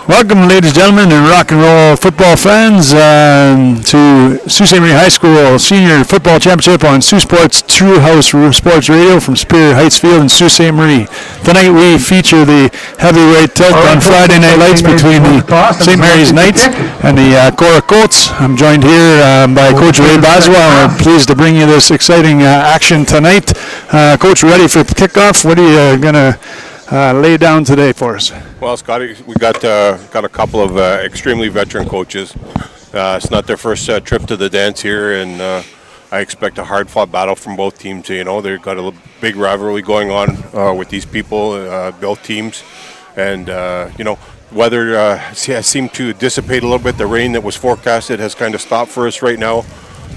Welcome, ladies and gentlemen, and rock and roll football fans, to Sault Ste. Marie High School Senior Football Championship on Saultsports True House Sports Radio from Superior Heights Field in Sault Ste. Marie. Tonight we feature the heavyweight tilt on Friday Night Lights between the St. Mary's Knights and the KORAH Colts. I'm joined here by Coach Ray Baswa. We're pleased to bring you this exciting action tonight. Coach, ready for kickoff? What are you going to lay down today for us? Well, Scotty, we got a couple of extremely veteran coaches. It's not their first trip to the dance here, and I expect a hard-fought battle from both teams. You know, they've got a big rivalry going on with these people, both teams, and weather has seemed to dissipate a little bit. The rain that was forecasted has kind of stopped for us right now.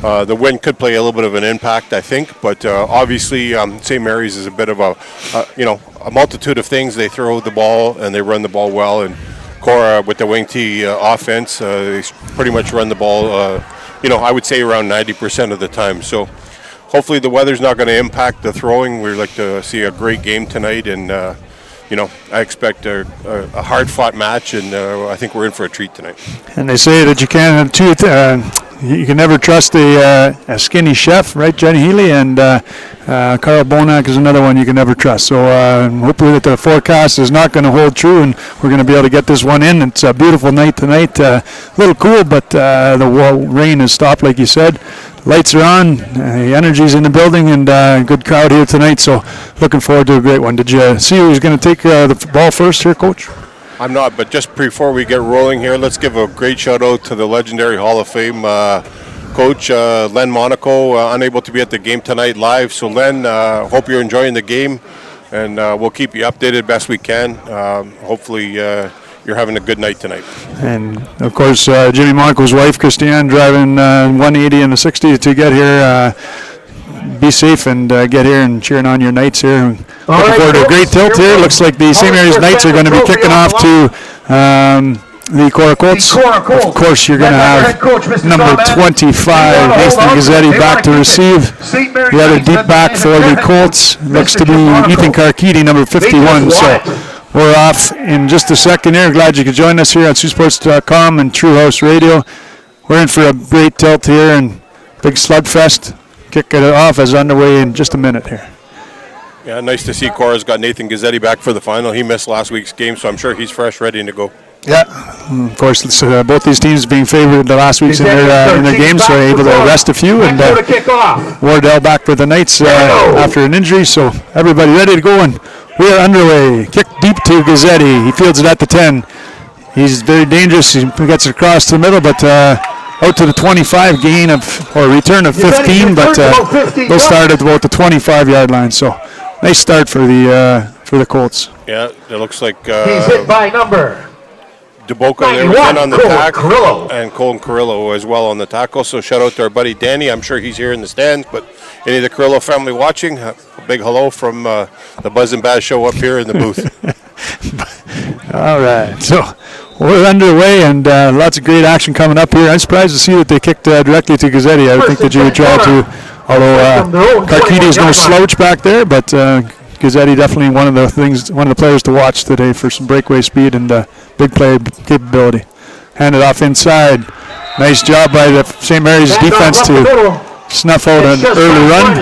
The wind could play a little bit of an impact, I think, but obviously St. Mary's is a bit of a multitude of things. They throw the ball and they run the ball well, and KORAH with the wing T offense, they pretty much run the ball, I would say around 90% of the time. So hopefully the weather's not going to impact the throwing. We'd like to see a great game tonight, and I expect a hard-fought match, and I think we're in for a treat tonight. And they say that you can't you can never trust a skinny chef, right? Jenny Healy and Carl Bonack is another one you can never trust. So hopefully that the forecast is not going to hold true, and we're going to be able to get this one in. It's a beautiful night tonight. A little cool, but the rain has stopped, like you said. Lights are on, the energy's in the building, and good crowd here tonight. So looking forward to a great one. Did you see who's going to take the ball first here, Coach? I'm not, but just before we get rolling here, let's give a great shout out to the legendary Hall of Fame coach, Len Monaco, unable to be at the game tonight live. So Len, hope you're enjoying the game, and we'll keep you updated best we can. Hopefully you're having a good night tonight. And of course, Jimmy Monaco's wife, Christiane, driving 180 and a 60 to get here. Be safe and get here and cheering on your Knights here. Looking forward to a great tilt here. Looks like the St. Mary's Knights are going to be kicking off to the KORAH Colts. Of course, you're going to have number 25, Nathan Gazzetti, back to receive. The other deep back for the Colts looks to be Ethan Carkidi, number 51. So we're off in just a second here. Glad you could join us here on Saultsports.com and True House Radio. We're in for a great tilt here and big slugfest. Kick it off as underway in just a minute here. Yeah, nice to see KORAH's got Nathan Gazzetti back for the final. He missed last week's game, so I'm sure he's fresh, ready to go. Yeah, of course, both these teams being favored the last weeks in their games, so they're able to rest a few. And Wardell back for the Knights after an injury, so everybody ready to go, and we are underway. Kick deep to Gazzetti. He fields it at the 10. He's very dangerous. He gets it across the middle, but out to the 25 gain or return of 15, but they'll start at about the 25-yard line. So nice start for the Colts. Yeah, it looks like he's hit by number DeBoca there was in on the tackle, and Colin Carrillo as well on the tackle. So shout out to our buddy Danny. I'm sure he's here in the stands, but any of the Carrillo family watching, a big hello from the Buzz and Baz show up here in the booth. All right, so we're underway, and lots of great action coming up here. I'm surprised to see that they kicked directly to Gazzetti. I would think that you would try to, although Carkidi is no slouch back there, but Gazzetti definitely one of the players to watch today for some breakaway speed and big play capability. Hand it off inside. Nice job by the St. Mary's defense to snuff out an early run.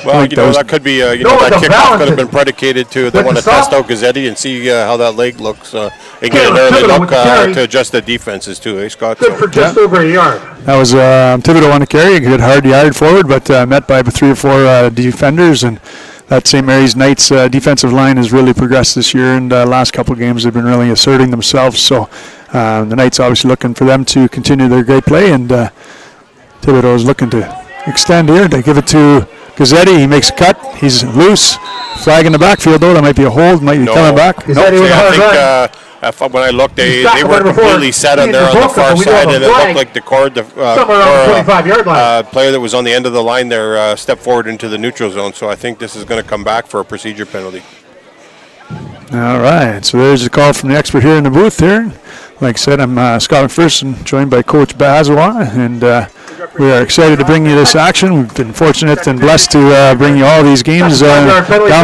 Well, that could be, that kickoff could have been predicated to they want to test out Gazzetti and see how that leg looks. And get an early look to adjust the defenses too, Scott? Good for just over a yard. That was Thibodeau on the carry, a good hard yard forward, but met by 3 or 4 defenders, and that St. Mary's Knights defensive line has really progressed this year, and last couple of games they've been really asserting themselves. So the Knights obviously looking for them to continue their great play, and Thibodeau is looking to extend here. They give it to Gazzetti. He makes a cut. He's loose. Flag in the backfield, though. That might be a hold. Might be coming back. I think when I looked, they were completely set on there on the far side, and it looked like the player that was on the end of the line there stepped forward into the neutral zone. So I think this is going to come back for a procedure penalty. All right. So there's a call from the expert here in the booth here. Like I said, I'm Scott McPherson, joined by Coach Baswa, and we are excited to bring you this action. We've been fortunate and blessed to bring you all these games down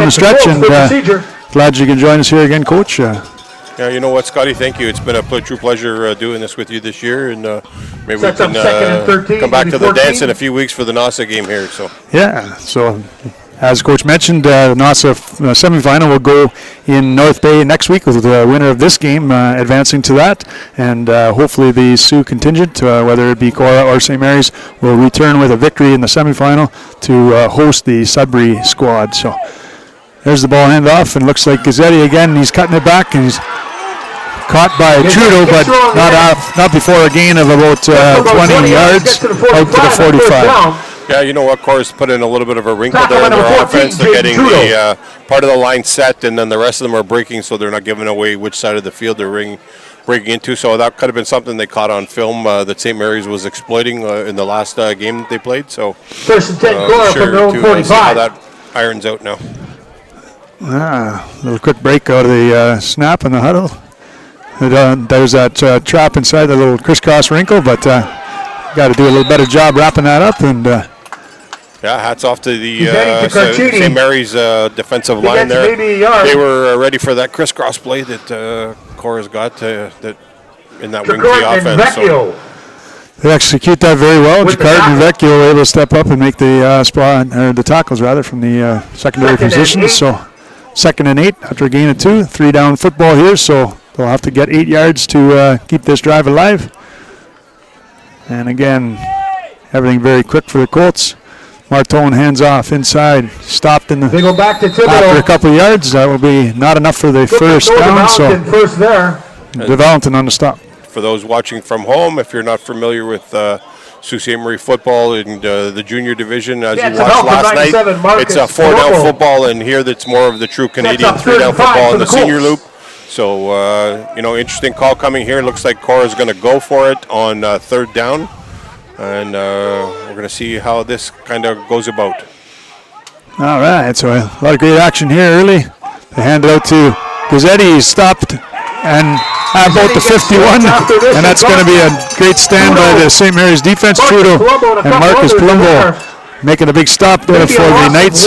the stretch, and glad you can join us here again, Coach. Yeah, you know what, Scotty? Thank you. It's been a true pleasure doing this with you this year, and maybe Sets we up second and can 13, come back to the 14. dance in a few weeks for the NASA game here. So Yeah, so as Coach mentioned, the NASA semifinal will go in North Bay next week with the winner of this game advancing to that. And hopefully the Sioux contingent, whether it be KORAH or St. Mary's, will return with a victory in the semifinal to host the Sudbury squad. So there's the ball handoff, and looks like Gazzetti again. He's cutting it back, and he's caught by Trudeau, but not before a gain of about 20 yards out to the 45. yeah, you know what, KORAH's put in a little bit of a wrinkle there in their offense. They're getting the part of the line set, and then the rest of them are breaking, so they're not giving away which side of the field they're breaking into. So that could have been something they caught on film that St. Mary's was exploiting in the last game that they played. So First and 10, KORAH from their own see how 45. that irons out now. Little quick break out of the snap in the huddle. There's that trap inside the little crisscross wrinkle, but got to do a little better job wrapping that up. And Yeah, hats off to the Gazzetti to Carchini. St. Mary's defensive He line gets there. maybe a yard. They were ready for that crisscross play that KORAH's got that in that wing T Jacquard and offense. So, Vecchio. they execute that very well. With the Jacquard and tackle. Vecchio were able to step up and make the spot, or the tackles rather, from the secondary Second and positions. 8. So 2nd and 8 after a gain of 2. 3 down football here, so they'll have to get 8 yards to keep this drive alive. And again, everything very quick for the Colts. Martone hands off inside, stopped in They the go back to after a Thibodeau. couple of yards. That will be not enough for the first down. So Valentin first there. Valentin on the stop. for those watching from home, if you're not familiar with Sault Ste. Marie football in the junior division, as Yeah, you it's watched about last night, 97 Marcus it's a 4-down Colombo. football, and here that's more of the true Canadian up 3-down 35 football for in the the senior Colts. loop. So, interesting call coming here. Looks like KORAH's going to go for it on 3rd down. And we're going to see how this kind of goes about. All right, so a lot of great action here early. They hand it out to Gazzetti. He's stopped and at about the 51, and that's going to be a great stand by the St. Mary's defense. Trudeau and Marcus Palumbo making a big stop there for the Knights.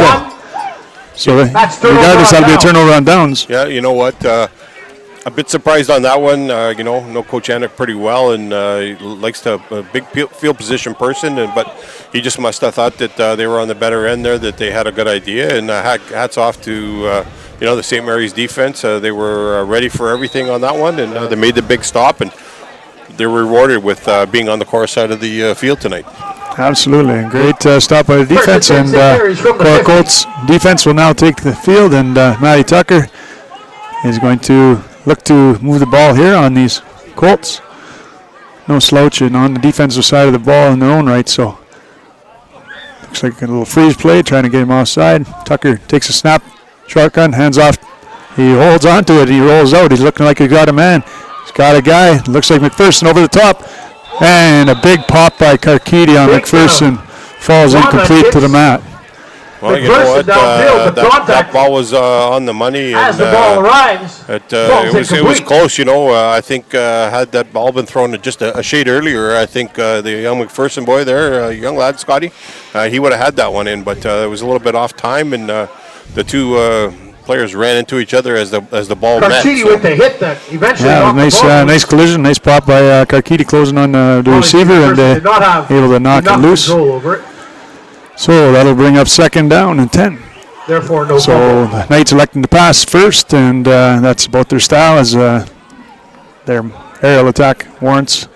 So regardless, that'll be a turnover on downs. Yeah, you know what? A bit surprised on that one. Know Coach Anik pretty well, and he likes to a big field position person. But he just must have thought that they were on the better end there, that they had a good idea. And hats off to the St. Mary's defense. They were ready for everything on that one, and they made the big stop. And they're rewarded with being on the KORAH side of the field tonight. Absolutely. Great stop by the defense. And KORAH Colts defense will now take the field. And Matty Tucker is going to look to move the ball here on these Colts. No slouching on the defensive side of the ball in their own right. So looks like a little freeze play, trying to get him offside. Tucker takes a snap, shotgun, hands off. He holds on to it. He rolls out. He's looking like he got a man. He's got a guy. Looks like McPherson over the top. And a big pop by Karkidi on McPherson. Falls incomplete to the mat. Well, you know what? That ball was on the money. As And, the ball arrives, it was close, I think had that ball been thrown just a shade earlier, I think the young McPherson boy there, young lad, Scotty, he would have had that one in, but it was a little bit off time, and the two players ran into each other as the ball met. Carchidi with the hit that eventually Nice collision, nice pop by Karkidi closing on the receiver and able to knock it loose. Over it. So that'll bring up 2nd down and 10. Therefore, no So fumble. the Knights electing to pass first, and that's about their style as their aerial attack warrants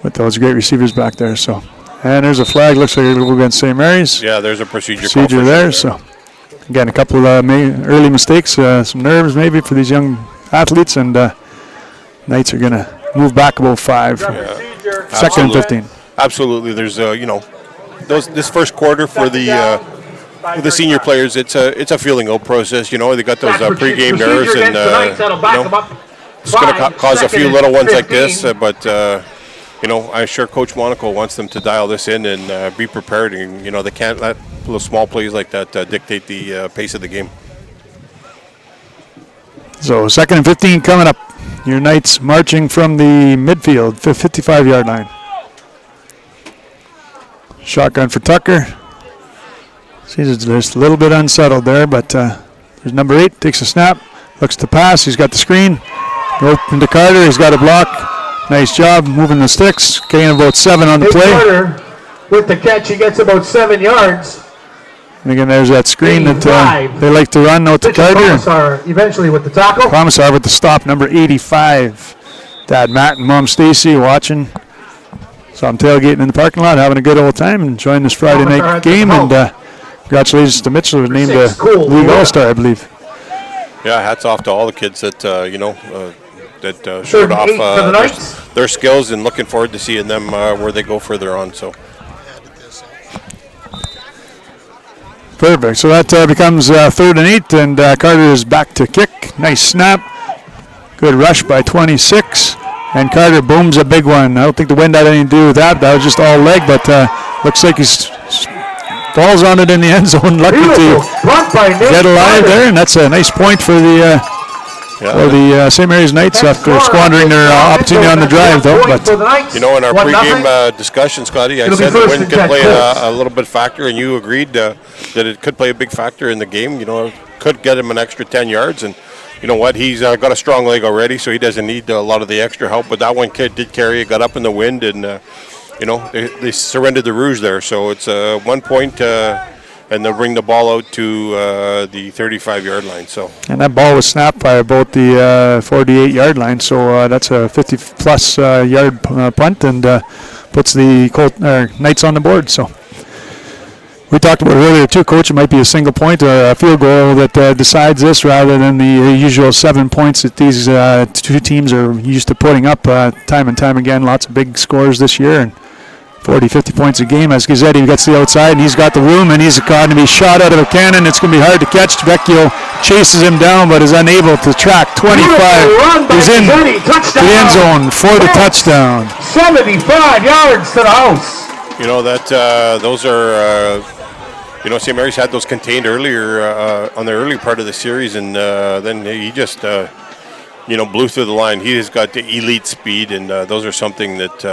with those great receivers back there. So, and there's a flag. Looks like it'll go against St. Mary's. Yeah, there's a procedure call for there. sure. So again, a couple of early mistakes, some nerves maybe for these young athletes, and Knights are going to move back about 5. 2nd and 15. Absolutely. There's this first quarter for the senior players, it's a feeling out process. They got those pregame nerves, and it's going to cause a few little ones like this. But I'm sure Coach Monaco wants them to dial this in and be prepared. And they can't let little small plays like that dictate the pace of the game. So 2nd and 15 coming up. Your Knights marching from the midfield, 55-yard line. Shotgun for Tucker. Seems just a little bit unsettled there, but there's number 8, takes a snap, looks to pass, he's got the screen, Open to Carter. He's got a block. Nice job moving the sticks. Gain about 7 on the play. Carter with the catch, he gets about 7 yards. And again, there's that screen that 85. they like to run out to Mitchell Carter. Commissar eventually with the tackle. Commissar with the stop, number 85. Dad Matt and Mom Stacy watching. So I'm tailgating in the parking lot, having a good old time, enjoying this Friday Commissar night at the game. helm. And congratulations to Mitchell, who was named a Six, cool. league Yeah. all-star, I believe. Yeah, hats off to all the kids that that Third showed and off 8 for the Knights. their skills, and looking forward to seeing them where they go further on. So. Perfect. So that becomes 3rd and 8, and Carter is back to kick. Nice snap. Good rush by 26. And Carter booms a big one. I don't think the wind had anything to do with that. That was just all leg, but looks like he falls on it in the end zone. Lucky Beautiful to punt by Nate get alive Carter. there, and that's a nice point for the St. Mary's Knights after squandering their opportunity on the drive, though. But You know, in our 1-0. pregame discussion, Scotty, I It'll be said the first wind and could 10 play Colts. a little bit factor, and you agreed that it could play a big factor in the game. You know, could get him an extra 10 yards, and you know what? He's got a strong leg already, so he doesn't need a lot of the extra help. But that one kid did carry it, got up in the wind, and you know, they surrendered the Rouge there. So it's 1 point, and they'll bring the ball out to the 35-yard line. So. and that ball was snapped by about the 48-yard line, so that's a 50-plus yard punt, and puts the Knights on the board. So we talked about earlier too, Coach. It might be a single point or a field goal that decides this, rather than the usual 7 points that these two teams are used to putting up time and time again. Lots of big scores this year, and 40, 50 points a game. As Gazzetti gets to the outside, and he's got the room, and he's going to be shot out of a cannon. It's going to be hard to catch. Vecchio chases him down, but is unable to track. 25. He's in the end zone for the touchdown. 75 yards to the house. You know that those are, you know, St. Mary's had those contained earlier on the early part of the series, and then he just, you know, blew through the line. He has got the elite speed, and those are something that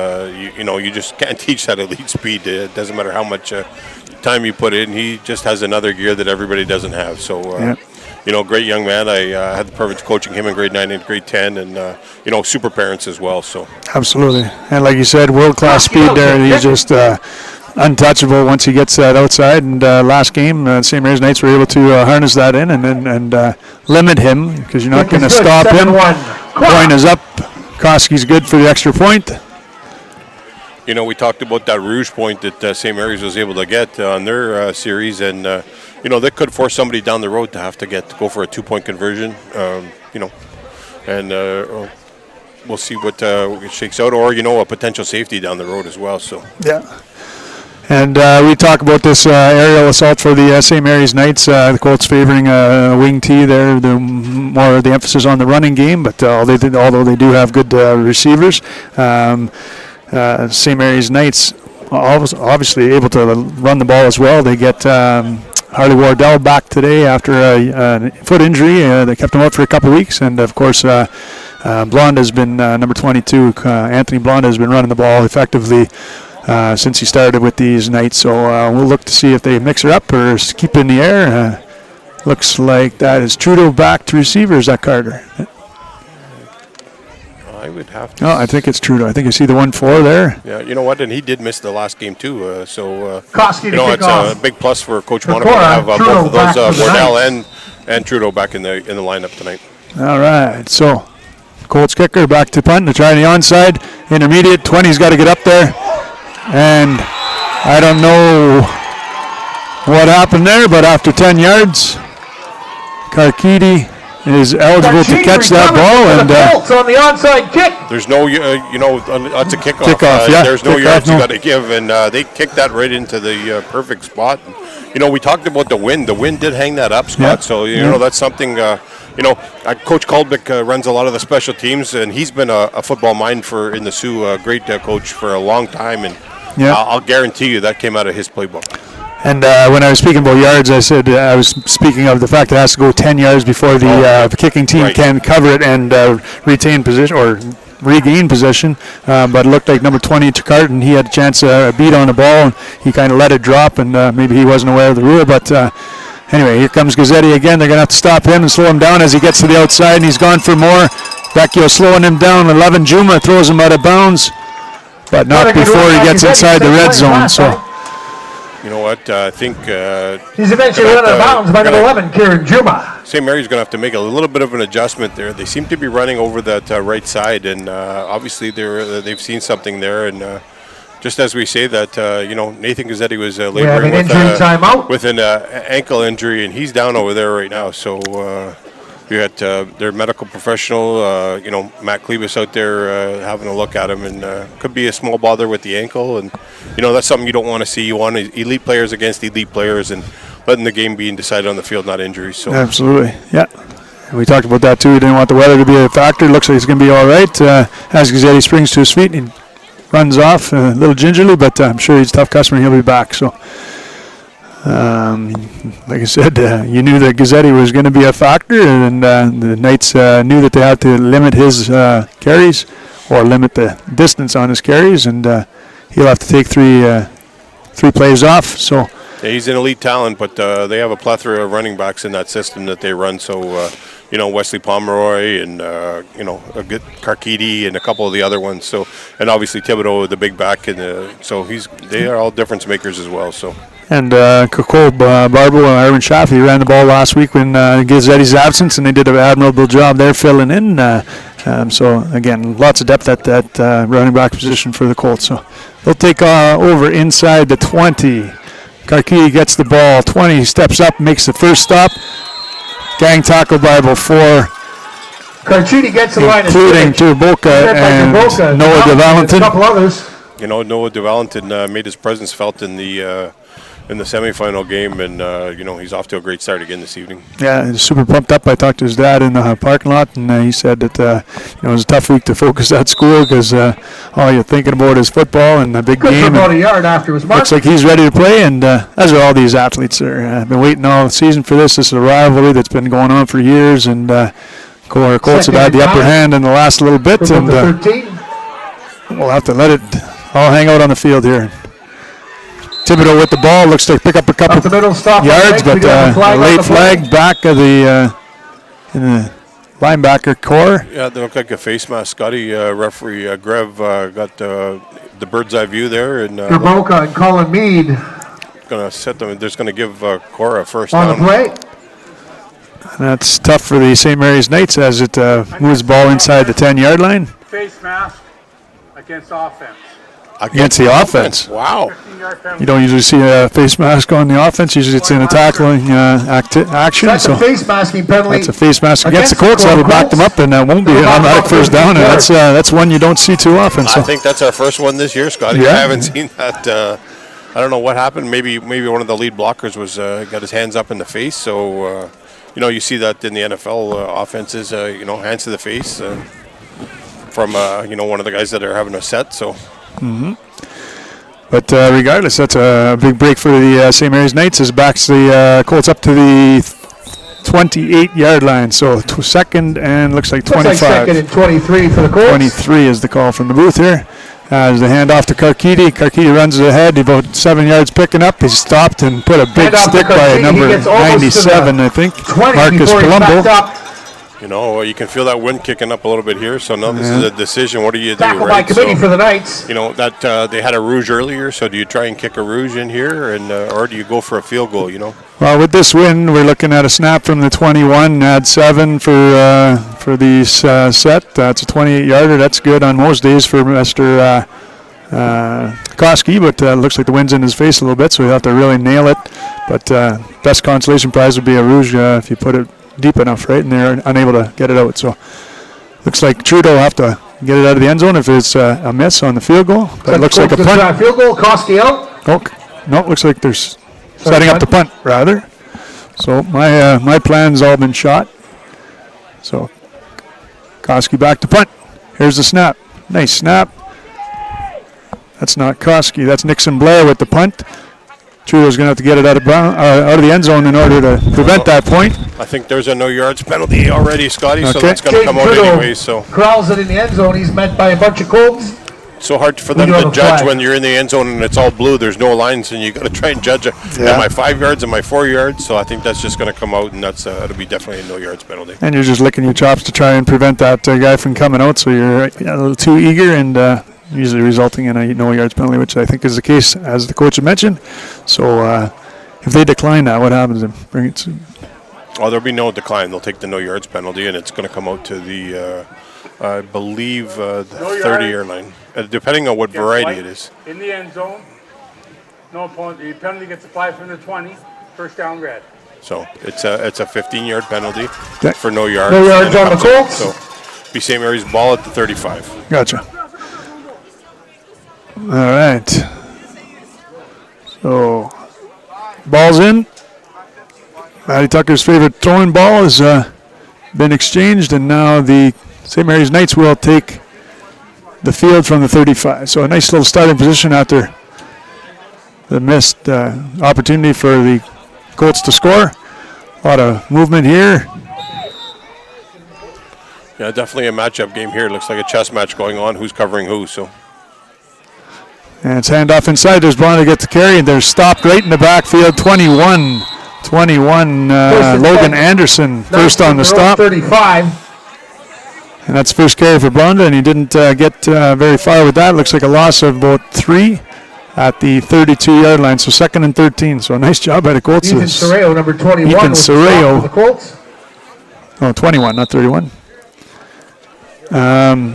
you know, you just can't teach that elite speed. It doesn't matter how much time you put in. He just has another gear that everybody doesn't have. So. You know, great young man. I had the privilege of coaching him in grade 9 and grade 10, and you know, super parents as well. So Absolutely, and like you said, world-class speed there. He's just untouchable once he gets that outside. And last game, St. Mary's Knights were able to harness that in and limit him, because you're not going to stop him. 7-1. Point is up. Koski's good for the extra point. you know, we talked about that Rouge point that St. Mary's was able to get on their series, and you know, that could force somebody down the road to have to go for a 2-point conversion. You know, and we'll see what it shakes out, or you know, a potential safety down the road as well. So Yeah. And we talk about this aerial assault for the St. Mary's Knights. The Colts favoring wing T there. The more of the emphasis on the running game, but although they do have good receivers, St. Mary's Knights obviously able to run the ball as well. They get Harley Wardell back today after a foot injury. They kept him out for a couple of weeks, and of course Blonde has been number 22. Anthony Blonde has been running the ball effectively since he started with these Knights. So we'll look to see if they mix her up or keep it in the air. Looks like that is Trudeau back to receiver. Is that Carter? I would have to. No, I think it's Trudeau. I think you see the 1-4 there. Yeah, you know what? And he did miss the last game too. Koski You to know, kick it's off. a big plus for Coach For Monaco to KORAH, have both Trudeau of back those, for the Wardell Knights. and Trudeau back in the lineup tonight. All right, so Colts kicker back to punt. They're trying the onside. Intermediate, 20's got to get up there. And I don't know what happened there, but after 10 yards, Karkidi is eligible to catch that ball. And Colts on the onside kick. There's no, you know, it's a kickoff. Kickoff, yeah. There's no Kickoff, yards you no. got to give, and they kicked that right into the perfect spot. You know, we talked about the wind. The wind did hang that up, Scott. Yeah. So you know, that's something. You know, Coach Kalbick runs a lot of the special teams, and he's been a football mind in the Sioux, a great coach for a long time, and Yeah. I'll guarantee you that came out of his playbook. And when I was speaking about yards, I said I was speaking of the fact that it has to go 10 yards before the kicking team Right. can cover it and retain position or regain position. But it looked like number 20, Carton, he had a chance to beat on the ball, and he kind of let it drop, and maybe he wasn't aware of the rule. But anyway, here comes Gazzetti again. They're going to have to stop him and slow him down as he gets to the outside, and he's gone for more. Vecchio slowing him down. 11 Juma throws him out of bounds, but not before he gets inside the red zone. So. You know what? I think he's eventually run out of bounds by number 11, Kieran Juma. St. Mary's going to have to make a little bit of an adjustment there. They seem to be running over that right side, and obviously they've seen something there. And just as we say that, Nathan Gazzetti was laboring with an ankle injury, and he's down over there right now. So you got their medical professional, Matt Klebus out there having a look at him, and could be a small bother with the ankle. And, that's something you don't want to see. You want elite players against elite players and letting the game being decided on the field, not injuries. So. Absolutely, yeah. And we talked about that too. We didn't want the weather to be a factor. Looks like it's going to be all right. As Gazzetti springs to his feet and runs off a little gingerly, but I'm sure he's a tough customer. He'll be back. So, like I said, you knew that Gazzetti was going to be a factor, and the Knights knew that they had to limit his carries or limit the distance on his carries, and he'll have to take three plays off. So. Yeah, he's an elite talent, but they have a plethora of running backs in that system that they run. So, Wesley Pomeroy and, a good Karkidi and a couple of the other ones. So, and obviously Thibodeau, the big back. And so they are all difference makers as well. So. And Cole Barbo and Irwin Schaff, he ran the ball last week when Gazzetti's absence, and they did an admirable job there filling in. So, again, lots of depth at that running back position for the Colts. So they'll take over inside the 20. Karkidi gets the ball, 20, steps up, makes the first stop. Gang tackle by before. Karkidi gets the line, including Turboka and Noah DeValentin. A couple others. Noah DeValentin made his presence felt in the semifinal game, and he's off to a great start again this evening. Yeah, he's super pumped up. I talked to his dad in the parking lot, and he said that it was a tough week to focus at school because all you're thinking about is football and the big game. About a yard afterwards. Looks like he's ready to play, and as are all these athletes. They've been waiting all season for this. This is a rivalry that's been going on for years, and KORAH Colts have had the upper hand in the last little bit, and we'll have to let it all hang out on the field here. Thibodeau with the ball, looks like pick up a couple yards, but a late flag back of the in the linebacker core. Yeah, they look like a face mask. Scotty, referee Grev got the bird's eye view there, and Turboka and Colin Mead going to set them. They're going to give KORAH first on down. the play. And that's tough for the St. Mary's Knights as it moves the ball inside the 10-yard line. Face mask against offense. Against the offense. Wow. You don't usually see a face mask on the offense. Usually it's in a tackling action. That's a face masking penalty. That's a face mask against the Colts. That'll back them up, and that won't be an automatic first down. And that's one you don't see too often. So. I think that's our first one this year, Scotty. Yeah. I haven't seen that. I don't know what happened. Maybe one of the lead blockers was got his hands up in the face. So, you see that in the NFL offenses, hands to the face from, one of the guys that are having a set. So. Mm-hmm. But regardless, that's a big break for the St. Mary's Knights as backs the Colts up to the 28-yard line. So second and looks like 25. Looks like second and 23 for the Colts. 23 is the call from the booth here. As the handoff to Karkidi. Karkidi runs ahead, about 7 yards picking up. He's stopped and put a big stick by number 97, I think, Marcus Palumbo. You can feel that wind kicking up a little bit here. So now this is a decision. What do you do? Tackle by committee for the Knights. That they had a rouge earlier. So do you try and kick a rouge in here, and or do you go for a field goal? Well, with this win, we're looking at a snap from the 21. Add 7 for the set. That's a 28-yarder. That's good on most days for Mr. Koski, but looks like the wind's in his face a little bit, so we have to really nail it. But best consolation prize would be a rouge if you put it deep enough, right? And they're unable to get it out. So looks like Trudeau will have to get it out of the end zone if it's a miss on the field goal. But it looks like a punt. Field goal, Koski out. Oh, no, looks like they're setting up the punt, rather. So my plan's all been shot. So Koski back to punt. Here's the snap. Nice snap. That's not Koski. That's Nixon Blair with the punt. Trudeau's going to have to get it out of the end zone in order to prevent that point. I think there's a no yards penalty already, Scotty, so that's going to come out anyway. So corrals it in the end zone. He's met by a bunch of Colts. so hard for We them do have to a judge flag. when you're in the end zone and it's all blue. There's no lines, and you got to try and judge it. Yeah. Am I 5 yards? Am I 4 yards? So I think that's just going to come out, and it'll be definitely a no yards penalty. And you're just licking your chops to try and prevent that guy from coming out, so you're a little too eager and usually resulting in a no yards penalty, which I think is the case, as the coach had mentioned. So if they decline that, what happens? Bring it to There'll be no decline. They'll take the no yards penalty, and it's going to come out to the, I believe, the 30-yard line, depending on what variety it is. In the end zone, no opponent. The penalty gets applied from the 20. First down, red. So it's a 15-yard penalty Okay. for no yards. No yards and it on the comes out. Colts. So be St. Mary's ball at the 35. Gotcha. All right. So, ball's in. Matty Tucker's favorite throwing ball has been exchanged, and now the St. Mary's Knights will take the field from the 35. So a nice little starting position after the missed opportunity for the Colts to score. A lot of movement here. Yeah, definitely a matchup game here. Looks like a chess match going on. Who's covering who? So And it's handoff inside. There's Blonde to get the carry, and they're stopped right in the backfield. 21, Logan Anderson first on the stop. 35. And that's first carry for Blonde, and he didn't get very far with that. Looks like a loss of about 3 at the 32-yard line. So 2nd and 13. So a nice job by the Colts. Ethan Sorreo, number 21. Ethan with the Sorreo. stop for the Colts. Oh, 21, not 31.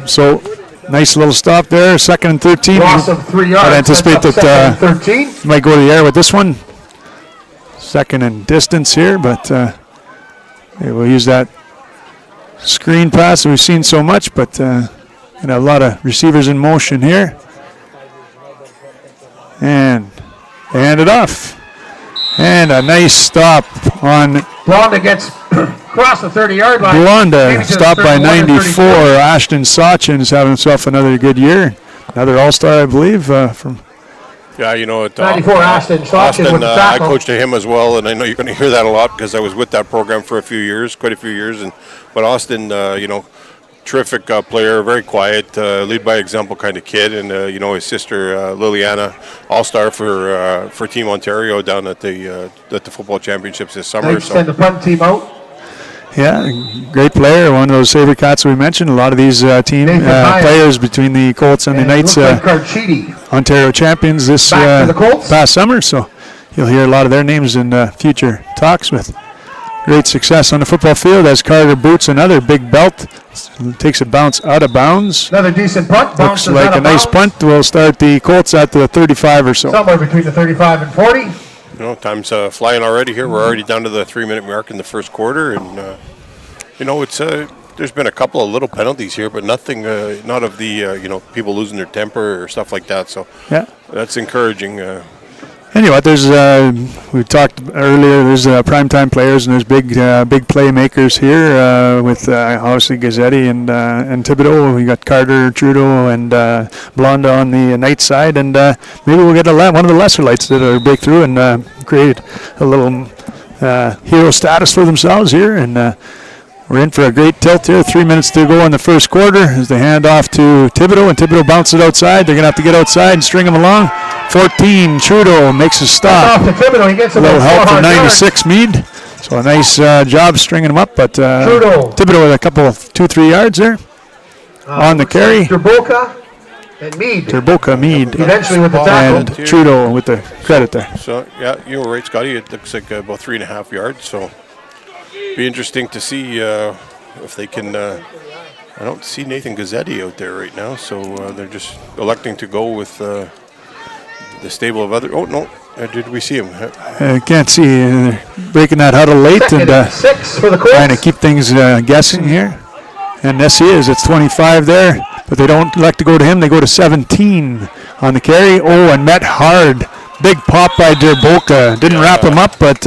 So nice little stop there. 2nd and 13. Loss of 3 yards. I'd anticipate That's up that 2nd and 13. might go to the air with this one. 2nd and distance here, but they will use that screen pass that we've seen so much, but gonna have a lot of receivers in motion here. And they hand it off. And a nice stop on Blonda gets across the 30-yard line. Blonda, Maybe to the stopped by 31 or 94. 32. Ashton Sachin is having himself another good year. Another all-star, I believe, from yeah, you know, 94 Ashton Sachin with the I tackle. coached him as well, and I know you're going to hear that a lot because I was with that program for quite a few years. But Austin, terrific player, very quiet, lead by example kind of kid, and his sister Liliana, all-star for Team Ontario down at the football championships this summer. They send the punt team out. Yeah, great player. One of those Sabre Cats we mentioned. A lot of these team Nathan Hyatt. players between the Colts and the And it Knights, looks like Carchidi. Ontario champions this Back to the Colts. past summer. So you'll hear a lot of their names in future talks with great success on the football field as Carter boots another big belt. Takes a bounce out of bounds. Another decent punt. Looks Bounces like out a of nice bounds. punt. We'll start the Colts at the 35 or so. Somewhere between the 35 and 40. Time's flying already here. We're already down to the 3-minute mark in the first quarter, and it's there's been a couple of little penalties here, but nothing, not of the people losing their temper or stuff like that. So Yeah. that's encouraging. Anyway, there's we talked earlier. There's primetime players and there's big playmakers here with obviously Gazzetti and Thibodeau. We got Carter, Trudeau, and Blonda on the Knight side, and maybe we'll get one of the lesser lights that are break through and create a little hero status for themselves here. And we're in for a great tilt here. 3 minutes to go in the first quarter as they hand off to Thibodeau, and Thibodeau bounces it outside. They're going to have to get outside and string him along. 14, Trudeau makes a stop. Off to Thibodeau. He gets A little about help from 400 yards. 96 Mead. So a nice job stringing him up, but Trudeau. Thibodeau with a couple of 2-3 yards there on the carry. Terboka and Mead. Terboka, Mead, Eventually with the tackle. and Trudeau with the credit there. So yeah, you were right, Scotty. It looks like about 3.5 yards. So be interesting to see if they can. I don't see Nathan Gazzetti out there right now, so they're just electing to go with the stable of other. Oh no, did we see him? Can't see. They're breaking that huddle late Second and and 6 for the trying to Colts. keep things guessing here. And yes, he is. It's 25 there, but they don't elect to go to him. They go to 17 on the carry. Oh, and met hard. Big pop by Terboka. Didn't wrap him up, but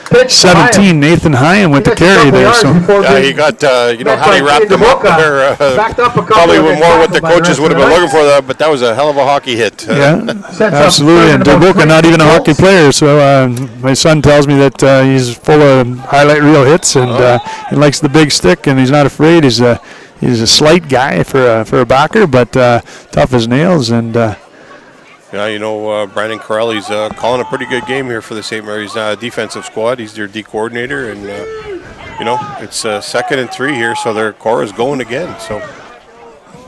Pitch 17, Nathan Hyam with the carry there. So Yeah, he got, how he wrapped him up there. Backed up a couple Probably of more his what the tackles by the coaches rest would of have been the looking for, but that was a hell of a hockey hit. yeah, Sets up absolutely. third And about Terboka, 3 not even a Colts. hockey player. So my son tells me that he's full of highlight reel hits and he likes the big stick and he's not afraid. He's he's a slight guy for a backer, but tough as nails. And yeah, Brandon Corelli's calling a pretty good game here for the St. Mary's defensive squad. He's their D coordinator, and it's 2nd and 3 here, so their KORAH's going again. So.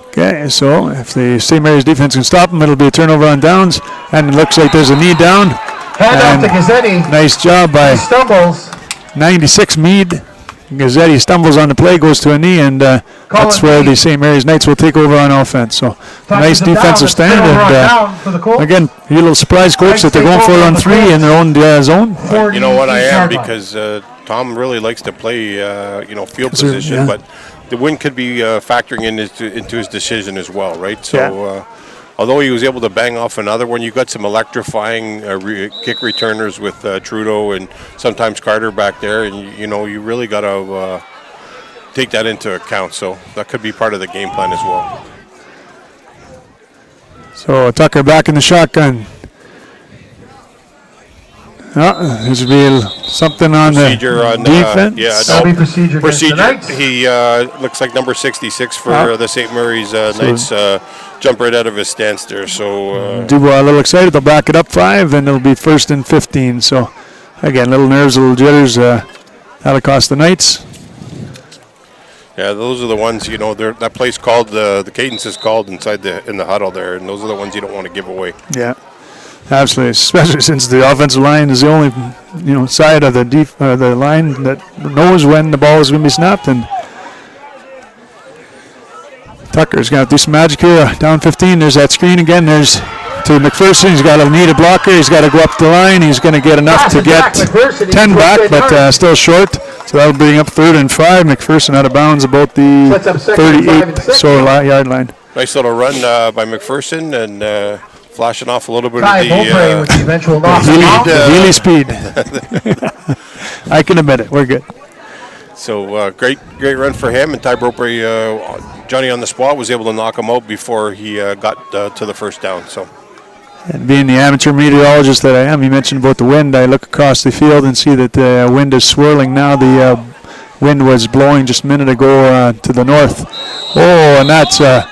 Okay, so if the St. Mary's defense can stop him, it'll be a turnover on downs, and it looks like there's a knee down. Hand off to Gazzetti. Nice job by He stumbles. 96 Mead. Gazzetti stumbles on the play, goes to a knee, and that's where the St. Mary's Knights will take over on offense. So nice defensive stand, and again, you're a little surprised, coach, that they're going for it on 3 in their own zone. You know what, I am, because Tom really likes to play, field position, yeah. but the wind could be factoring into his decision as well, right? So although he was able to bang off another one, you got some electrifying kick returners with Trudeau and sometimes Carter back there, and you really got to take that into account. So that could be part of the game plan as well. So Tucker back in the shotgun. This would be something on procedure the on defense. That'll be procedure. Procedure. He looks like number 66 for the St. Mary's Knights. Jump right out of his stance there. So Dubois a little excited. They'll back it up 5, and it'll be 1st and 15. So again, little nerves, little jitters. That'll cost the Knights. Yeah, those are the ones, that place called, the cadence is called in the huddle there, and those are the ones you don't want to give away. Yeah, absolutely, especially since the offensive line is the only, side of the line that knows when the ball is going to be snapped. And Tucker's got to do some magic here. Down 15, there's that screen again. There's to McPherson. He's got to need a blocker. He's got to go up the line. He's going to get enough to get 10 back, but still short. So that'll bring up 3rd and 5. McPherson out of bounds about the 38-yard line. Nice little run by McPherson, and flashing off a little bit Ty of Beaupre with the eventual knock. Wheelie speed. I can admit it. We're good. So great run for him, and Ty Beaupre, Johnny on the spot, was able to knock him out before he got to the first down. So. And being the amateur meteorologist that I am, you mentioned about the wind. I look across the field and see that the wind is swirling now. The wind was blowing just a minute ago to the north. Oh, and that's a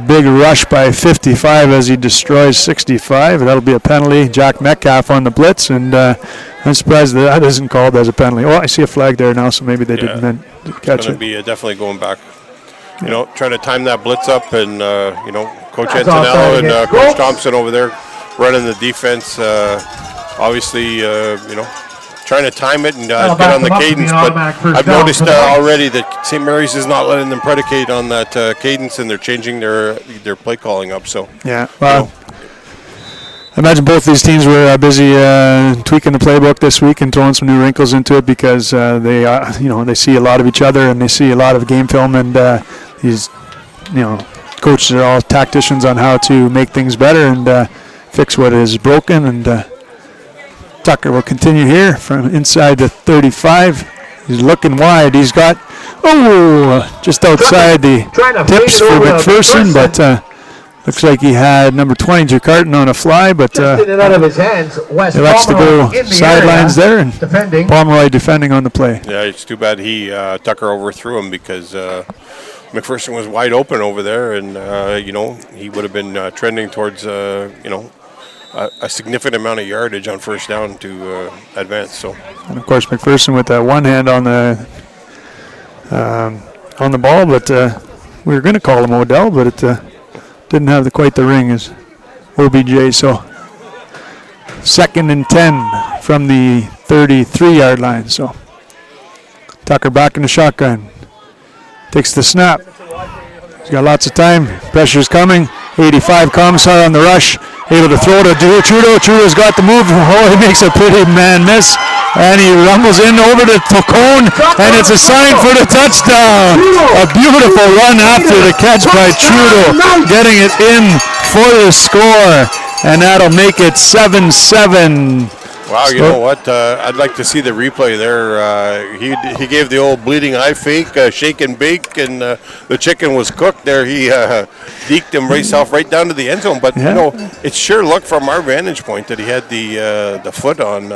big rush by 55 as he destroys 65. That'll be a penalty. Jack Metcalf on the blitz, and I'm surprised that isn't called as a penalty. Oh, I see a flag there now, so maybe they didn't catch it. It's going to be definitely going back. Trying to time that blitz up, and Coach Antonello and Coach Thompson over there running the defense. Obviously, trying to time it and get on the cadence. But I've noticed already that St. Mary's is not letting them predicate on that cadence, and they're changing their play calling up. So yeah, well, I imagine both these teams were busy tweaking the playbook this week and throwing some new wrinkles into it because they see a lot of each other and they see a lot of game film, and these coaches are all tacticians on how to make things better and fix what is broken. And Tucker will continue here from inside the 35. He's looking wide. He's got just outside the tips for McPherson, but looks like he had number 22 Carton on a fly, but he likes to go sidelines there, and Pomeroy defending on the play. Yeah, it's too bad Tucker overthrew him because McPherson was wide open over there, and he would have been trending towards a significant amount of yardage on first down to advance. So, and of course McPherson with that one hand on the ball, but we were going to call him Odell, but it didn't have quite the ring as OBJ. So 2nd and 10 from the 33-yard line. So Tucker back in the shotgun. Takes the snap. He's got lots of time. Pressure's coming. 85 comes on the rush. Able to throw to Trudeau. Trudeau's got the move. Oh, he makes a pretty man miss. And he rumbles in over to Tocone. And it's a sign for the touchdown. A beautiful run after the catch by Trudeau. Getting it in for the score. And that'll make it 7-7. Wow, you know what? I'd like to see the replay there. He gave the old bleeding eye fake, shake and bake, and the chicken was cooked there. He deked himself right down to the end zone. But it sure looked from our vantage point that he had the foot on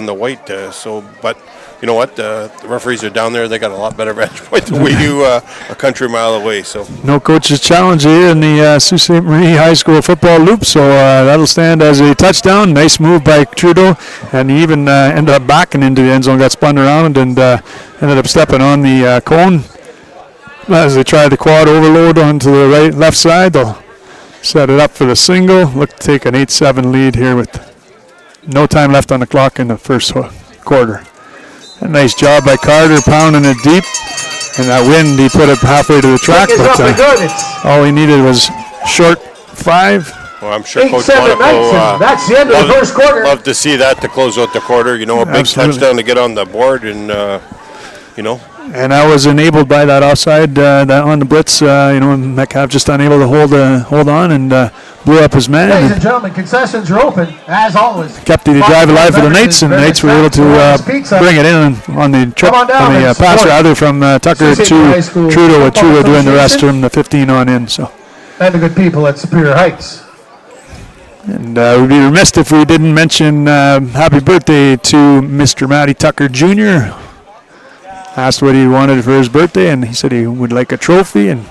the white. But you know what? The referees are down there. They got a lot better vantage point than we do a country mile away. So No coaches challenge here in the Sault Ste. Marie High School football loop, so that'll stand as a touchdown. Nice move by Trudeau, and he even ended up backing into the end zone, got spun around, and ended up stepping on the cone. As they try the quad overload onto the left side, they'll set it up for the single. Look to take an 8-7 lead here with no time left on the clock in the first quarter. A nice job by Carter, pounding it deep. And that wind, he put it halfway to the track. But all he needed was short 5. Well, I'm sure 8-7 Coach Monaco that's the end of the first quarter. Love to see that to close out the quarter. You know, a big Absolutely. touchdown to get on the board, and you know. And that was enabled by that offside that on the blitz. Metcalf just unable to hold on and blew up his man. Ladies and gentlemen, concessions are open, as always. Kept the drive alive for the Knights, and the Knights were able to bring it in on the trip, Come on down, on the it's pass sport. rather from Tucker Sault Ste. to Marie High School Trudeau, with Football Trudeau doing the rest Association. from the 15 on in. So, And the good people at Superior Heights. and we'd be remiss if we didn't mention happy birthday to Mr. Matty Tucker Jr. Asked what he wanted for his birthday, and he said he would like a trophy, and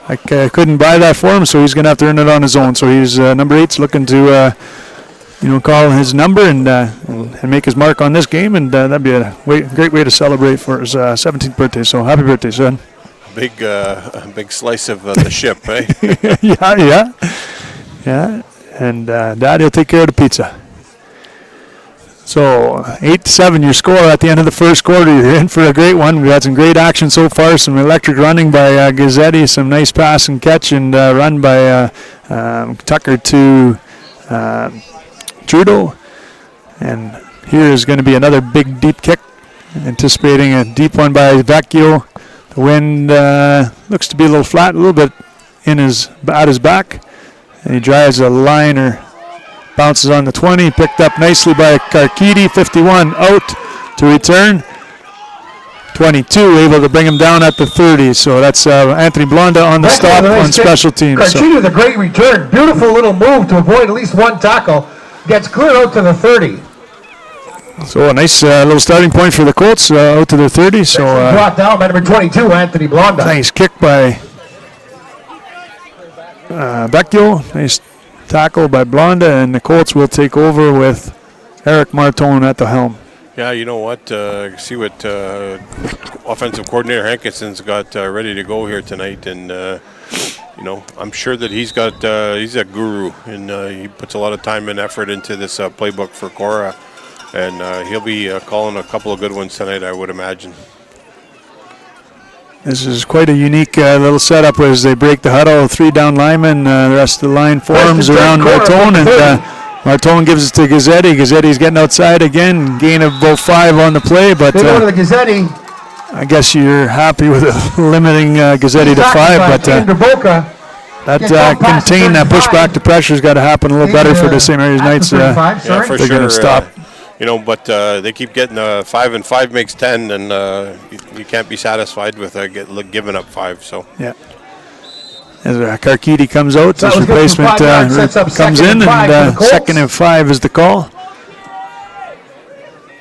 I couldn't buy that for him, so he's going to have to earn it on his own. So he's number 8's looking to call his number and make his mark on this game, and that'd be a great way to celebrate for his 17th birthday. So happy birthday, son. Big slice of the ship, eh? yeah. And Dad, he'll take care of the pizza. So 8-7 your score at the end of the first quarter. You're in for a great one. We've had some great action so far. Some electric running by Gazzetti, some nice pass and catch and run by Tucker to Trudeau. And here is going to be another big deep kick. Anticipating a deep one by Vecchio. The wind looks to be a little flat, a little bit at his back. And he drives a liner. Bounces on the 20, picked up nicely by Karkidi, 51 out to return. 22 able to bring him down at the 30. So that's Anthony Blonda on the stop on special teams. Karkidi with a great return. Beautiful little move to avoid at least one tackle. Gets clear out to the 30. So a nice little starting point for the Colts out to their 30. So brought down by number 22, Anthony Blonda. nice kick by Vecchio. Nice tackle by Blonda, and the Colts will take over with Eric Martone at the helm. Yeah, you know what? See what offensive coordinator Hankison's got ready to go here tonight, and I'm sure that he's a guru, and he puts a lot of time and effort into this playbook for KORAH, and he'll be calling a couple of good ones tonight, I would imagine. This is quite a unique little setup as they break the huddle. 3 down linemen, the rest of the line forms around Martone, and Martone gives it to Gazzetti. Gazzetti's getting outside again, gain of about 5 on the play, but They go to the Gazzetti. I guess you're happy with limiting Gazzetti to 5, but that contain that pushback to pressure's got to happen a little better for the St. Mary's Knights. Yeah, for they're sure. going to stop. But they keep getting 5 and 5 makes 10, and you can't be satisfied with giving up 5. So yeah. As Karkidi comes out, That his was good for replacement 5 yards, sets up comes second in, and 5 for and the Colts. 2nd and 5 is the call.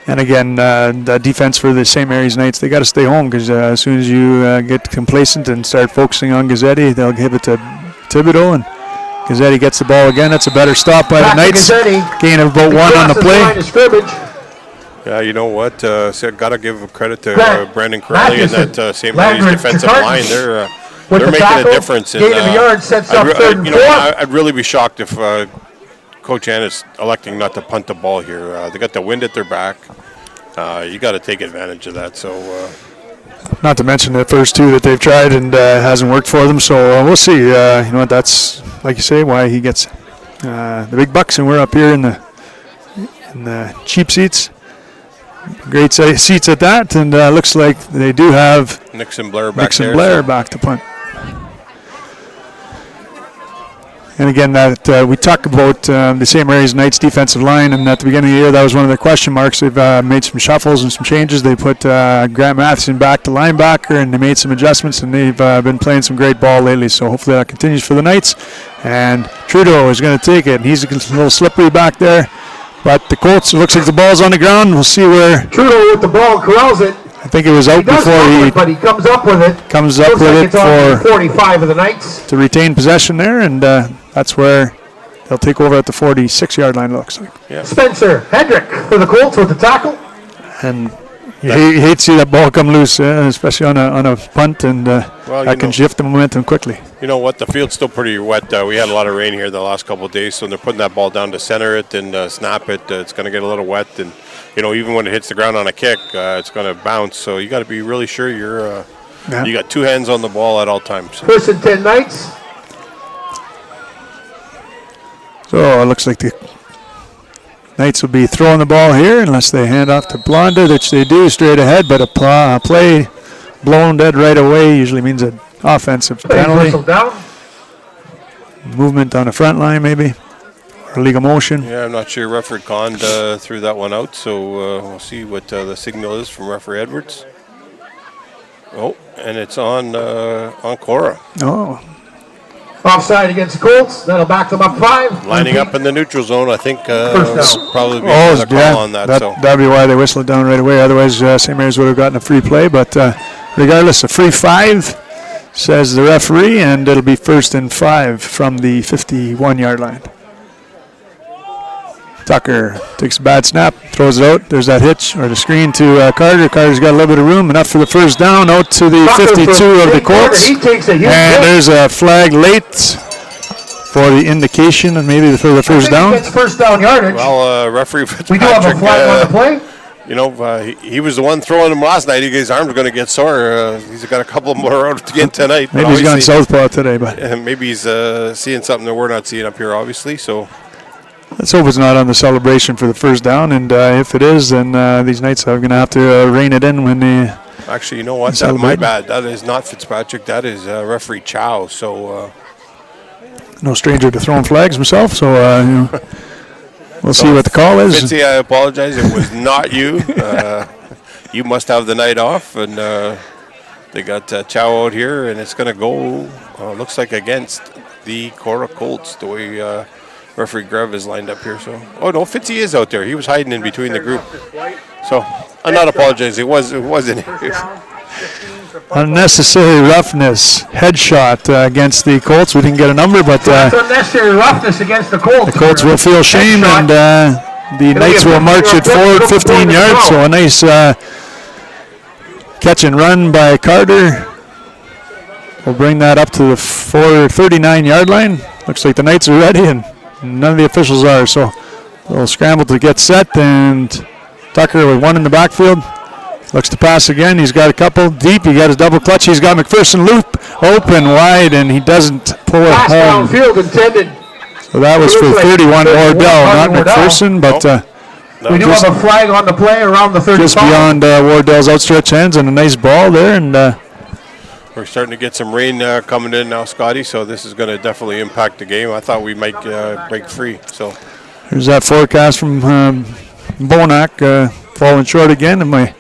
And again, the defense for the St. Mary's Knights, they got to stay home because as soon as you get complacent and start focusing on Gazzetti, they'll give it to Thibodeau, and Gazzetti gets the ball again. That's a better stop by the Knights. Gain of about 1 on the play. yeah, you know what? Got to give credit to Brandon Corelli and that St. Mary's Landry defensive Carton. line. They're the making tackle, a difference. gain of a yard, sets up 3rd and 4. I'd really be shocked if Coach Ann is electing not to punt the ball here. They got the wind at their back. You got to take advantage of that. So. Not to mention the first 2 that they've tried and hasn't worked for them. So we'll see. That's, like you say, why he gets the big bucks, and we're up here in the cheap seats. Great seats at that, and looks like they do have Nixon Blair back Nixon there. Blair back to punt. And again, that we talk about the St. Mary's Knights defensive line, and at the beginning of the year, that was one of the question marks. They've made some shuffles and some changes. They put Grant Matheson back to linebacker, and they made some adjustments, and they've been playing some great ball lately. So hopefully that continues for the Knights. And Trudeau is going to take it. He's a little slippery back there. But the Colts, it looks like the ball's on the ground. We'll see where. Trudeau with the ball corrals it. I think it was out before he but he comes up with it. comes up Looks with like it it's on for 45 of the Knights. to retain possession there, and that's where they'll take over at the 46-yard line, looks like. Spencer Hedrick for the Colts with the tackle. And you hate to see that ball come loose, especially on a punt, and that can shift the momentum quickly. You know what? The field's still pretty wet. We had a lot of rain here the last couple of days, so they're putting that ball down to center it and snap it. It's going to get a little wet, and even when it hits the ground on a kick, it's going to bounce. So you got to be really sure you got two hands on the ball at all times. First and 10 Knights. So it looks like the Knights will be throwing the ball here unless they hand off to Blonda, which they do straight ahead, but a play blown dead right away usually means an offensive penalty. Down. Movement on the front line maybe, or legal motion. Yeah, I'm not sure. Referee Kahn threw that one out, so we'll see what the signal is from referee Edwards. Oh, and it's on KORAH. Oh. Offside against the Colts. That'll back them up 5. Lining up in the neutral zone, I think probably be a call on that. That'd be why they whistled down right away. Otherwise, St. Mary's would have gotten a free play. But regardless, a free 5, says the referee, and it'll be 1st and 5 from the 51-yard line. Tucker takes a bad snap, throws it out. There's that hitch or the screen to Carter. Carter's got a little bit of room, enough for the first down, out to the 52 of the Colts. And there's a flag late for the indication and maybe for the first down. It's first down yardage. Well, referee Fitzpatrick, we do have a flag on the play. He was the one throwing him last night. His arm's going to get sore. He's got a couple more out again tonight. Maybe he's gone southpaw today, but maybe he's seeing something that we're not seeing up here, obviously. So let's hope it's not on the celebration for the first down. And if it is, then these Knights are going to have to rein it in when they. Actually, you know what? My bad. That is not Fitzpatrick. That is referee Chow. So no stranger to throwing flags myself. So we'll see what the call is. Fitzy, I apologize. It was not you. You must have the night off, and they got Chow out here, and it's going to go. Looks like against the KORAH Colts. The way referee Grev is lined up here. So, no, Fitzy is out there. He was hiding in between the group. So I'm not apologizing. It wasn't. Unnecessary roughness, headshot against the Colts. We didn't get a number, but unnecessary roughness against the Colts. The Colts will feel shame, and the Knights will march it forward 15 yards. So a nice catch and run by Carter. We'll bring that up to the 39-yard line. Looks like the Knights are ready, and none of the officials are. So they'll scramble to get set, and Tucker with one in the backfield. Looks to pass again. He's got a couple deep. He got his double clutch. He's got McPherson loop open wide, and he doesn't pull it home. Downfield intended. So that was for 31 Wardell, not McPherson, but we do have a flag on the play around the 35. Just beyond Wardell's outstretched hands, and a nice ball there. And we're starting to get some rain coming in now, Scotty. So this is going to definitely impact the game. I thought we might break free. So there's that forecast from Bonac falling short again, and my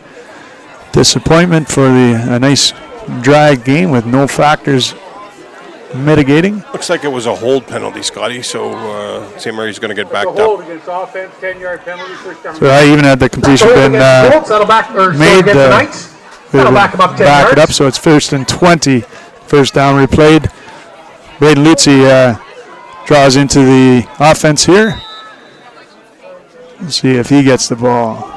disappointment for a nice dry game with no factors mitigating. Looks like it was a hold penalty, Scotty. So St. Mary's going to get backed hold up. against offense, 10-yard penalty, first down. So I even had the completion been made. That'll back him up 10 back yards. it up, so it's 1st and 20. First down replayed. Braden Lutzy draws into the offense here. Let's see if he gets the ball.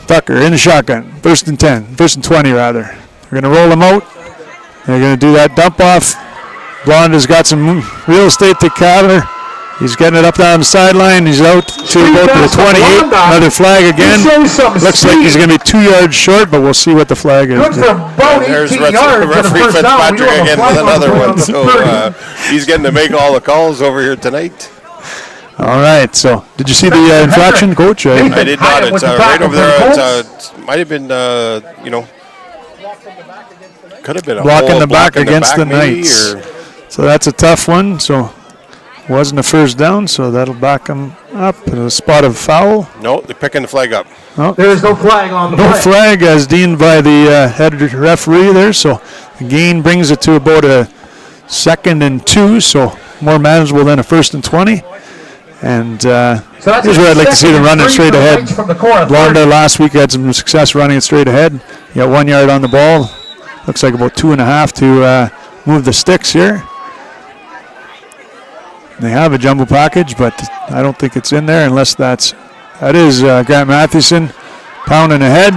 Tucker in the shotgun. 1st and 10. 1st and 20, rather. They're going to roll him out. They're going to do that dump off. Blonde has got some real estate to cover. He's getting it up down the sideline. He's out to about the 28. Another flag again. Looks like he's going to be 2 yards short, but we'll see what the flag is. Good for about 18 yards. Referee Fitzpatrick again with another one. So he's getting to make all the calls over here tonight. All right. So did you see the infraction, Coach? I did not. It's right over there. It might have been, could have been a block in the back block against the maybe, Knights. So that's a tough one. So wasn't a first down, so that'll back them up. A spot of foul. No, they're picking the flag up. Oh. There is no flag on the play. No flag as deemed by the head referee there. So the gain brings it to about a 2nd and 2. So more manageable than a 1st and 20. And So that's here's where I'd like to see them running three straight for the ahead. Knights from the KORAH Blonda 30. last week had some success running it straight ahead. You got 1 yard on the ball. Looks like about 2.5 to move the sticks here. They have a jumbo package, but I don't think it's in there unless that is Grant Mathewson pounding ahead.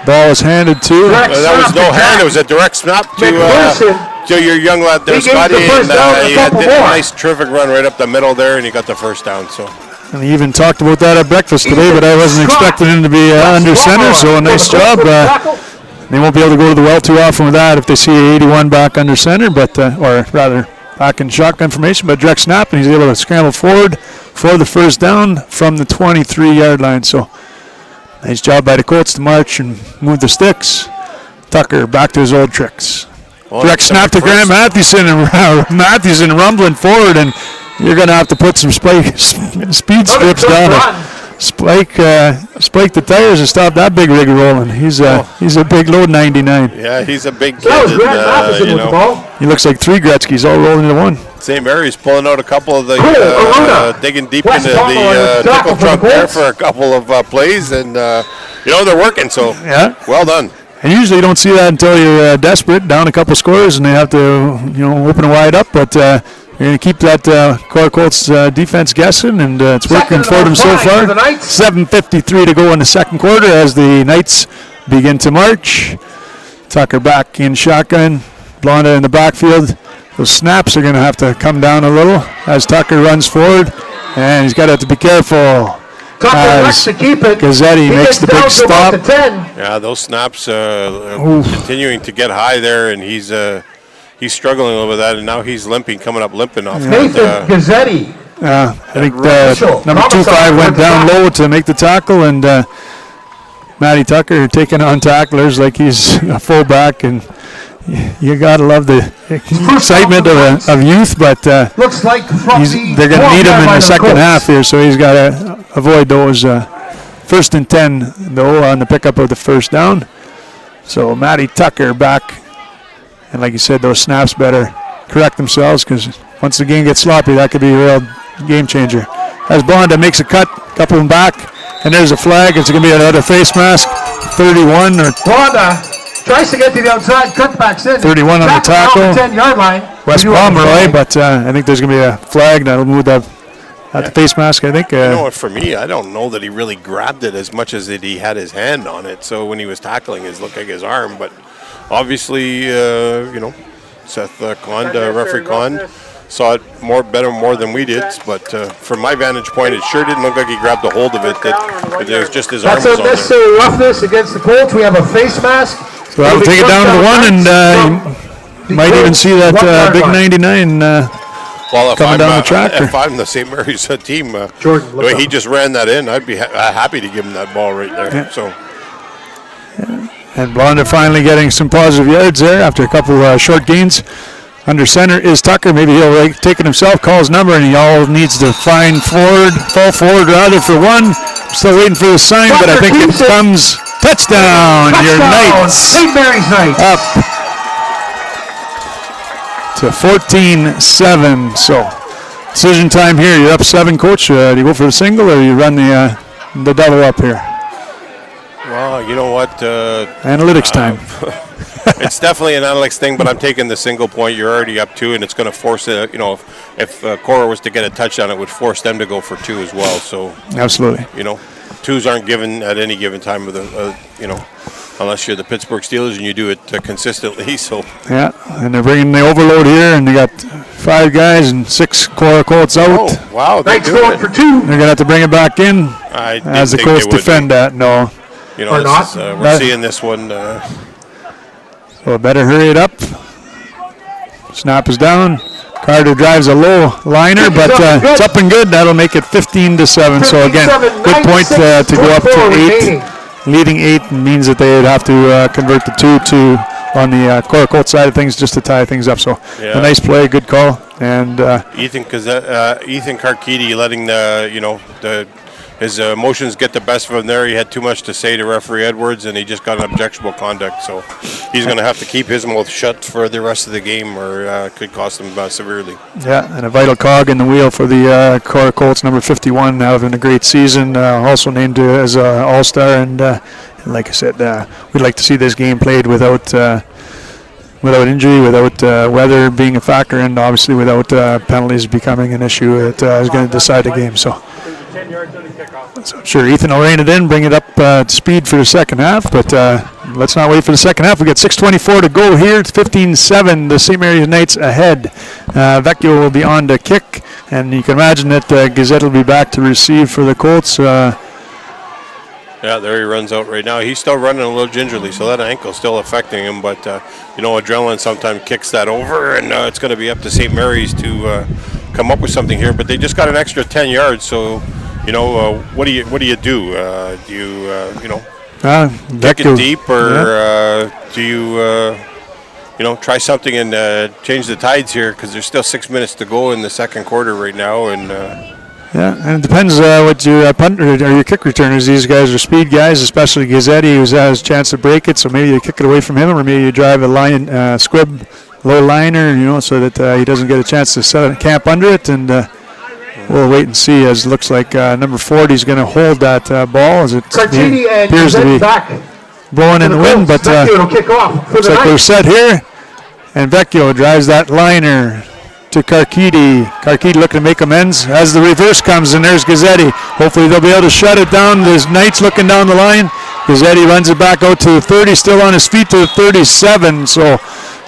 Ball is handed to. That was no hand. It was a direct snap to your young lad there, He gave Scotty. the first down and a He couple did a more. nice, terrific run right up the middle there, and he got the first down. So And he even talked about that at breakfast today, but I wasn't expecting him to be under center, so a nice job. They won't be able to go to the well too often with that if they see 81 back under center, but or rather back in shotgun formation, but direct snap, and he's able to scramble forward for the first down from the 23-yard line. So nice job by the Colts to march and move the sticks. Tucker back to his old tricks. well, Direct snap to Grant Mathewson, and Mathewson rumbling forward, and you're going to have to put some speed strips down to spike the tires and stop that big rig rolling. He's a big load 99. yeah, he's a big kid. That was Grant and, Matheson you with the know, ball. He looks like 3 Gretzky's all rolled into one. St. Mary's pulling out a couple of the Aruna. digging deep West into Palmer on the the tackle nickel for the truck there Colts. for a couple of plays, and they're working. So Yeah. well done. And usually you don't see that until you're desperate, down a couple scores, and they have to, open it wide up. But you're going to keep that KORAH Colts defense guessing, and it's working Second for them so and 5 far. for the Knights. 7:53 to go in the second quarter as the Knights begin to march. Tucker back in shotgun, Blonda in the backfield. Those snaps are going to have to come down a little as Tucker runs forward, and he's got to have to be careful. Tucker as wants to keep it. Gazzetti He makes gets the down big to about stop. the 10. Yeah, those snaps continuing to get high there, and he's struggling a little with that, and now he's coming up limping off Nathan that. Gazzetti. I think Mitchell, number 25 went down low to make the tackle, and Matty Tucker taking on tacklers like he's a fullback, and you gotta love the excitement of youth, but Looks like from the they're going to need him in the 12-yard line of second Colts. half here, so he's got to avoid those. First and 10, though, on the pickup of the first down. So Matty Tucker back, and like you said, those snaps better correct themselves, because once the game gets sloppy, that could be a real game changer. As Blonda makes a cut, couple them back, and there's a flag. It's going to be another face mask. 31 or Blonda tries to get to the outside, cutbacks in. 31 on the tackle. On the 10-yard line. West We do have a Pomeroy, flag. but I think there's going to be a flag that'll move the face mask, I think. You know what, for me, I don't know that he really grabbed it as much as that he had his hand on it. So when he was tackling, it looked like his arm. But obviously, Seth Kahn, referee Kahn, saw it better than we did. But from my vantage point, it sure didn't look like he grabbed a hold of it. That it was just his arm That's was on there. unnecessary roughness against the Colts. We have a face mask. So that'll take it down to 1, and you might even see that big 99. Well, coming down the tractor. if I'm the St. Mary's team, Jordan, the look way up. he just ran that in, I'd be happy to give him that ball right there. Yeah. So And Blonda finally getting some positive yards there after a couple short gains. Under center is Tucker. Maybe he'll take it himself, call his number, and he all needs to fall forward rather for one. Still waiting for the sign, but I Tucker think it keeps it. comes touchdown. Your Knights St. Mary's Knights. up to 14-7. So decision time here. You're up 7, Coach. Do you go for the single or you run the double up here? well, you know what? Analytics time. It's definitely an analytics thing, but I'm taking the single point. You're already up 2, and it's going to force it. If KORAH was to get a touchdown, it would force them to go for 2 as well. So Absolutely. 2s aren't given at any given time of the unless you're the Pittsburgh Steelers and you do it consistently. So Yeah, and they're bringing the overload here, and they got 5 guys and 6 KORAH Colts out. wow, they're Knights doing going it. for 2. They're going to have to bring it back in I didn't as the think Colts they would defend that. No. Or this not. is, we're That- seeing this one. So better hurry it up. Snap is down. Carter drives a low liner, but it's up and good. That'll make it 15-7. So again, 15-7, good point to go up 9:6, to 8. remaining. Leading 8 means that they would have to convert the 2 on the KORAH Colts side of things just to tie things up. So Yeah. a nice play, good call, and Ethan Karkidi letting the his emotions get the best of him there. He had too much to say to referee Edwards, and he just got an objectionable conduct. So he's going to have to keep his mouth shut for the rest of the game, or it could cost him severely. Yeah, and a vital cog in the wheel for the KORAH Colts, number 51, having a great season, also named as an all-star. And like I said, we'd like to see this game played without injury, without weather being a factor, and obviously without penalties becoming an issue that is going to decide the game. So 10 yards on the kickoff. I'm sure Ethan will rein it in, bring it up to speed for the second half, but let's not wait for the second half. We got 6:24 to go here. It's 15-7. The St. Mary's Knights ahead. Vecchio will be on to kick, and you can imagine that Gazette will be back to receive for the Colts. Yeah, there he runs out right now. He's still running a little gingerly, so that ankle's still affecting him. But, adrenaline sometimes kicks that over, and it's going to be up to St. Mary's to come up with something here. But they just got an extra 10 yards, so, what do you do? Do you, kick it deep, or do you, try something and change the tides here? Because there's still 6 minutes to go in the second quarter right now, and yeah, and it depends what your punt or your kick returners. These guys are speed guys, especially Gazzetti, who has a chance to break it. So maybe you kick it away from him, or maybe you drive a line, squib, low liner, so that he doesn't get a chance to set camp under it. And we'll wait and see. As it looks like number 40 is going to hold that ball, as it appears to be blowing in the wind. But looks like we're set here, and Vecchio drives that liner to Carchidi. Carchidi looking to make amends as the reverse comes, and there's Gazzetti. Hopefully they'll be able to shut it down. There's Knights looking down the line. Gazzetti runs it back out to the 30, still on his feet to the 37. So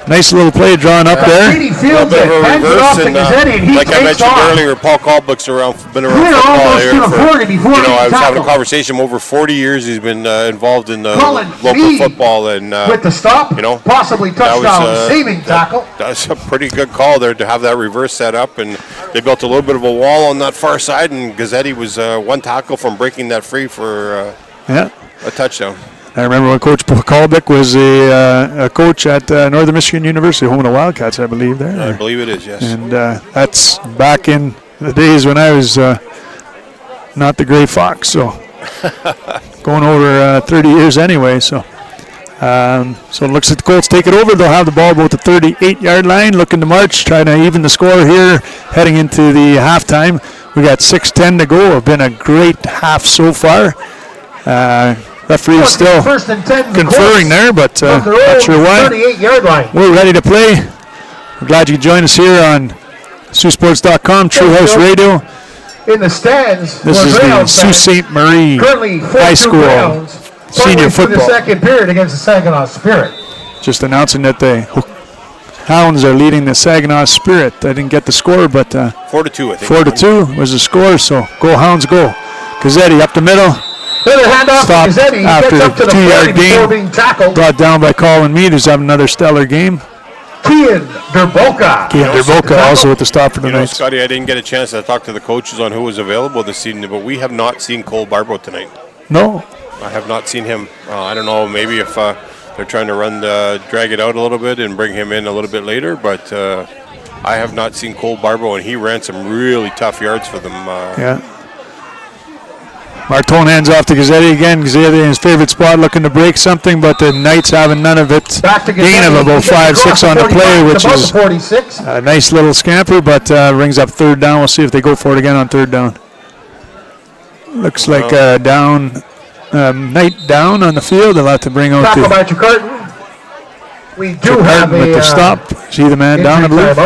nice little play drawn up there. Fields it, hands it off to Gazzetti, and he like I takes mentioned off. earlier, Paul Colbeck's been around We're football almost here to the 40 before he I was having a tackled. conversation over 40 years. He's been involved in Cullen local Lee football, and with the stop, possibly touchdown, saving tackle. That's a pretty good call there to have that reverse set up, and they built a little bit of a wall on that far side, and Gazzetti was one tackle from breaking that free for a touchdown. I remember when Coach Colbeck was a coach at Northern Michigan University, home of the Wildcats, I believe, there. I believe it is, yes. And that's back in the days when I was not the Gray Fox, so going over 30 years anyway. So it looks like the Colts take it over. They'll have the ball about the 38-yard line, looking to march, trying to even the score here, heading into the halftime. We got 6:10 to go. It's been a great half so far. Referee is still conferring there, but not sure why. 38-yard line. We're ready to play. We're glad you could join us here on Saultsports.com, True House Radio. In the stands, this is the Sault Ste. Marie High School senior football. The second period against the Saginaw Spirit. Just announcing that the Hounds are leading the Saginaw Spirit. I didn't get the score, but 4-2, I think. 4-2 was the score, so go Hounds, go. Gazzetti up the middle. Stopped after up to the 2-yard gain. Brought down by Colin Mead, who's having another stellar game. Kian Derboka also with the stop for the Knights. Scotty, I didn't get a chance to talk to the coaches on who was available this evening, but we have not seen Cole Barbo tonight. No. I have not seen him. I don't know, maybe if they're trying to drag it out a little bit and bring him in a little bit later, but I have not seen Cole Barbo, and he ran some really tough yards for them. Yeah. Martone hands off to Gazzetti again. Gazzetti in his favorite spot, looking to break something, but the Knights having none of it. Gain of about 5-6 on the play, which is a nice little scamper, but brings up third down. We'll see if they go for it again on third down. Looks like Knight down on the field. They'll have to bring out the by Carton. We do have with the stop. See the man down, I believe.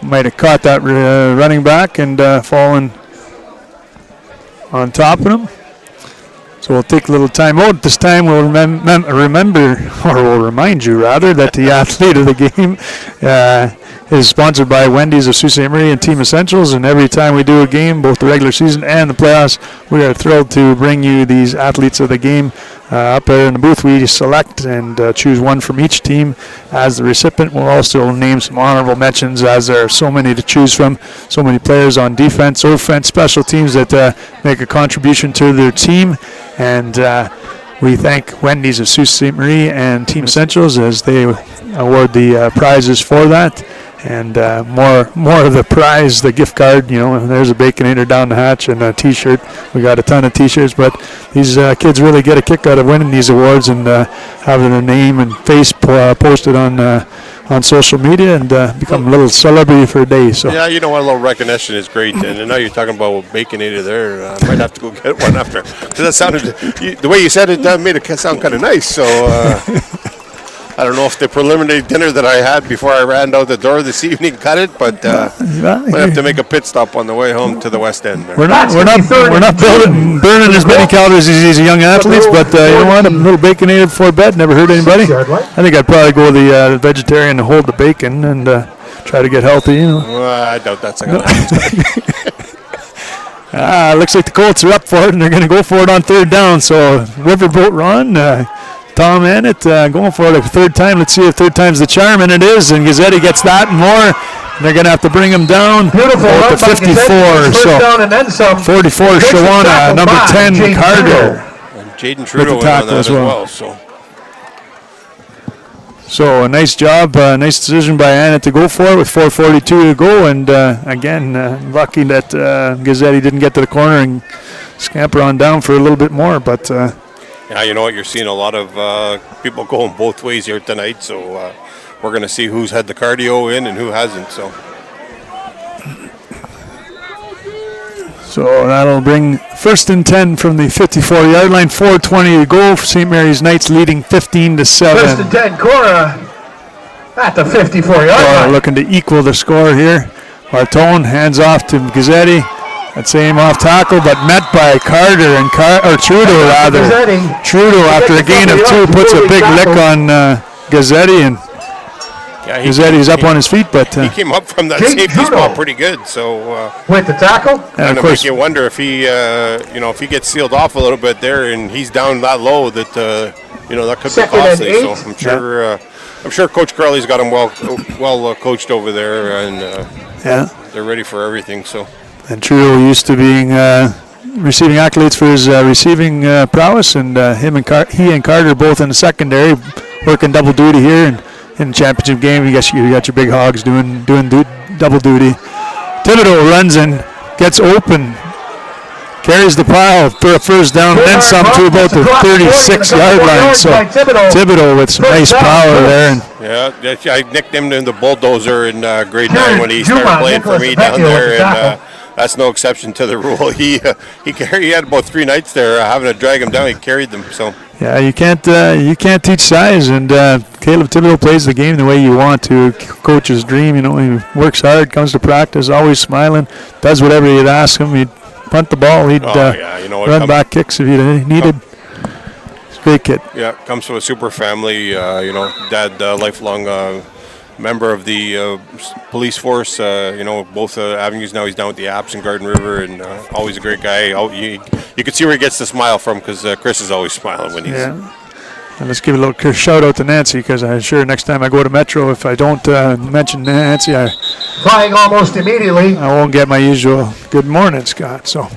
Might have caught that running back and fallen on top of him. So we'll take a little time out. This time we'll we'll remind you rather, that the athlete of the game is sponsored by Wendy's of Sault Ste. Marie and Team Essentials. And every time we do a game, both the regular season and the playoffs, we are thrilled to bring you these athletes of the game. Up there in the booth, we select and choose one from each team as the recipient. We'll also name some honorable mentions, as there are so many to choose from, so many players on defense, offense, special teams that make a contribution to their team. And we thank Wendy's of Sault Ste. Marie and Team Essentials as they award the prizes for that. And more of the prize, the gift card, and there's a Baconator down the hatch and a T-shirt. We got a ton of T-shirts, but these kids really get a kick out of winning these awards and having their name and face posted on social media and become a little celebrity for a day. So yeah, a little recognition is great. And now you're talking about Baconator there. I might have to go get one after. Because that sounded, the way you said it, that made it sound kind of nice. So I don't know if the preliminary dinner that I had before I ran out the door this evening cut it, but might have to make a pit stop on the way home to the West End. There. We're not burning as many calories as these young athletes, but you know what? A little Baconator before bed never hurt anybody. I think I'd probably go the vegetarian and hold the bacon and try to get healthy. I doubt that's going to happen. Looks like the Colts are up for it, and they're going to go for it on third down. So Riverboat Ron. Tom Annett going for it a third time. Let's see if third time's the charm, and it is. And Gazzetti gets that and more. And they're going to have to bring him down. Beautiful. To 54. So down and then some. 44, Shawana. Number 10, Carter. And Jaden Trudeau went on that as well. So a nice job, nice decision by Annett to go for it with 4:42 to go. And again, lucky that Gazzetti didn't get to the corner and scamper on down for a little bit more. But yeah, you know what? You're seeing a lot of people going both ways here tonight. So we're going to see who's had the cardio in and who hasn't. So that'll bring first and 10 from the 54-yard line. 4:20 to go. St. Mary's Knights leading 15-7. First and 10, KORAH at the 54-yard line. Looking to equal the score here. Martone hands off to Gazzetti. That same off tackle, but met by Carter and Trudeau rather. Trudeau, after a gain of 2, puts a big lick on Gazzetti, and Gazzetti's up on his feet. But he came up from that safety spot pretty good. So with the tackle, and of course, you wonder if he, if he gets sealed off a little bit there, and he's down that low, that that could be costly. So I'm sure Coach Crowley's got him well coached over there, and they're ready for everything. So. And Trudeau used to being receiving accolades for his receiving prowess, and he and Carter both in the secondary, working double duty here. And in the championship game, you got your big hogs doing double duty. Thibodeau runs and gets open, carries the pile for a first down, and then some to about the 36-yard line. So Thibodeau with some nice power there. And I nicknamed him the bulldozer in grade 9 when he started playing for me down there, and that's no exception to the rule. He had about 3 nights there having to drag him down. He carried them. So yeah, you can't teach size, and Caleb Thibodeau plays the game the way you want to. Coach's dream, he works hard, comes to practice, always smiling, does whatever you'd ask him. He'd punt the ball, he'd run back kicks if you needed. He's a great kid. Yeah, comes from a super family. Dad, lifelong member of the police force. Both avenues now. He's down with the Apps in Garden River, and always a great guy. You can see where he gets the smile from, because Chris is always smiling when he's. Yeah. And let's give a little shout out to Nancy, because I'm sure next time I go to Metro, if I don't mention Nancy, flying almost immediately, I won't get my usual good morning, Scott. So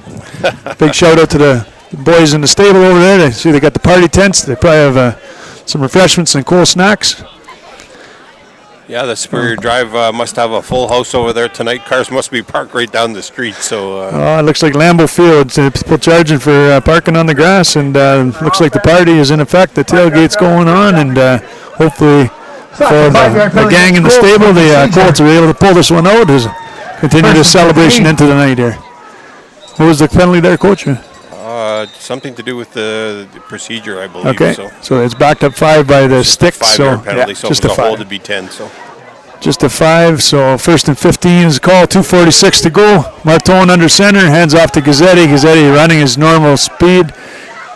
big shout out to the boys in the stable over there. I see they got the party tents. They probably have some refreshments and cool snacks. Yeah, the Superior Drive must have a full house over there tonight. Cars must be parked right down the street. So it looks like Lambeau Field. People charging for parking on the grass, and looks like the party is in effect. The tailgate's going on, and hopefully for the gang in the stable, the Colts are able to pull this one out. Continue this celebration into the night here. What was the penalty there, Coach? Something to do with the procedure, I believe. Okay, so it's backed up 5 by the stick. Five-yard penalty, so just a hold to be 10. So just a 5. So first and 15 is called. 2:46 to go. Martone under center, hands off to Gazzetti. Gazzetti running his normal speed.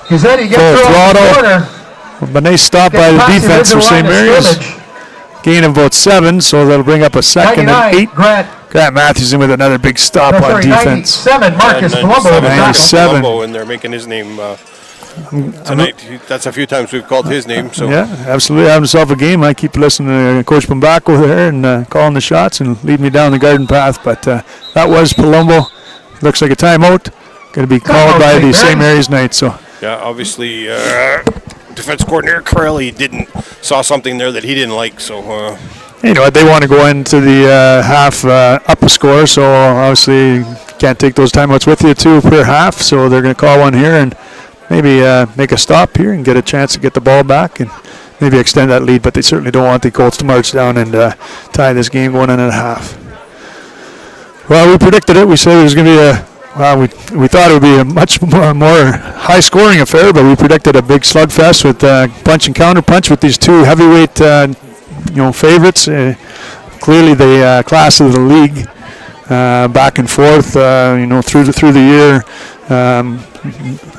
Gazzetti gets full throttle. But nice stop by the defense for St. Mary's. Gain of about 7, so that'll bring up a second and 8. Grant Matthews in with another big stop on defense. 97, Marcus Palumbo. 97. And they're making his name tonight. That's a few times we've called his name. So yeah, absolutely. Having himself a game. I keep listening to Coach Pumbaco there and calling the shots and leading me down the garden path. But that was Palumbo. Looks like a timeout. Going to be called by the St. Mary's Knights. So yeah, obviously defense coordinator Corelli saw something there that he didn't like. So they want to go into the half up a score, so obviously you can't take those timeouts with you, 2 per half, so they're going to call one here and maybe make a stop here and get a chance to get the ball back and maybe extend that lead, but they certainly don't want the Colts to march down and tie this game going in at half. Well, we predicted it. We said it was going to be we thought it would be a much more high-scoring affair, but we predicted a big slugfest with punch and counter-punch with these 2 heavyweight favorites. Clearly the class of the league, back and forth, through the year.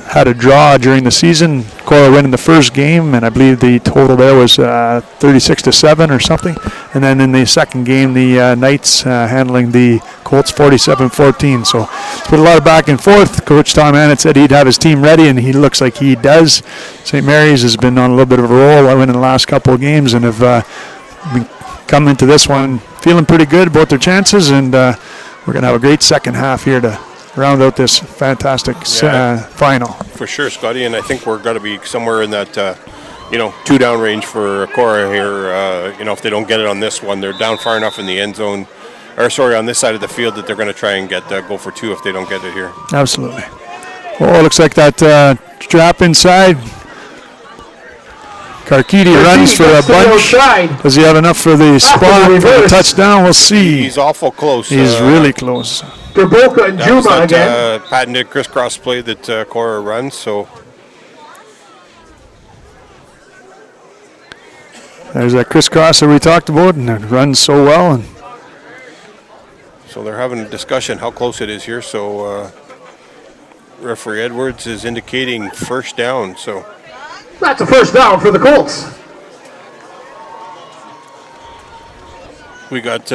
Had a draw during the season. KORAH winning the first game, and I believe the total there was 36-7 or something. And then in the second game, the Knights handling the Colts 47-14. So it's been a lot of back and forth. Coach Tom Annett said he'd have his team ready, and he looks like he does. St. Mary's has been on a little bit of a roll, winning the last couple of games, and have been come into this one feeling pretty good about their chances. And we're going to have a great second half here to round out this fantastic final. For sure, Scotty, and I think we're going to be somewhere in that 2-down range for KORAH here. If they don't get it on this one, they're down far enough in the end zone, on this side of the field, that they're going to try and go for 2 if they don't get it here. Absolutely. Well, it looks like that drop inside. Karkidi runs for a bunch. Does he have enough for the spot for the touchdown? We'll see. He's awful close. He's really close. Derboka and Juma again. Patented crisscross play that KORAH runs. So there's that crisscross that we talked about, and it runs so well. And so they're having a discussion how close it is here. So referee Edwards is indicating first down. So that's a first down for the Colts. We got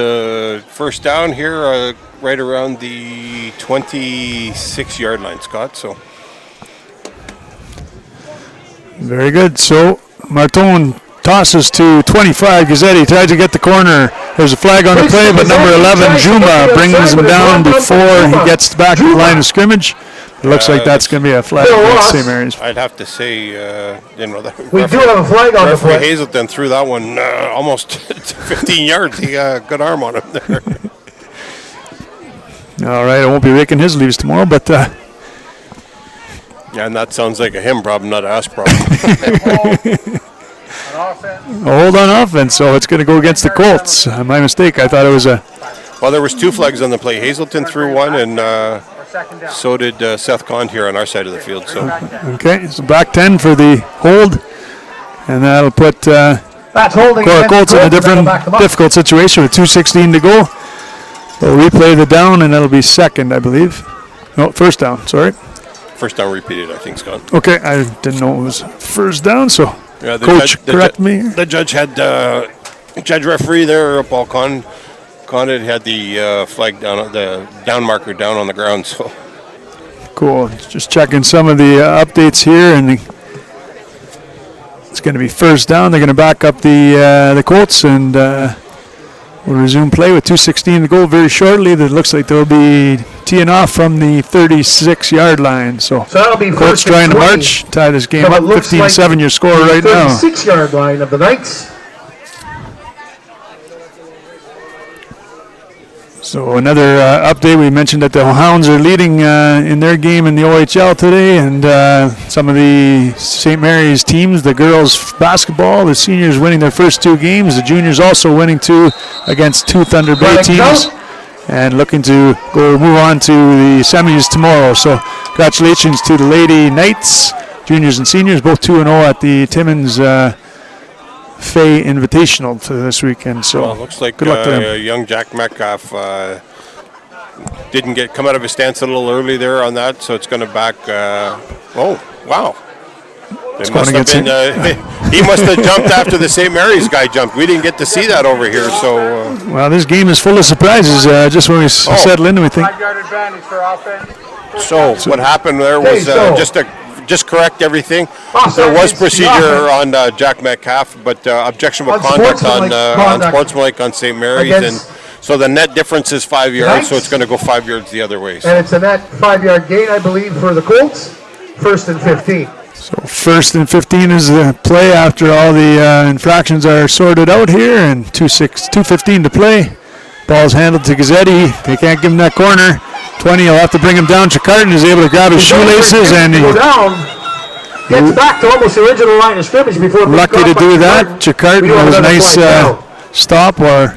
first down here right around the 26-yard line, Scott. So very good. So Martone tosses to 25. Gazzetti tries to get the corner. There's a flag on the play, but number 11, Juma, brings him down before he gets back to the line of scrimmage. It looks like that's going to be a flag against St. Mary's. I'd have to say, we do have a flag on the play. Hazelton threw that one almost 15 yards. He got a good arm on him there. All right, I won't be raking his leaves tomorrow, but yeah, and that sounds like a him problem, not an us problem. Hold on offense, so it's going to go against the Colts. My mistake. I thought it was a. Well, there was 2 flags on the play. Hazelton threw one, and so did Seth Cond here on our side of the field. So okay, so back 10 for the hold, and that'll put KORAH Colts in a difficult situation with 2:16 to go. They'll replay the down, and that'll be second, I believe. No, first down. Sorry. First down repeated, I think, Scott. Okay, I didn't know it was first down, so yeah, Coach, correct me. The judge had judge referee there, Paul Condit had the flag down, the down marker down on the ground. So cool. Just checking some of the updates here, and it's going to be first down. They're going to back up the Colts, and we'll resume play with 2:16 to go very shortly. It looks like they'll be teeing off from the 36-yard line. So that'll be Colts trying to march, tie this game up. 15-7 your score right now. 36-yard line of the Knights. So another update, we mentioned that the Hounds are leading in their game in the OHL today, and some of the St. Mary's teams, the girls basketball, the seniors winning their first 2 games, the juniors also winning 2 against 2 Thunder Bay teams, and looking to move on to the semis tomorrow. So congratulations to the Lady Knights, juniors and seniors, both 2-0 at the Timmins Fay Invitational to this weekend. So well, looks like good luck to them. Young Jack Metcalf didn't come out of his stance a little early there on that, so it's going to back. Oh wow! He must have jumped after the St. Mary's guy jumped. We didn't get to see that over here. So well, this game is full of surprises. Just when we settle in, we think. 5-yard advantage for offense. So what happened there was just correct everything. There was procedure on Jack Metcalf, but objectionable conduct on sportsmanlike on St. Mary's, and so the net difference is 5 yards. So it's going to go 5 yards the other way. So. And it's a net 5-yard gain, I believe, for the Colts. 1st and 15. So 1st and 15 is the play after all the infractions are sorted out here, and 2:15 to play. Ball's handled to Gazzetti. They can't give him that corner. 20 will have to bring him down. Chicarton is able to grab his shoelaces, and he go down. Gets back to almost the original line of scrimmage before. Lucky to do that. Chicarton was a nice stop, or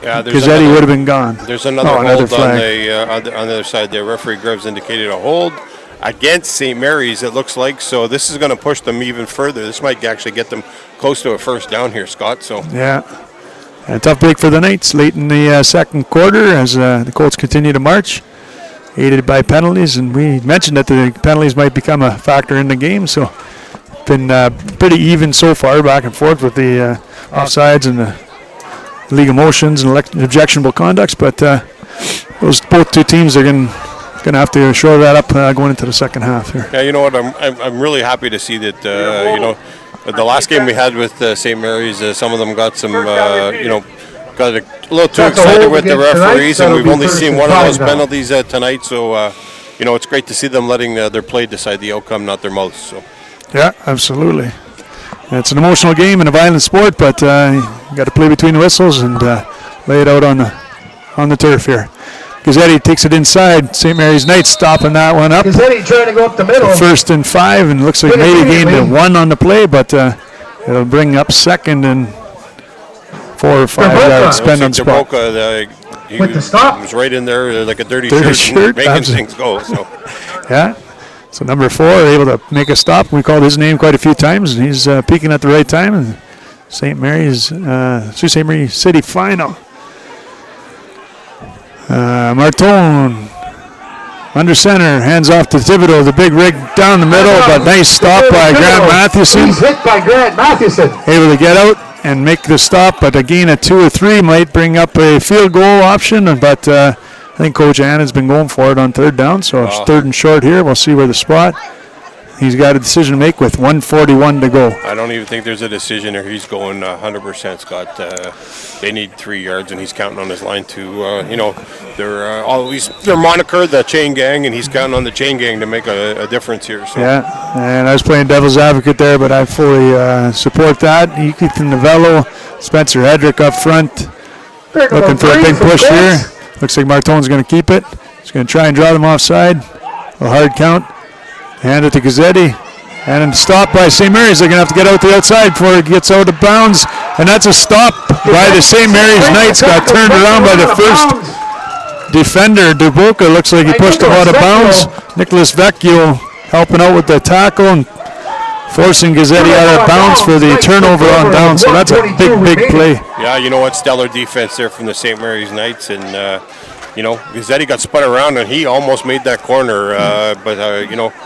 Gazzetti would have been gone. There's another hold on the other side there. Referee Grubbs indicated a hold against St. Mary's, it looks like. So this is going to push them even further. This might actually get them close to a first down here, Scott. So yeah, a tough break for the Knights late in the second quarter as the Colts continue to march, aided by penalties. And we mentioned that the penalties might become a factor in the game. So been pretty even so far, back and forth with the offsides and the league of motions and objectionable conducts. But those both two teams are going to have to shore that up going into the second half here. Yeah, you know what? I'm really happy to see that. The last game we had with St. Mary's, some of them got some, got a little too excited with the referees, and we've only seen one of those penalties tonight. So, it's great to see them letting their play decide the outcome, not their mouths. So. Yeah, absolutely. It's an emotional game and a violent sport, but you got to play between the whistles and lay it out on the turf here. Gazzetti takes it inside. St. Mary's Knights stopping that one up. Gazzetti trying to go up the middle. 1st and 5, and looks like maybe gained a 1 on the play, but it'll bring up 2nd and 4 or 5 yards spent on spot. With the stop. He was right in there like a dirty shirt making things go. So. Yeah. So number 4 able to make a stop. We called his name quite a few times, and he's peaking at the right time. And St. Mary's City final. Martone under center, hands off to Thibodeau. The big rig down the middle, but nice stop by Grant Mathewson. He's hit by Grant Mathewson. Able to get out and make the stop, but a gain of 2 or 3 might bring up a field goal option. But I think Coach Annan's been going for it on 3rd down, so it's 3rd and short here. We'll see where the spot. He's got a decision to make with 1:41 to go. I don't even think there's a decision here. He's going 100%, Scott. They need 3 yards, and he's counting on his line to, they're always their moniker, the chain gang, and he's counting on the chain gang to make a difference here. So. Yeah, and I was playing devil's advocate there, but I fully support that. Ethan Novello, Spencer Hedrick up front, looking for a big push here. Looks like Martone's going to keep it. He's going to try and draw them offside. A hard count. Hand it to Gazzetti. And a stop by St. Mary's. They're going to have to get out the outside before it gets out of bounds. And that's a stop by the St. Mary's Knights. Got turned around by the first defender. Duboka looks like he pushed him out of bounds. Nicholas Vecchio helping out with the tackle and forcing Gazzetti out of bounds for the turnover on down. So that's a big play. Yeah, you know what? Stellar defense there from the St. Mary's Knights. And, Gazzetti got spun around, and he almost made that corner. But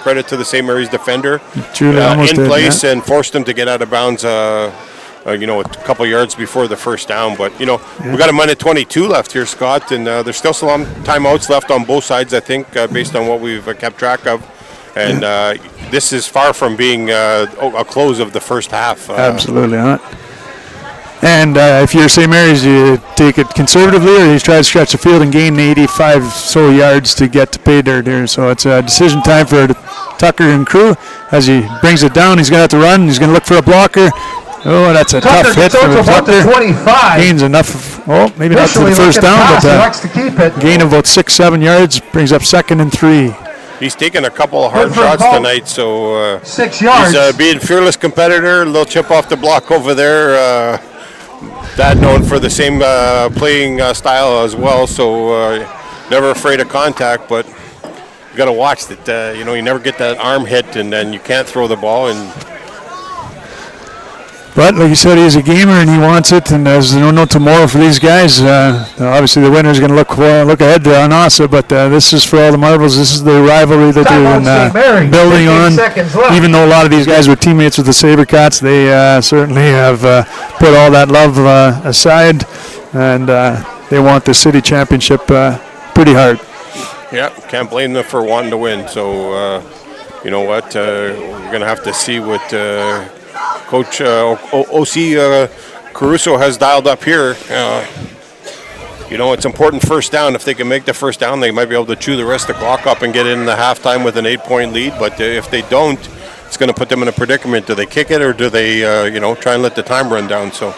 credit to the St. Mary's defender. In place and forced him to get out of bounds, a couple yards before the first down. But, we got a minute 22 left here, Scott, and there's still some timeouts left on both sides, I think, based on what we've kept track of. And this is far from being a close of the first half. Absolutely not. And if you're St. Mary's, you take it conservatively, or you try to stretch the field and gain 85 so yards to get to pay dirt here. So it's a decision time for Tucker and crew. As he brings it down, he's going to have to run. He's going to look for a blocker. Oh, that's a tough hit for Tucker. 25. Gains enough. Maybe not for the first down, but gain of about 6-7 yards brings up 2nd and 3. He's taken a couple of hard shots tonight, so 6 yards. He's being fearless competitor. A little chip off the block over there. That known for the same playing style as well, so never afraid of contact. But you got to watch that. You never get that arm hit, and then you can't throw the ball. But like you said, he's a gamer and he wants it, and there's no tomorrow for these guys. Obviously, the winner is going to look ahead to Anasa, but this is for all the marbles. This is the rivalry that they're building on. Even though a lot of these guys were teammates with the SaberCats, they certainly have put all that love aside, and they want the city championship pretty hard. Yeah, can't blame them for wanting to win. So, you know what? We're going to have to see what Coach O.C. Caruso has dialed up here. It's important first down. If they can make the first down, they might be able to chew the rest of the clock up and get in the halftime with an 8-point lead. But if they don't, it's going to put them in a predicament. Do they kick it or do they, try and let the time run down? So.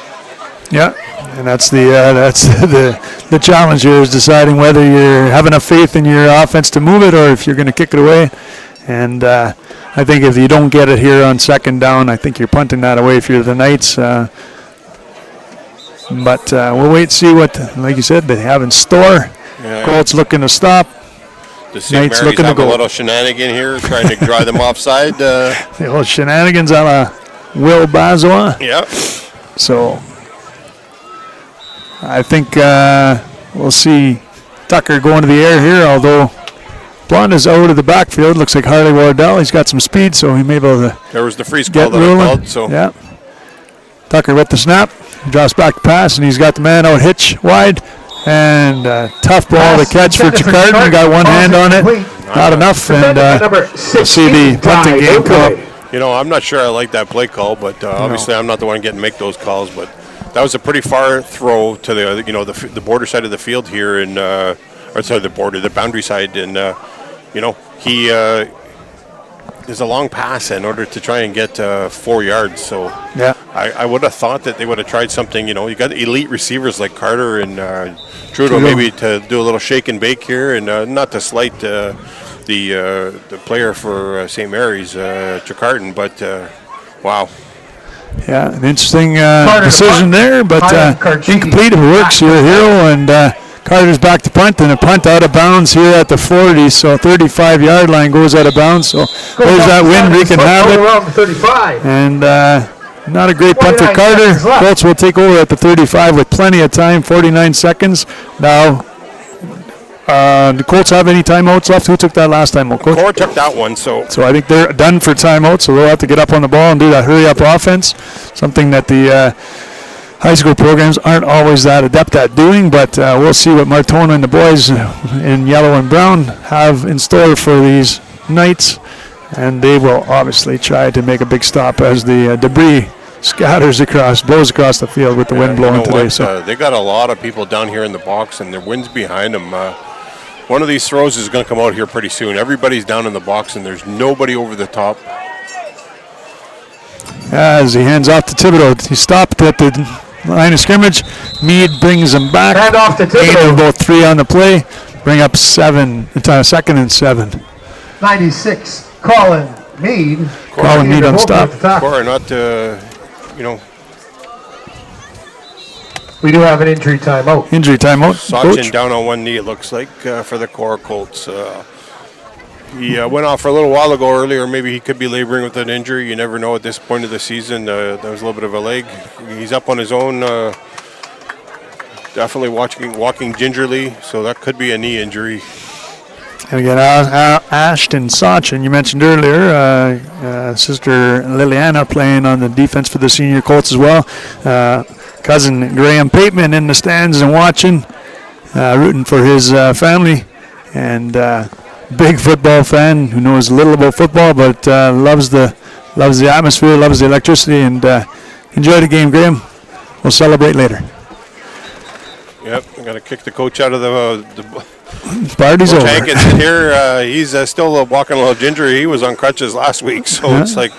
Yeah, and that's the challenge here, is deciding whether you have enough faith in your offense to move it or if you're going to kick it away. And I think if you don't get it here on second down, I think you're punting that away if you're the Knights. But we'll wait and see what, like you said, they have in store. Yeah. Colts looking to stop. Does St. Knights Mary's looking to have a go. little shenanigan here, trying to dry them offside? The old shenanigans a la Will Bazois. Yeah. So I think we'll see Tucker going to the air here, although Blond is out of the backfield. Looks like Harley Wardell. He's got some speed, so he may be able to There was the freeze call get that I rolling. called. So. Yeah. Tucker with the snap. Drops back to pass, and he's got the man out hitch wide. And tough ball to catch for Chikardin. Got one hand on it. Not enough. And we'll see the punting game come up. I'm not sure I like that play call, but obviously I'm not the one getting to make those calls. But that was a pretty far throw to the border side of the field here, and the boundary side, and he there's a long pass in order to try and get 4 yards. So yeah, I would have thought that they would have tried something. You got elite receivers like Carter and Trudeau, maybe to do a little shake and bake here, and not to slight the player for St. Mary's, Chikardin, but wow. Yeah, an interesting decision there, but incomplete. If it works, you're a hero. And Carter's back to punt, and a punt out of bounds here at the 40, so 35-yard line goes out of bounds. So there's that wind wreaking havoc. And not a great punt for Carter. Colts will take over at the 35 with plenty of time, 49 seconds. Now, the Colts have any timeouts left? Who took that last timeout, Coach? KORAH took that one, so I think they're done for timeout, so they'll have to get up on the ball and do that hurry-up offense, something that the high school programs aren't always that adept at doing, but we'll see what Martona and the boys in yellow and brown have in store for these Knights, and they will obviously try to make a big stop as the debris blows across the field with the wind blowing today. So they got a lot of people down here in the box, and their wind's behind them. One of these throws is going to come out here pretty soon. Everybody's down in the box, and there's nobody over the top. As he hands off to Thibodeau, he stopped at the line of scrimmage. Meade brings him back. Hand off to Thibodeau. Both 3 on the play. Bring up 7, second and 7. 96, Colin Meade. Colin Meade on stop. KORAH not, We do have an injury timeout. Injury timeout. Sachin down on one knee, it looks like, for the KORAH Colts. He went off for a little while ago earlier. Maybe he could be laboring with an injury. You never know at this point of the season. That was a little bit of a leg. He's up on his own. Definitely walking gingerly, so that could be a knee injury. And again, Ashton Sachin, you mentioned earlier, Sister Liliana playing on the defense for the senior Colts as well. Cousin Graham Pateman in the stands and watching, rooting for his family, and big football fan who knows little about football, but loves the atmosphere, loves the electricity, and enjoy the game. Graham, we'll celebrate later. Yep, I'm going to kick the coach out of the party's over. Hankins in here. He's still walking a little gingery. He was on crutches last week, so it's like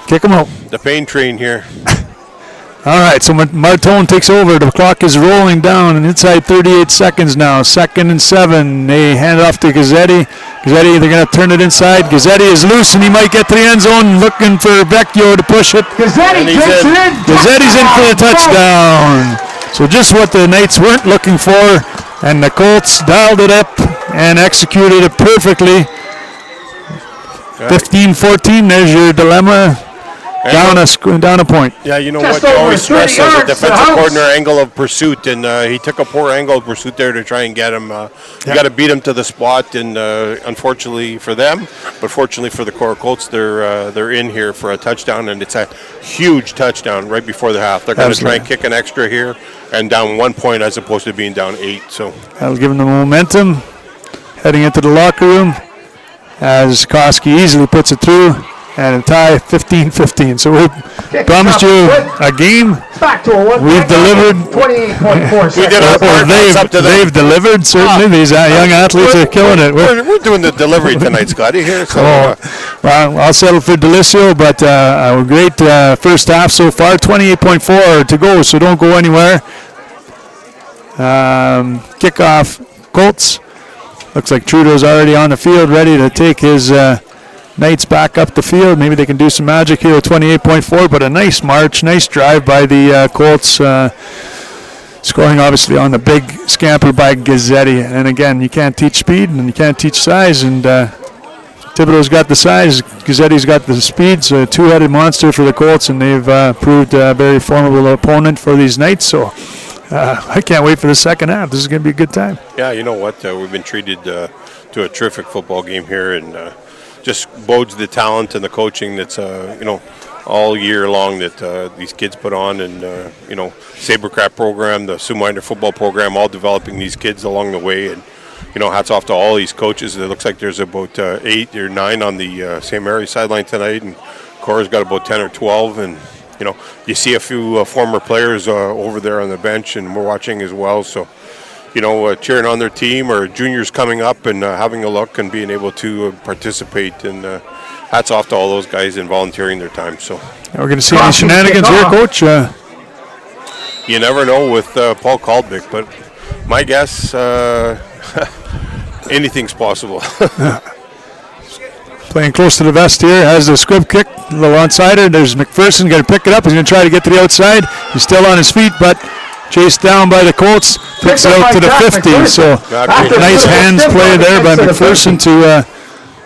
kick him out. The pain train here. All right, so Martone takes over. The clock is rolling down, and inside 38 seconds now. 2nd and 7. They hand it off to Gazzetti. Gazzetti, they're going to turn it inside. Gazzetti is loose, and he might get to the end zone, looking for Vecchio to push it. Gazzetti takes it in. Gazzetti's in for the touchdown. So just what the Knights weren't looking for, and the Colts dialed it up and executed it perfectly. 15-14, there's your dilemma. Down a point. Yeah, you know Just what? You over always stress 30 as a yards, defensive the coordinator angle of pursuit, and he took a poor angle of pursuit there to try and get him. You got to beat him to the spot, and unfortunately for them, but fortunately for the KORAH Colts, they're in here for a touchdown, and it's a huge touchdown right before the half. They're going to try and kick an extra here and down 1 point as opposed to being down 8. So that'll give them the momentum heading into the locker room as Koski easily puts it through. and a tie 15-15. So we promised you a game. Back to a one. We've delivered. 28.4 seconds. We did our part. It's up to them. They've delivered, certainly. These young athletes are killing it. We're doing the delivery tonight, Scotty. Here, so Well, I'll settle for Delisio, but a great first half so far. 28.4 to go, so don't go anywhere. Kickoff, Colts. Looks like Trudeau's already on the field, ready to take his Knights back up the field. Maybe they can do some magic here with 28.4, but a nice march, nice drive by the Colts. Scoring obviously on the big scamper by Gazzetti. And again, you can't teach speed and you can't teach size. And Thibodeau's got the size, Gazzetti's got the speed. So a two-headed monster for the Colts, and they've proved a very formidable opponent for these Knights. So I can't wait for the second half. This is going to be a good time. yeah, you know what? We've been treated to a terrific football game here, and just bodes the talent and the coaching that's all year long that these kids put on, and Sabercraft program, the Sioux Minor football program, all developing these kids along the way. And hats off to all these coaches. It looks like there's about 8 or 9 on the St. Mary's sideline tonight, and KORAH's got about 10 or 12. And you see a few former players over there on the bench, and we're watching as well. So cheering on their team or juniors coming up and having a look and being able to participate. And hats off to all those guys and volunteering their time. So We're going to see any shenanigans here, Coach. you never know with Paul Kaldvik, but my guess, anything's possible. Playing close to the vest here, has the squib kick, a little onside. There's McPherson going to pick it up. He's going to try to get to the outside. He's still on his feet, but chased down by the Colts. Picks it out to the 50. So nice hands play there by McPherson to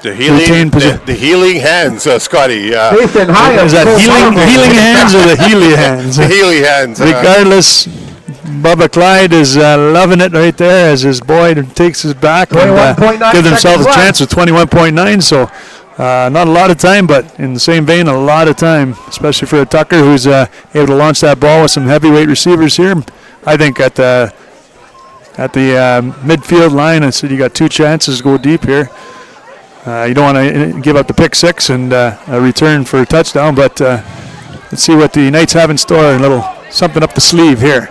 retain position. The healing hands, Scotty. Is that healing hands or the Healy hands? The Healy hands. Regardless, Bubba Clyde is loving it right there as his boy takes his back and gives themselves a chance with 21.9. So not a lot of time, but in the same vein, a lot of time, especially for a Tucker who's able to launch that ball with some heavyweight receivers here. I think at the midfield line, I said you got 2 chances to go deep here. You don't want to give up the pick 6 and a return for a touchdown, but let's see what the Knights have in store. A little something up the sleeve here.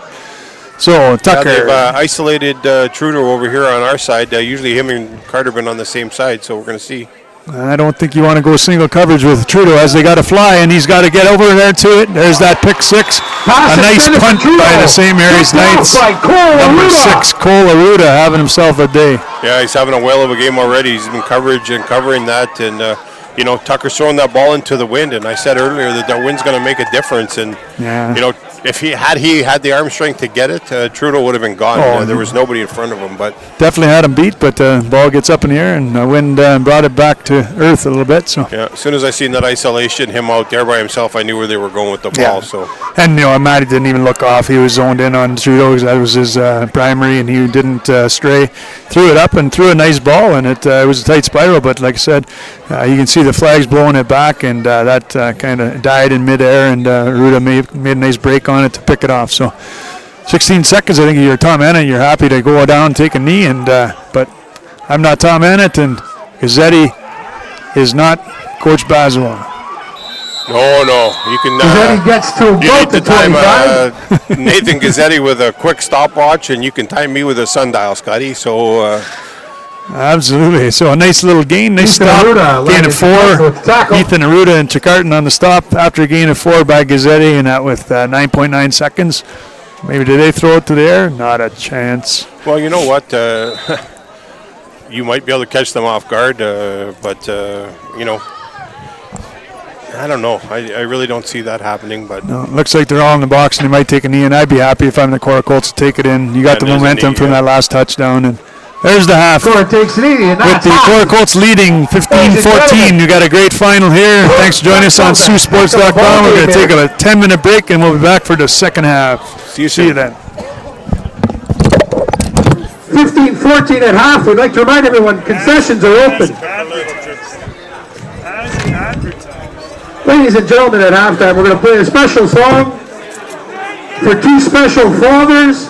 So Tucker. They've isolated Trudeau over here on our side. Usually him and Carter been on the same side, so we're going to see. I don't think you want to go single coverage with Trudeau as they got to fly, and he's got to get over there to it. There's that pick 6. A nice punt by the St. Mary's Knights. Number 6, Cole Aruda, having himself a day. Yeah, he's having a whale of a game already. He's been covering that, and Tucker's throwing that ball into the wind. And I said earlier that wind's going to make a difference. And if he had the arm strength to get it, Trudeau would have been gone. There was nobody in front of him, but definitely had him beat. But the ball gets up in the air, and the wind brought it back to earth a little bit. So yeah, as soon as I seen that isolation, him out there by himself, I knew where they were going with the ball. So and Matty didn't even look off. He was zoned in on Trudeau because that was his primary, and he didn't stray. Threw it up and threw a nice ball, and it was a tight spiral. But like I said, you can see the flags blowing it back, and that kind of died in midair, and Aruda made a nice break on it to pick it off. So 16 seconds, I think you're Tom Annett, you're happy to go down, take a knee, and but I'm not Tom Annett, and Gazzetti is not Coach Bazois. No, you can. Gazzetti gets to both the time 25. Nathan Gazzetti with a quick stopwatch, and you can time me with a sundial, Scotty. So. Absolutely. So a nice little gain. Nice stop. Gain of 4. Ethan Aruda and Chicarton on the stop after a gain of 4 by Gazzetti, and that with 9.9 seconds. Maybe did they throw it to the air? Not a chance. Well, you know what? You might be able to catch them off guard, but I don't know. I really don't see that happening. But no, it looks like they're all in the box, and they might take a knee, and I'd be happy if I'm the KORAH Colts to take it in. You got the momentum from that last touchdown, and there's the half. KORAH takes it easy, and with the KORAH Colts leading 15-14. You got a great final here. Thanks for joining us on Saultsports.com. We're going to take a 10-minute break, and we'll be back for the second half. See you then. 15-14 at half. We'd like to remind everyone, concessions are open. Ladies and gentlemen, at halftime, we're going to play a special song for 2 special fathers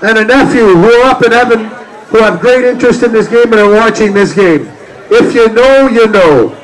and a nephew who are up in heaven, who have great interest in this game and are watching this game. If you know, you know.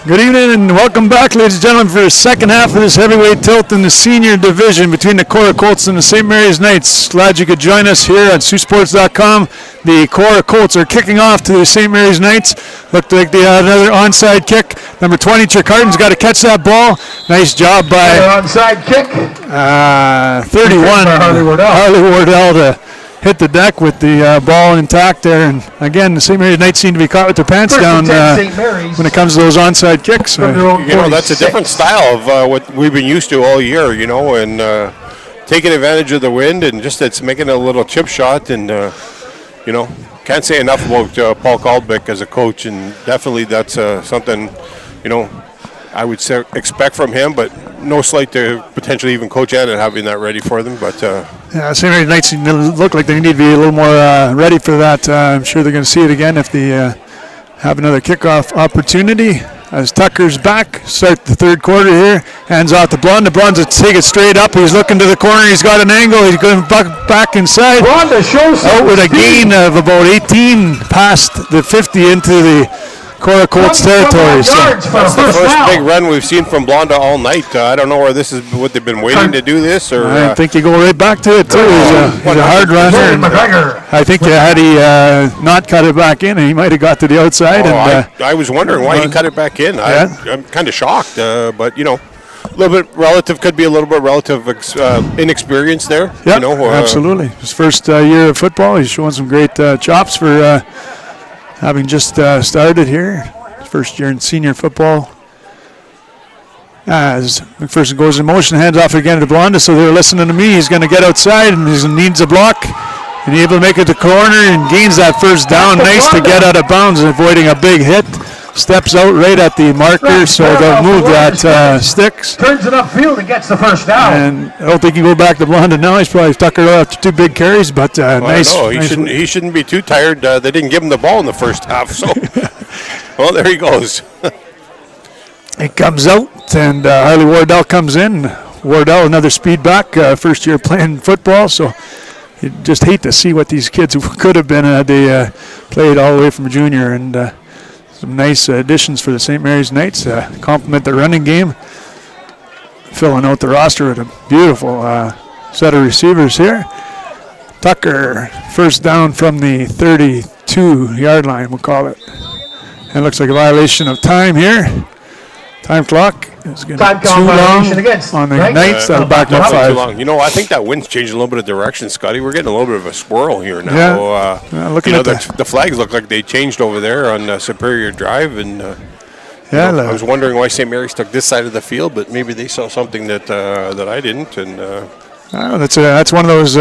Good evening and welcome back, ladies and gentlemen, for the second half of this heavyweight tilt in the senior division between the KORAH Colts and the St. Mary's Knights. Glad you could join us here at Saultsports.com. The KORAH Colts are kicking off to the St. Mary's Knights. Looked like they had another onside kick. Number 20, Tricarton's got to catch that ball. Nice job by onside kick. 31, Harley Wardell to hit the deck with the ball intact there. And again, the St. Mary's Knights seem to be caught with their pants down when it comes to those onside kicks. That's a different style of what we've been used to all year, and taking advantage of the wind and just it's making a little chip shot. And, can't say enough about Paul Caldbeck as a coach. And definitely that's something, I would expect from him, but no slight to potentially even Coach Ann and having that ready for them. But St. Mary's Knights look like they need to be a little more ready for that. I'm sure they're going to see it again if they have another kickoff opportunity. As Tucker's back, start the third quarter here. Hands off to Blonde. The Blonde's take it straight up. He's looking to the corner. He's got an angle. He's going back inside. Blonde shows out with a gain of about 18 past the 50 into the KORAH Colts territory. So that's the first big run we've seen from Blonda all night. I don't know where this is. What they've been waiting to do this, or I think you go right back to it too. He's a hard runner. And I think had he not cut it back in, he might have got to the outside. I was wondering why he cut it back in. I'm kind of shocked, but a little bit relative could be a little bit relative inexperience there. Yeah, absolutely. His first year of football, he's showing some great chops for. Having just started here, first year in senior football. As McPherson goes in motion, hands off again to Blonda, so they're listening to me. He's going to get outside and he needs a block. And he's able to make it to corner and gains that first down. Nice to get out of bounds, avoiding a big hit. Steps out right at the marker, so they'll move that sticks. Turns it upfield and gets the first down. And I don't think he go back to Blonda now. He's probably Tucker after two big carries, but nice. He shouldn't be too tired. They didn't give him the ball in the first half, so well, there he goes. It comes out, and Harley Wardell comes in. Wardell, another speed back, first year playing football, so you just hate to see what these kids could have been had they played all the way from junior. And some nice additions for the St. Mary's Knights. Complement the running game. Filling out the roster with a beautiful set of receivers here. Tucker, first down from the 32-yard line, we'll call it. And it looks like a violation of time here. Time clock is going to be too long on the Knights. That'll back up 5. Too long. I think that wind's changed a little bit of direction, Scotty. We're getting a little bit of a swirl here now. Looking at the flags look like they changed over there on Superior Drive, and I was wondering why St. Mary's took this side of the field, but maybe they saw something that I didn't. And that's one of those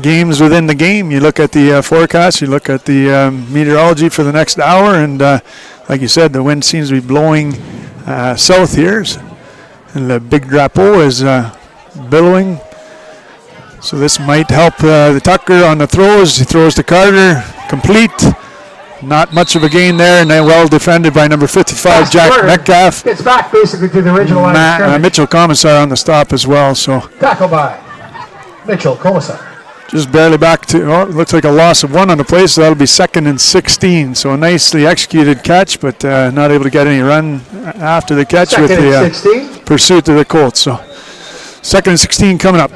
games within the game. You look at the forecast, you look at the meteorology for the next hour, and like you said, the wind seems to be blowing south here, and the big drapeau is billowing. So this might help the Tucker on the throws. He throws to Carter, complete. Not much of a gain there, and then well defended by number 55, Jack Metcalf. It's back basically to the original line of scrimmage. Mitchell Commissar on the stop as well. So tackle by Mitchell Commissar. Just barely back to, it looks like a loss of 1 on the play, so that'll be 2nd and 16. So a nicely executed catch, but not able to get any run after the catch with the pursuit of the Colts. So 2nd and 16 coming up.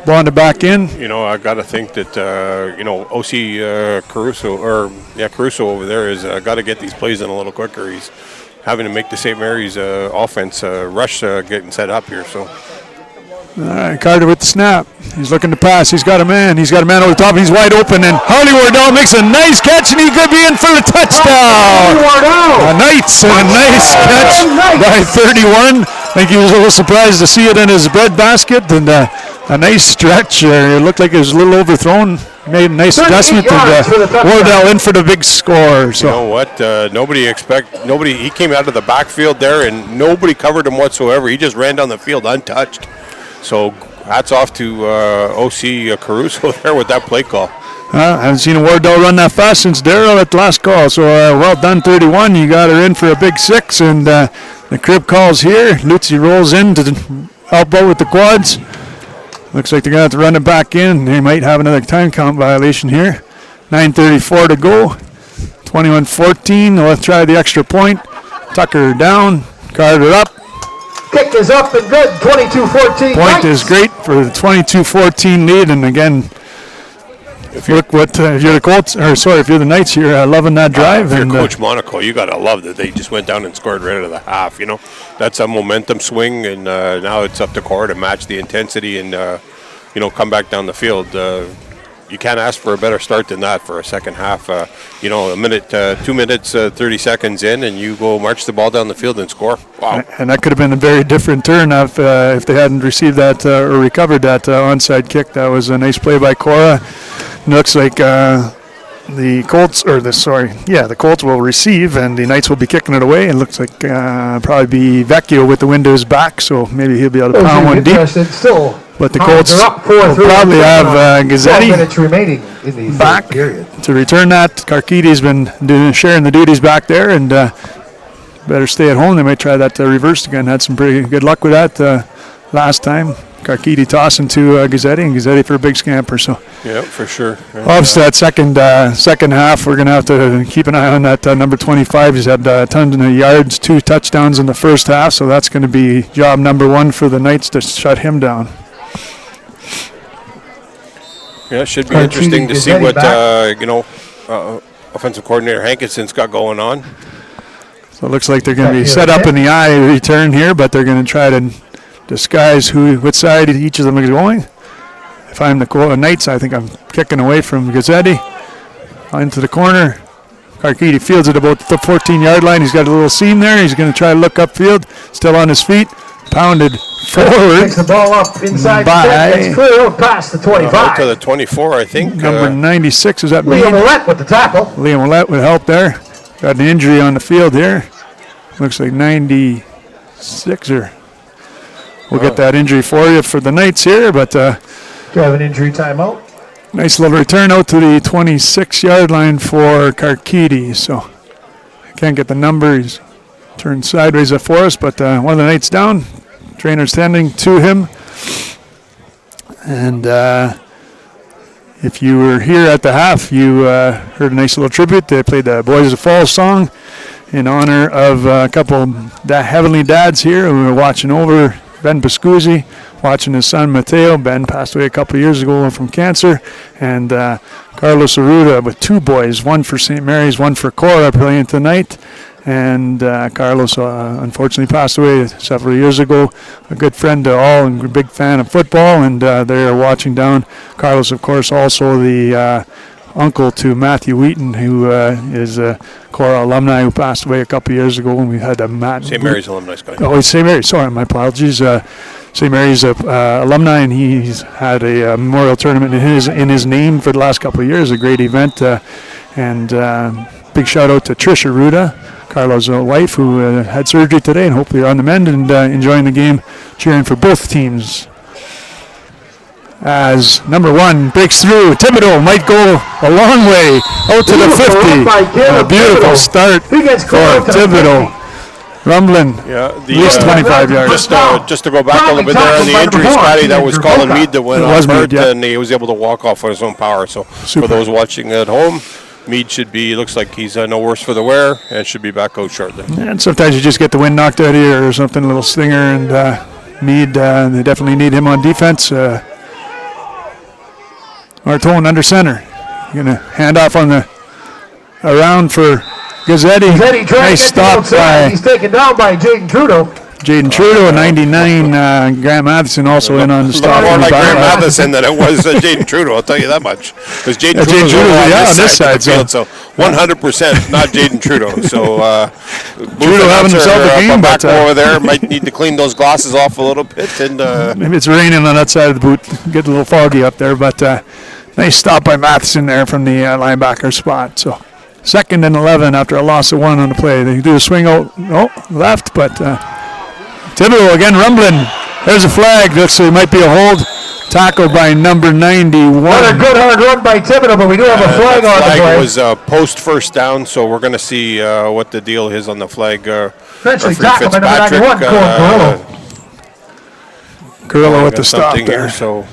Blonda back in. I got to think that, OC Caruso over there has got to get these plays in a little quicker. He's having to make the St. Mary's offense rush getting set up here. So. All right, Carter with the snap. He's looking to pass. He's got a man. Over the top. He's wide open, and Harley Wardell makes a nice catch, and he could be in for the touchdown. A nice catch by 31. I think he was a little surprised to see it in his breadbasket, and a nice stretch. It looked like it was a little overthrown. Made a nice adjustment, and Wardell in for the big score. So. You know what? Nobody. He came out of the backfield there, and nobody covered him whatsoever. He just ran down the field untouched. So hats off to OC Caruso there with that play call. I haven't seen a Wardell run that fast since Darryl at the last call. So well done, 31. You got her in for a big 6, and the crib calls here. Lutzi rolls in to help out with the quads. Looks like they're going to have to run it back in. They might have another time count violation here. 9:34 to go. 21-14. Let's try the extra point. Tucker down, card it up. Kick is up and good, 22-14. Point is great for the 22-14 lead, and again, if you're the Colts, if you're the Knights, you're loving that drive. If you're and Coach Monaco, you got to love that they just went down and scored right out of the half. That's a momentum swing, and now it's up to KORAH to match the intensity and come back down the field. You can't ask for a better start than that for a second half. A minute, 2 minutes, 30 seconds in, and you go march the ball down the field and score. Wow! And that could have been a very different turn if they hadn't received that or recovered that onside kick. That was a nice play by KORAH. Looks like the Colts will receive, and the Knights will be kicking it away. It looks like probably be Vecchio with the windows back, so maybe he'll be able to pound one deep. But the Colts will probably have Gazzetti back to return that. Karkidi's been sharing the duties back there, and better stay at home. They might try that reverse again. Had some pretty good luck with that last time. Karkidi tossing to Gazzetti, and Gazzetti for a big scamper. So yeah, for sure. Obviously, that second half, we're going to have to keep an eye on that number 25. He's had tons of yards, 2 touchdowns in the first half, so that's going to be job number 1 for the Knights to shut him down. Yeah, it should be interesting to see what offensive coordinator Hankison's got going on. So it looks like they're going to be set up in the I return here, but they're going to try to disguise which side each of them is going. If I'm the Knights, I think I'm kicking away from Gazzetti into the corner. Karkidi fields it about the 14-yard line. He's got a little seam there. He's going to try to look upfield. Still on his feet. Pounded forward. Takes the ball up inside the 10. It's clear out past the 25. Out to the 24, I think. Number 96, is that Liam Ouellette with the tackle. Liam Ouellette with help there. Got an injury on the field here. Looks like 96 or... We'll get that injury for you for the Knights here, but... Do you have an injury timeout? Nice little return out to the 26-yard line for Karkidi, so... I can't get the number. He's turned sideways for us, but one of the Knights down. Trainer's tending to him. And if you were here at the half, you heard a nice little tribute. They played the Boys of Falls song in honor of a couple heavenly dads here who were watching over Ben Pascuzzi, watching his son Matteo. Ben passed away a couple of years ago from cancer. And Carlos Arruda with 2 boys, one for St. Mary's, one for KORAH, playing tonight. And Carlos unfortunately passed away several years ago. A good friend to all and a big fan of football, and they are watching down. Carlos, of course, also the uncle to Matthew Wheaton, who is a KORAH alumni who passed away a couple of years ago when we had Matt. St. Mary's alumni. Oh, he's St. Mary's. Sorry, my apologies. St. Mary's alumni, and he's had a memorial tournament in his name for the last couple of years. A great event, and big shout out to Tricia Ruda, Carlos' wife, who had surgery today, and hopefully on the mend and enjoying the game, cheering for both teams. As number 1 breaks through, Thibodeau might go a long way out to the 50. A beautiful start for Thibodeau. Rumbling, at least 25 yards. Just to go back a little bit there on the injury, Scotty, that was Colin Mead that went off hurt, and he was able to walk off on his own power. So for those watching at home, Mead looks like he's no worse for the wear and should be back out shortly. And sometimes you just get the wind knocked out of you or something, a little stinger, and Mead, they definitely need him on defense. Martone under center. Going to hand off on the around for Gazzetti. Nice stop by. He's taken down by Jaden Trudeau. Jaden Trudeau, 99. Graham Matheson also in on the stop. More like Graham Matheson than it was Jaden Trudeau, I'll tell you that much. Because Jaden Trudeau's on this side of the field, so 100% not Jaden Trudeau. So Trudeau having himself a game, but over there might need to clean those glasses off a little bit. And maybe it's raining on that side of the boot. Get a little foggy up there, but nice stop by Matheson there from the linebacker spot. So 2nd and 11 after a loss of 1 on the play. They do a swing out left, but Thibodeau again rumbling. There's a flag. Looks like it might be a hold. Tackled by number 91. What a good hard run by Thibodeau, but we do have a flag on the play. Flag was post first down, so we're going to see what the deal is on the flag. Eventually tackled by number 91, Carrillo with the stop there. So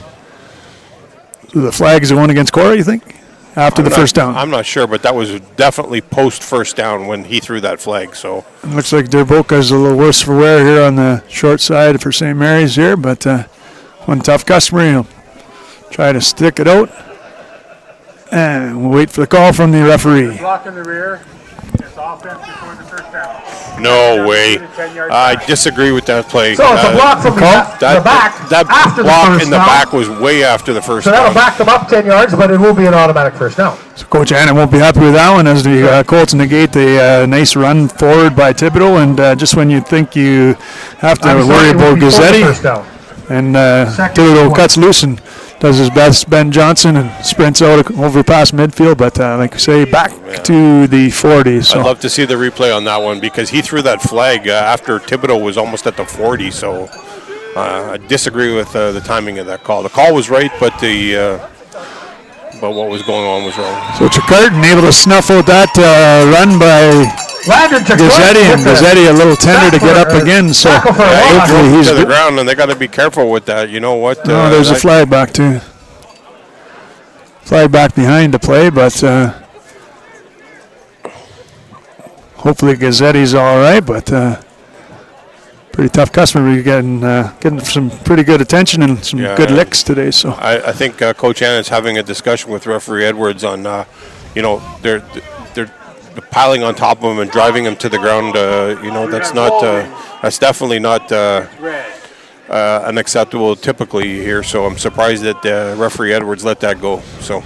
the flag is the one against KORAH, you think? after the first down. I'm not sure, but that was definitely post first down when he threw that flag. So It looks like Derboka's a little worse for wear here on the short side for St. Mary's here, but one tough customer. He'll try to stick it out. And we'll wait for the call from the referee. Block in the rear. It's offense before the first down. no way. I disagree with that play. So it's a block from the back That after the block first in the down. back was way after the first So that'll down. back them up 10 yards, but it will be an automatic first down. So Coach Annan won't be happy with that one as the Colts negate the nice run forward by Thibodeau. And just when you think you have to worry about Gazzetti, and Thibodeau cuts loose and does his best, Ben Johnson, and sprints out over past midfield. But like we say, back to the 40. So I'd love to see the replay on that one because he threw that flag after Thibodeau was almost at the 40. So I disagree with the timing of that call. The call was right, but but what was going on was wrong. So Tricarton able to snuff out that run by Gazzetti, and Gazzetti a little tender to get up again. So hopefully he's to the ground, and they got to be careful with that. You know what? No, there's a flag back too. Flag back behind the play, but hopefully Gazzetti's all right. But pretty tough customer. We're getting some pretty good attention and some good licks today. So I think Coach Ann is having a discussion with referee Edwards on, they're piling on top of him and driving him to the ground. That's definitely not unacceptable typically here. So I'm surprised that referee Edwards let that go. So,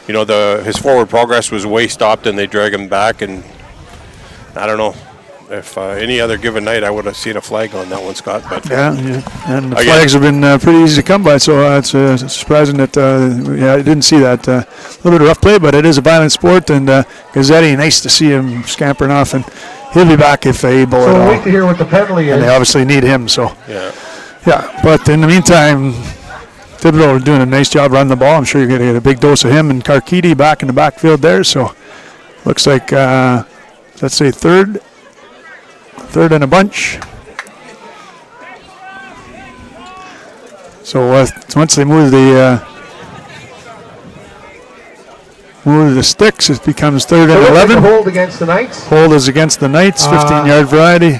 his forward progress was way stopped and they drag him back. And I don't know. If any other given night, I would have seen a flag on that one, Scott. But yeah, and the flags have been pretty easy to come by, so it's surprising that I didn't see that. A little bit of rough play, but it is a violent sport, and Gazzetti, nice to see him scampering off, and he'll be back if able at So we'll all. wait to hear what the penalty And they is. obviously need him, so yeah. But in the meantime, Thibodeau doing a nice job running the ball. I'm sure you're going to get a big dose of him and Karkidi back in the backfield there. So looks like let's say third and a bunch. So once they move the sticks, it becomes third and 11. Hold against the Knights. Hold is against the Knights, 15-yard variety.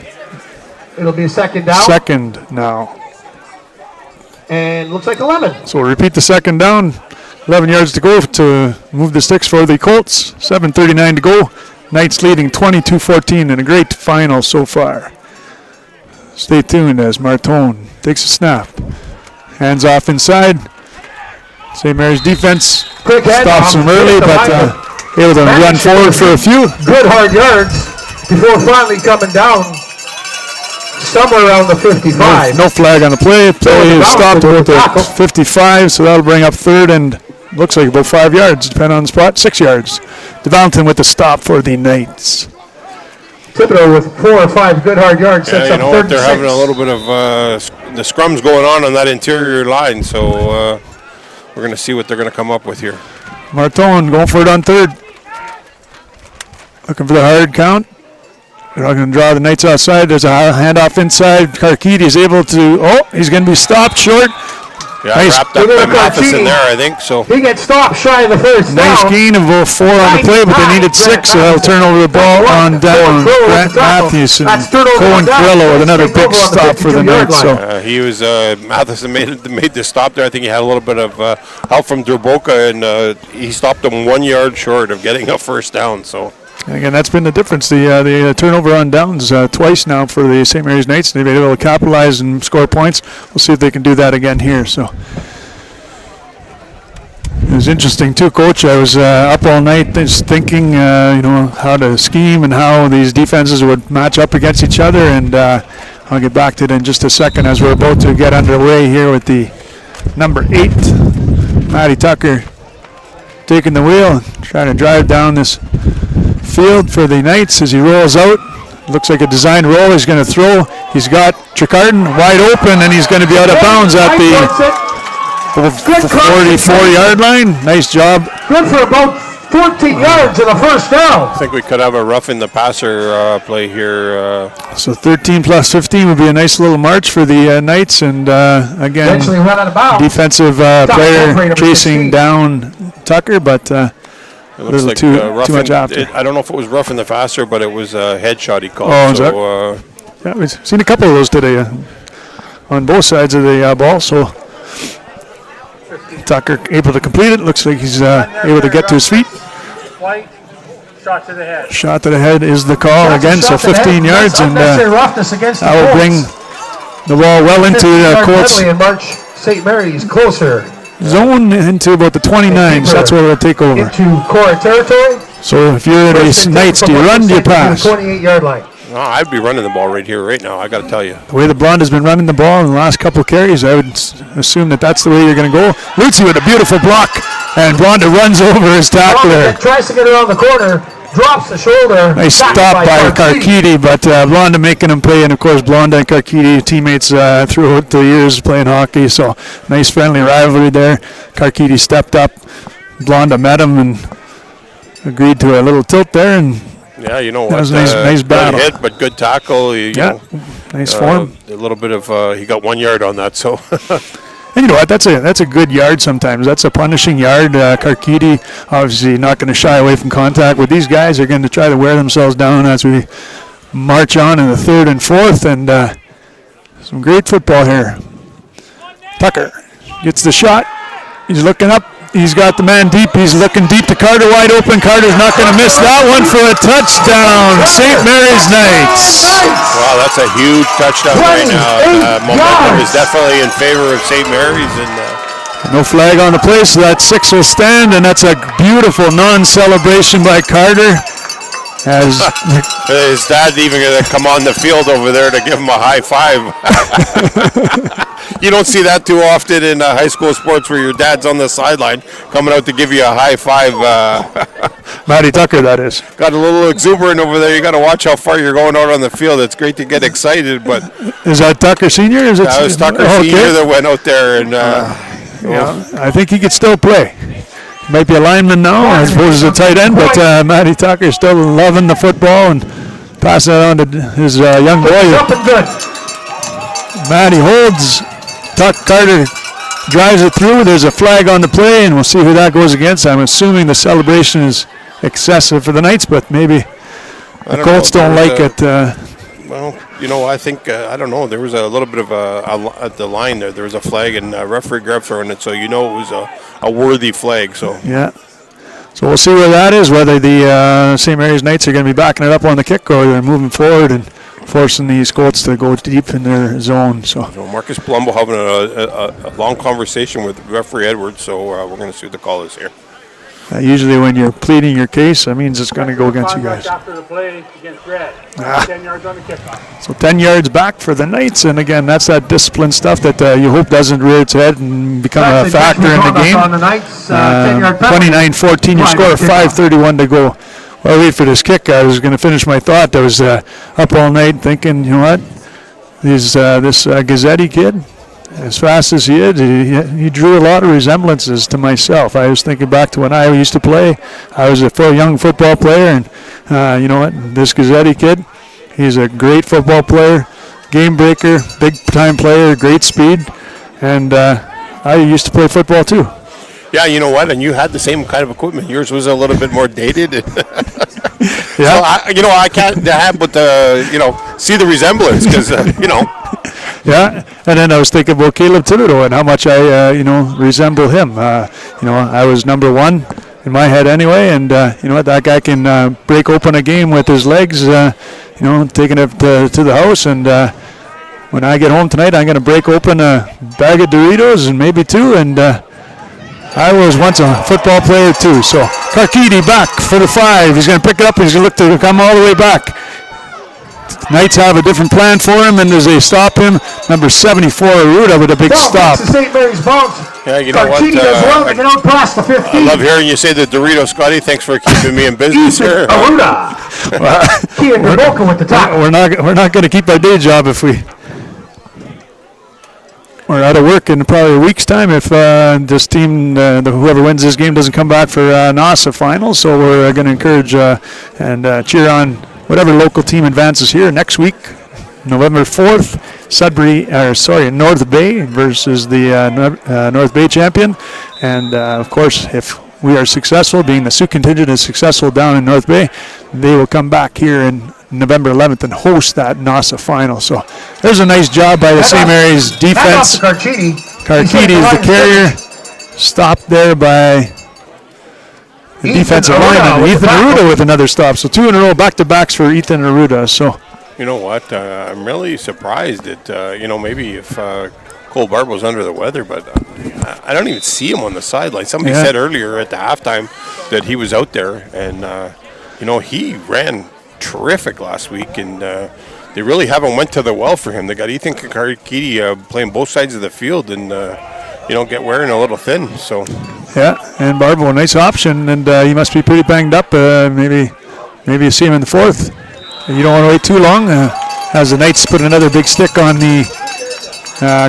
It'll be a second down. Second now. And looks like 11. So we'll repeat the second down. 11 yards to go to move the sticks for the Colts. 7:39 to go. Knights leading 22-14 and a great final so far. Stay tuned as Martone takes a snap. Hands off inside. St. Mary's defense Quick head stops off. him early, but able to run forward for a few. Good hard yards before finally coming down somewhere around the 55. No flag on the play. Play is stopped about the 55, so that'll bring up third and looks like about 5 yards, depending on the spot. 6 yards. DeValentine with the stop for the Knights. Thibodeau with 4 or 5 good hard yards sets up third and they're 6. having a little bit of the scrums going on that interior line, so we're going to see what they're going to come up with here. Martone going for it on third. Looking for the hard count. They're not going to draw the Knights outside. There's a handoff inside. Karkidi is able to, he's going to be stopped short. Yeah, Nice. wrapped up by Matheson there, I think. So He gets stopped shy of the first Nice down. gain of about 4 on the play, but they needed 6, so they'll turn over the ball on down. Grant Matthews and Cohen Carrillo with another big stop for the Knights. So he was Matheson made the stop there. I think he had a little bit of help from Derboka, and he stopped him 1 yard short of getting a first down. So. again, that's been the difference. The turnover on downs twice now for the St. Mary's Knights. They've been able to capitalize and score points. We'll see if they can do that again here. So it was interesting too, Coach. I was up all night just thinking, how to scheme and how these defenses would match up against each other. And I'll get back to it in just a second as we're about to get underway here with the number 8, Matty Tucker, taking the wheel, trying to drive down this field for the Knights as he rolls out. Looks like a design roll. He's going to throw. He's got Tricarton wide open, and he's going to be out of bounds at the 44-yard line. Nice job. Good for about 14 yards and a first down. I think we could have a roughing the passer play here. So 13 plus 15 would be a nice little march for the Knights, and again, Eventually run out of bounds. defensive player chasing down Tucker, but It looks little like too roughing, much after. I don't know if it was roughing the passer, but it was a headshot he called. Oh, is so, yeah, we've seen a couple of those today on both sides of the ball. So Tucker able to complete it. Looks like he's able to get to his feet. Flight, shot to the head. Shot to the head is the call again. So 15 yards, and roughness against the that will bring the ball well into Colts and march St. Mary's closer zone into about the 29. So that's where it'll take over. into KORAH territory. So if you're in the Knights, do you run? Do you pass? 28-yard line. no, I'd be running the ball right here, right now. I got to tell you. The way the Blonde has been running the ball in the last couple of carries, I would assume that that's the way you're going to go. Lucy with a beautiful block, and Blonde runs over his tackler. Tries to get around the corner, drops the shoulder. Nice stop by Karkidi, but Blonde making him pay, and of course Blonde and Karkidi teammates throughout the years playing hockey, so nice friendly rivalry there. Karkidi stepped up, Blonde met him and agreed to a little tilt there, and Yeah, you know what? that was a nice battle. Good hit, but good tackle. You know, nice form. a little bit of he got 1 yard on that, so. And you know what? That's a good yard sometimes. That's a punishing yard. Karkidi obviously not going to shy away from contact with these guys. They're going to try to wear themselves down as we march on in the third and fourth. And some great football here. Tucker gets the shot. He's looking up. He's got the man deep. He's looking deep to Carter, wide open. Carter's not going to miss that one for a touchdown. St. Mary's Knights. Wow, that's a huge touchdown right now. Momentum is definitely in favor of St. Mary's. And No flag on the play, so that 6 will stand, and that's a beautiful non-celebration by Carter. As his dad even going to come on the field over there to give him a high five. You don't see that too often in high school sports where your dad's on the sideline coming out to give you a high five. Matty Tucker, that is. Got a little exuberant over there. You got to watch how far you're going out on the field. It's great to get excited, but Is that Tucker Senior? Is it? that was Tucker Senior that went out there, and I think he could still play. Might be a lineman now. I suppose he's a tight end, but Matty Tucker still loving the football and passing it on to his young boy. Something good. Matty holds. Carter drives it through. There's a flag on the play, and we'll see who that goes against. I'm assuming the celebration is excessive for the Knights, but maybe the Colts don't like it. Well, you know, I think, I don't know, there was a little bit of at the line there was a flag, and referee grabbed throwing it, so you know it was a worthy flag. So Yeah. So we'll see where that is, whether the St. Mary's Knights are going to be backing it up on the kick or they're moving forward and forcing these Colts to go deep in their zone. So Marcus Palumbo having a long conversation with referee Edwards, so we're going to see what the call is here. Usually when you're pleading your case, that means it's going to go against you guys. After the play against Red. 10 yards on the kickoff. So 10 yards back for the Knights, and again, that's that discipline stuff that you hope doesn't rear its head and become a factor in the game. 29-14, your score, 5:31 to go. Well, wait for this kick. I was going to finish my thought. I was up all night thinking, you know what, this Gazzetti kid, as fast as he is, he drew a lot of resemblances to myself. I was thinking back to when I used to play. I was a young football player, and you know what, this Gazzetti kid, he's a great football player, game breaker, big-time player, great speed, and I used to play football too. Yeah, you know what? And you had the same kind of equipment. Yours was a little bit more dated. Yeah. So I can't help but see the resemblance because Yeah, and then I was thinking about Caleb Thibodeau and how much I resemble him. I was number one in my head anyway, and you know what? That guy can break open a game with his legs. Taking it to the house, and when I get home tonight, I'm going to break open a bag of Doritos and maybe two, and. I was once a football player too. So Karkidi back for the 5. He's going to pick it up. He's going to look to come all the way back. Knights have a different plan for him, and as they stop him, number 74, Aruda with a big stop. St. Mary's bounce. Yeah, you know what? does well to get out past the 15. I love hearing you say the Dorito, Scotty. Thanks for keeping me in business here. Aruda. Kian Raboka with the tackle. We're not going to keep our day job if we. we're out of work in probably a week's time if this team, whoever wins this game, doesn't come back for NASA finals. So we're going to encourage and cheer on whatever local team advances here next week, November 4th. North Bay versus the North Bay champion, and of course, if we are successful, being the Sioux contingent is successful down in North Bay, they will come back here in November 11th and host that NASA final. So there's a nice job by the St. Mary's defense. Carchidi is the carrier, stopped there by the defensive lineman, Ethan Arruda, with another stop. So 2 in a row, back-to-backs for Ethan Arruda. So. You know what? I'm really surprised that, maybe if Cole Barbo's under the weather, but I don't even see him on the sideline. Somebody said earlier at the halftime that he was out there, and, he ran terrific last week, and they really haven't went to the well for him. They got Ethan Carchidi playing both sides of the field and, get wearing a little thin. So. Yeah, and Barbo, a nice option, and he must be pretty banged up. Maybe you see him in the 4th. You don't want to wait too long. As the Knights put another big stick on the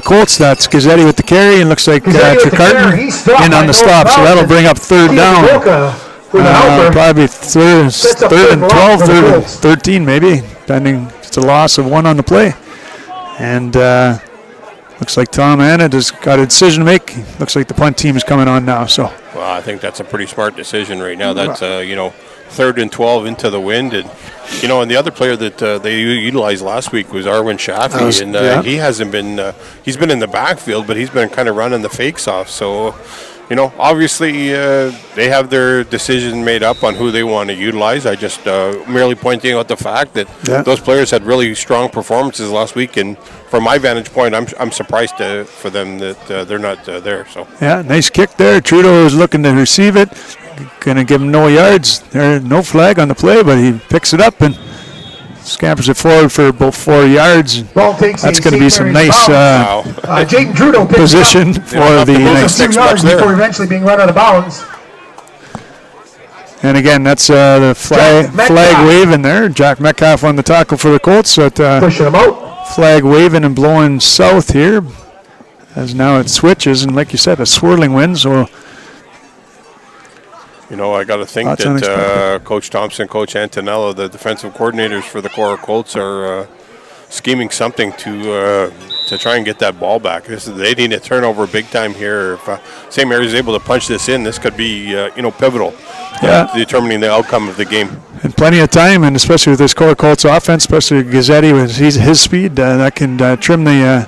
Colts, that's Gazzetti with the carry, and looks like Tricarton in on the stop. So that'll bring up 3rd down. Probably third and 12, 3rd and 13 maybe, depending. It's a loss of 1 on the play. And looks like Tom Annett has got a decision to make. Looks like the punt team is coming on now. So. Well, I think that's a pretty smart decision right now. That's, 3rd and 12 into the wind. And, and the other player that they utilized last week was Arwin Shaffey. He hasn't been, he's been in the backfield, but he's been kind of running the fakes off. So, obviously they have their decision made up on who they want to utilize. I just merely pointing out the fact that those players had really strong performances last week. And from my vantage point, I'm surprised for them that they're not there. So yeah, nice kick there. Trudeau is looking to receive it. Going to give him no yards. There, no flag on the play, but he picks it up and scampers it forward for about 4 yards. That's going to be some nice position for the Knights. Before eventually being run out of bounds. And again, that's the flag waving there. Jack Metcalf on the tackle for the Colts. So pushing him out. Flag waving and blowing south here, as now it switches, and like you said, a swirling wind. So. I got to think that Coach Thompson, Coach Antonello, the defensive coordinators for the KORAH Colts, are scheming something to try and get that ball back. They need a turnover big time here. If St. Mary's is able to punch this in, this could be pivotal determining the outcome of the game. And plenty of time, and especially with this KORAH Colts offense, especially Gazzetti with his speed, that can trim the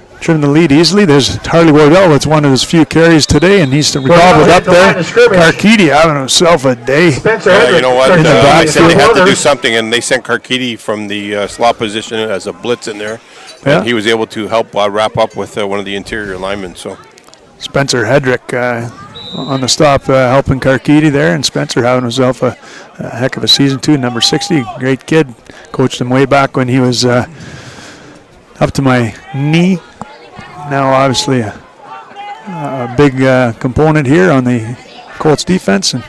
lead easily. There's Harley Wardell with one of his few carries today, and he's gobbled up there. Carchidi having himself a day. You know what? They said they had to do something, and they sent Carchidi from the slot position as a blitz in there. And he was able to help wrap up with one of the interior linemen. So Spencer Hedrick on the stop helping Carchidi there, and Spencer having himself a heck of a season too, number 60. Great kid. Coached him way back when he was up to my knee. Now, obviously, a big component here on the Colts defense. And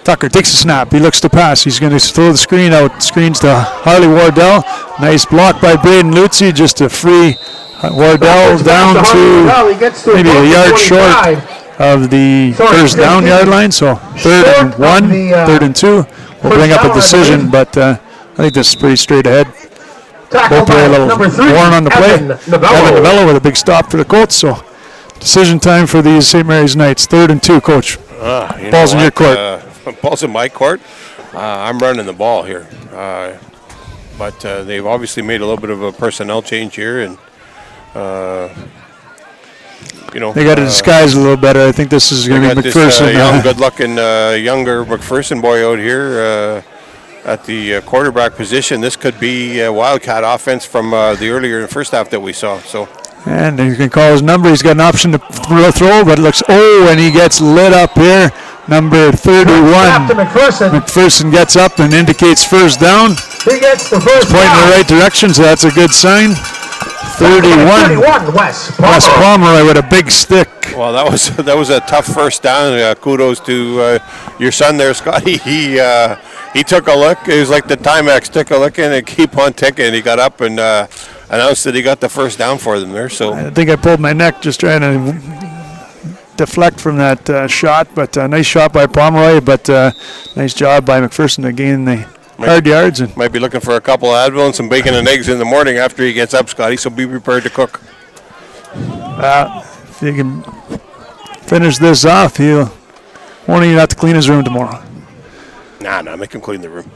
Tucker takes a snap. He looks to pass. He's going to throw the screen out. Screens to Harley Wardell. Nice block by Braden Lutzy. Just a free Wardell down to maybe a yard short of the first down yard line. So 3rd and 1, 3rd and 2. We'll bring up a decision, but I think this is pretty straight ahead. Both play a little worn on the play. Evan Novello with a big stop for the Colts. So decision time for these St. Mary's Knights. 3rd and 2, Coach. Ball's in your court. Ball's in my court. I'm running the ball here. But they've obviously made a little bit of a personnel change here. And, they got to disguise a little better. I think this is going to be McPherson. Young, good-looking, younger McPherson boy out here. At the quarterback position. This could be a Wildcat offense from the earlier first half that we saw. So, and he can call his number. He's got an option to throw, but it looks, and he gets lit up here. Number 31. McPherson gets up and indicates first down. He gets the first down. Pointing in the right direction, so that's a good sign. 31. Wes Pomeroy with a big stick. Well, that was a tough first down. Kudos to your son there, Scotty. He took a look. It was like the Timex took a look in and keep on ticking. He got up and announced that he got the first down for them there. So I think I pulled my neck just trying to deflect from that shot, but nice shot by Pomeroy, but nice job by McPherson to gain the hard yards. And might be looking for a couple of Advil and some bacon and eggs in the morning after he gets up, Scotty, so be prepared to cook. if he can finish this off, he'll won't even have to clean his room tomorrow. Nah, make him clean the room.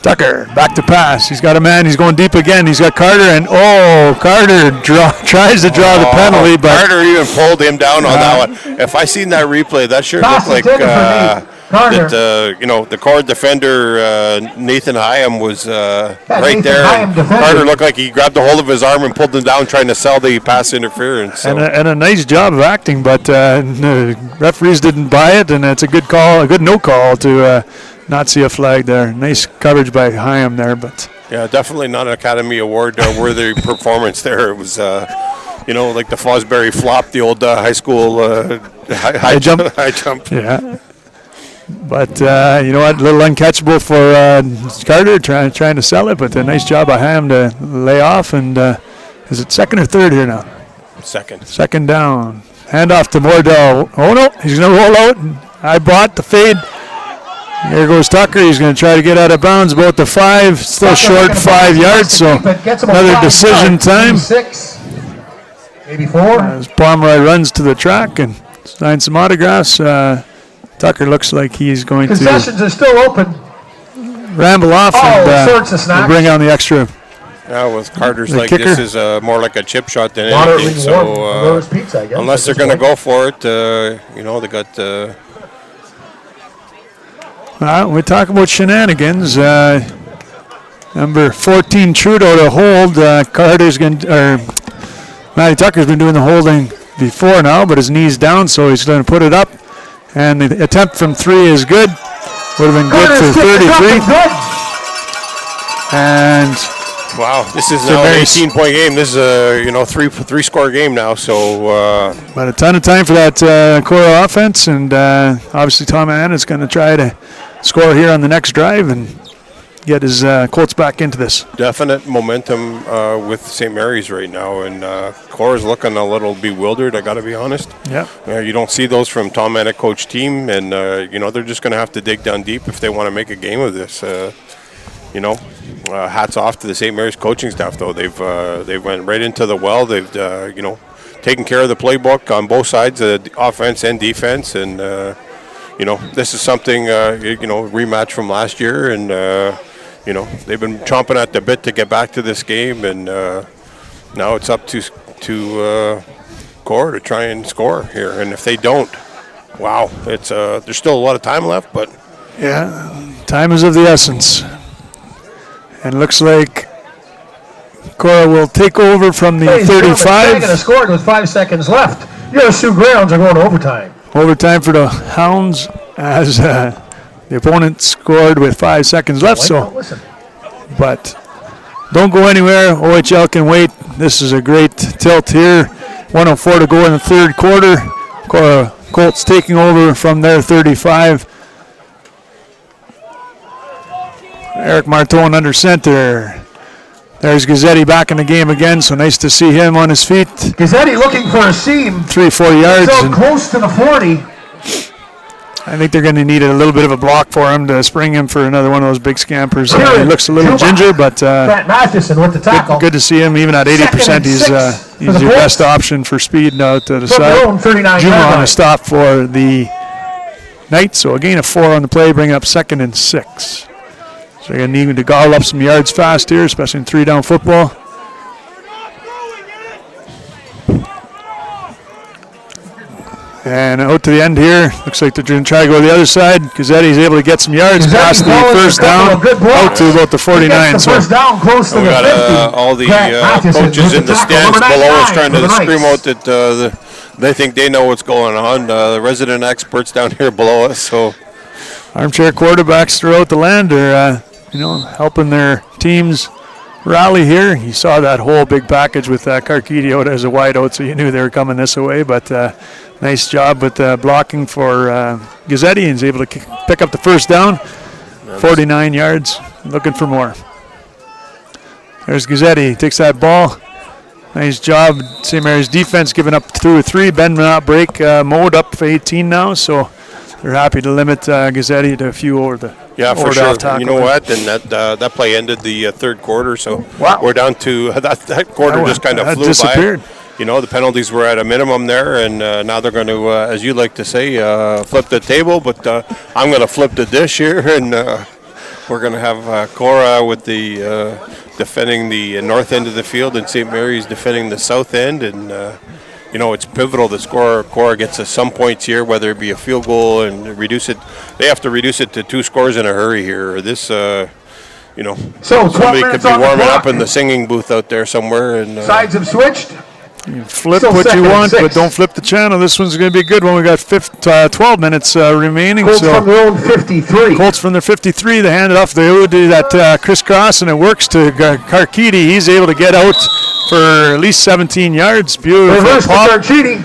Tucker, back to pass. He's got a man. He's going deep again. He's got Carter, and Carter tries to draw the penalty, but Carter even pulled him down on that one. If I seen that replay, that sure looked like that. The core defender Nathan Hyam was right there. Carter looked like he grabbed a hold of his arm and pulled him down, trying to sell the pass interference. So. And a nice job of acting, but the referees didn't buy it, and it's a good call, a good no call to. Not see a flag there. Nice coverage by Hyam there, but yeah, definitely not an Academy Award worthy performance there. It was, like the Fosbury flop, the old high school high jump. High jump. Yeah. But you know what? A little uncatchable for Carter trying to sell it, but a nice job by Hyam to lay off. And is it second or third here now? Second. Second down. Handoff to Mordell. Oh no, he's going to roll out. I bought the fade. Here goes Tucker. He's going to try to get out of bounds about the 5. Still short 5 yards, so another decision time. 6, maybe 4. As Pomeroy runs to the track and signs some autographs, Tucker looks like he's going Concessions are still open. Ramble off and bring on the extra. Yeah, with Carter's kicker. This is more like a chip shot than anything. So unless they're going to go for it, they got... we talk about shenanigans. Number 14 Trudeau to hold. Matty Tucker's been doing the holding before now, but his knee's down, so he's going to put it up. And the attempt from 3 is good. Would have been good for 33. And wow, this is now an 18-point game. This is a three-score game now. So, but a ton of time for that KORAH offense, and obviously Tom Ann is going to try to score here on the next drive and get his Colts back into this. Definite momentum with St. Mary's right now, and KORAH's looking a little bewildered, I got to be honest. Yeah. You don't see those from Tom Ann coach team, and they're just going to have to dig down deep if they want to make a game of this. Hats off to the St. Mary's coaching staff, though. They went right into the well. They've taken care of the playbook on both sides, the offense and defense, and this is something rematch from last year, and they've been chomping at the bit to get back to this game, and now it's up to KORAH to try and score here, and if they don't, wow, it's there's still a lot of time left, but yeah, time is of the essence. And looks like KORAH will take over from the 35. Going to score with 5 seconds left. Your Sioux Grounds are going to overtime. Overtime for the Hounds as the opponent scored with 5 seconds left. But don't go anywhere. OHL can wait. This is a great tilt here. 1:04 to go in the third quarter. KORAH Colts taking over from their 35. Eric Martone under center. There's Gazzetti back in the game again, so nice to see him on his feet. Gazzetti looking for a seam. 3-4 yards. So close to the 40. I think they're going to need a little bit of a block for him to spring him for another one of those big scampers. He looks a little ginger, but Matheson with the tackle. Good to see him. Even at 80%, he's your best option for speed now to the side. Juma on a stop for the Knights, so a gain of 4 on the play, bring up 2nd and 6. So they're going to need to gobble up some yards fast here, especially in 3-down football. And out to the end here. Looks like they're going to try to go to the other side. Gazzetti's able to get some yards past the first down, out to about the 49. So first down close to we the got 50. all the coaches in the stands below us trying to scream out that they think they know what's going on. The resident experts down here below us. So armchair quarterbacks throughout the land are helping their teams rally here. You saw that whole big package with Carchidi out as a wide out, so you knew they were coming this way. But nice job with blocking for Gazzetti, and he's able to pick up the first down. 49 yards, looking for more. There's Gazzetti. Takes that ball. Nice job. St. Mary's defense giving up 2 or 3. Ben will not break mode up for 18 now, so they're happy to limit Gazzetti to a few over the for sure. You know what? And that play ended the third quarter, so we're down to that quarter just kind of flew disappeared. by. You know, the penalties were at a minimum there, and now they're going to, as you like to say, flip the table. But I'm going to flip the dish here, and we're going to have KORAH with the defending the north end of the field, and St. Mary's defending the south end. And you know, it's pivotal that KORAH gets us some points here, whether it be a field goal and reduce it. They have to reduce it to 2 scores in a hurry here. Or this, you know, So somebody could be warming up in the singing booth out there somewhere. And sides have switched. You flip Still what second you and want, 6. but don't flip the channel. This one's going to be a good one. We got 12 minutes remaining. Colts So from their own 53. Colts from their 53. They hand it off. They do that crisscross, and it works to Karkidi. He's able to get out for at least 17 yards. Beautiful Reverse to pop. Carchidi.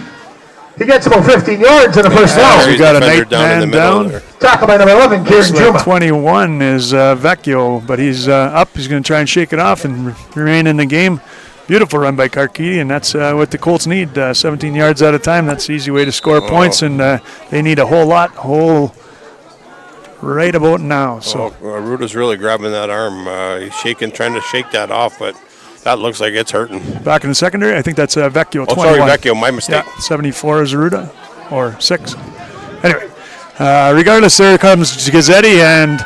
He gets about 15 yards in the first down. We got a defender night down in the man middle down. there. Tackle by number 11, Kieran Juma. 21 is Vecchio, but he's up. He's going to try and shake it off and remain in the game. Beautiful run by Karkidi, and that's what the Colts need. 17 yards at a time. That's the easy way to score points, and they need a whole right about now. So Ruda's really grabbing that arm. He's trying to shake that off, but that looks like it's hurting. back in the secondary, I think that's Vecchio. 21. Oh, sorry, Vecchio, my mistake. Yeah, 74 is Ruda, or 6. Anyway, regardless, there comes Gazzetti and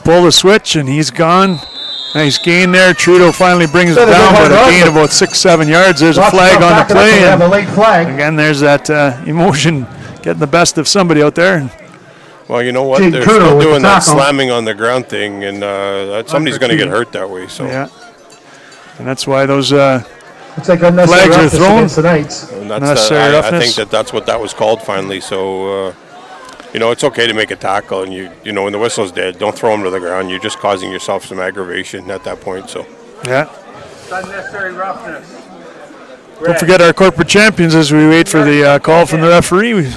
pull the switch, and he's gone. Nice gain there. Trudeau finally brings it down, but a gain of about 6-7 yards. There's a flag on the play. Have a And late flag. again, there's that emotion getting the best of somebody out there. Well, you know what? Jake They're Trudeau still with the doing that tackle. slamming on the ground thing, and somebody's going to get hurt that way. So Yeah. And that's why those It's like unnecessary Flags are roughness thrown. against the Knights. and that's Unnecessary I roughness. think that's what that was called finally. So you know, it's okay to make a tackle, and you know when the whistle's dead, don't throw him to the ground. You're just causing yourself some aggravation at that point. So yeah. It's unnecessary roughness. Don't forget our corporate champions as we wait for the call from the referee.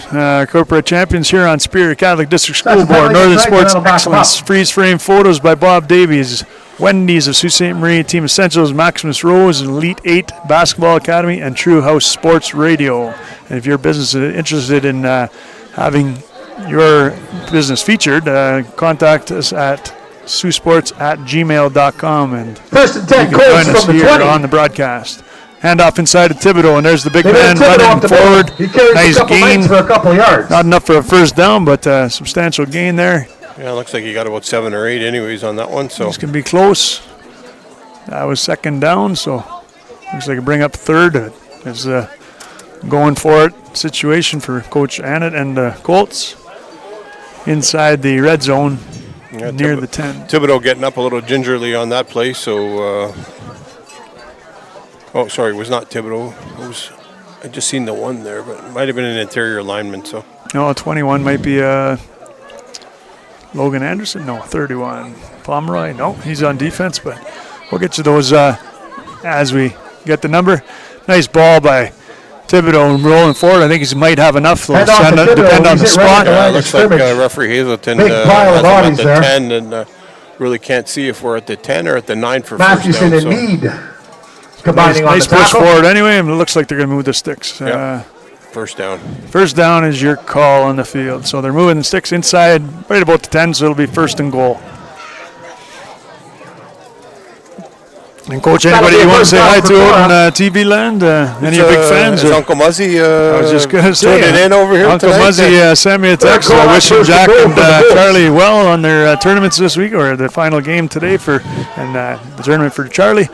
Corporate champions here on Superior Catholic District School That's Board. penalty Northern flag, Sports that'll back 'em Excellence. up. Freeze frame photos by Bob Davies. Wendy's of Sault Ste. Marie. Team Essentials, Maximus Rose, Elite 8 Basketball Academy, and True House Sports Radio. And if your business is interested in having your business featured, contact us at saultsports@gmail.com, and First and 10, you can Colts join us from the here 20. on the broadcast. Handoff inside to Thibodeau, and there's the big They man didn't running off the forward. middle. He carries Nice a couple gain. lengths for a couple yards. Not enough for a first down, but substantial gain there. yeah, it looks like you got about 7 or 8 anyways on that one. So It's going to be close. That was second down, so looks like a bring up third. It's a going for it situation for Coach Annett and the Colts inside the red zone yeah, near the 10. Thibodeau getting up a little gingerly on that play. So oh, sorry, it was not Thibodeau. It was. I just seen the one there, but it might have been an interior lineman. So No, 21 might be Logan Anderson. No, 31. Pomeroy. No, he's on defense, but we'll get to those as we get the number. Nice ball by Thibodeau rolling forward. I think he might have enough. They'll Head off to Thibodeau. depend on the He's hit right spot. at the line of looks like scrimmage. referee Hazelton Big has pile of him at bodies the there. 10 and really can't see if we're at the 10 or at the 9 for first Mathewson down. and So Mead combining on Nice the push tackle. forward anyway, and it looks like they're going to move the sticks. Yeah. first down. First down is your call on the field. So they're moving the sticks inside right about the 10, so it'll be first and goal. And Coach, anybody you want to say hi to out in TV land? Any of your big fans? Is or- Uncle Muzzy I was just going to say, tuning in over here Uncle tonight? Muzzy sent me a text. They're I wishing calling Jack first and and goal for the Bulls. Charlie well on their tournaments this week, or the final game today and the tournament for Charlie.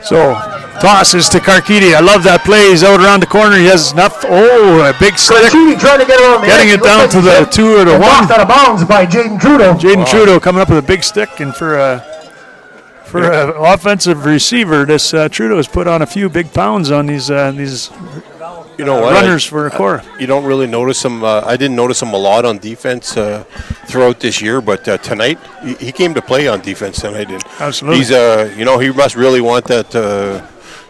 So tosses to Karkidi. I love that play. He's out around the corner. He has enough. Oh, a big stick. Carchidi trying to get around the Getting edge. it down to the 2 or the 1. Knocked out of bounds by Jaden Trudeau. Jaden Trudeau coming up with a big stick, and for an offensive receiver, this Trudeau has put on a few big pounds on these You know what? runners for KORAH. You don't really notice him. I didn't notice him a lot on defense throughout this year, but tonight he came to play on defense tonight. And Absolutely. He's he must really want that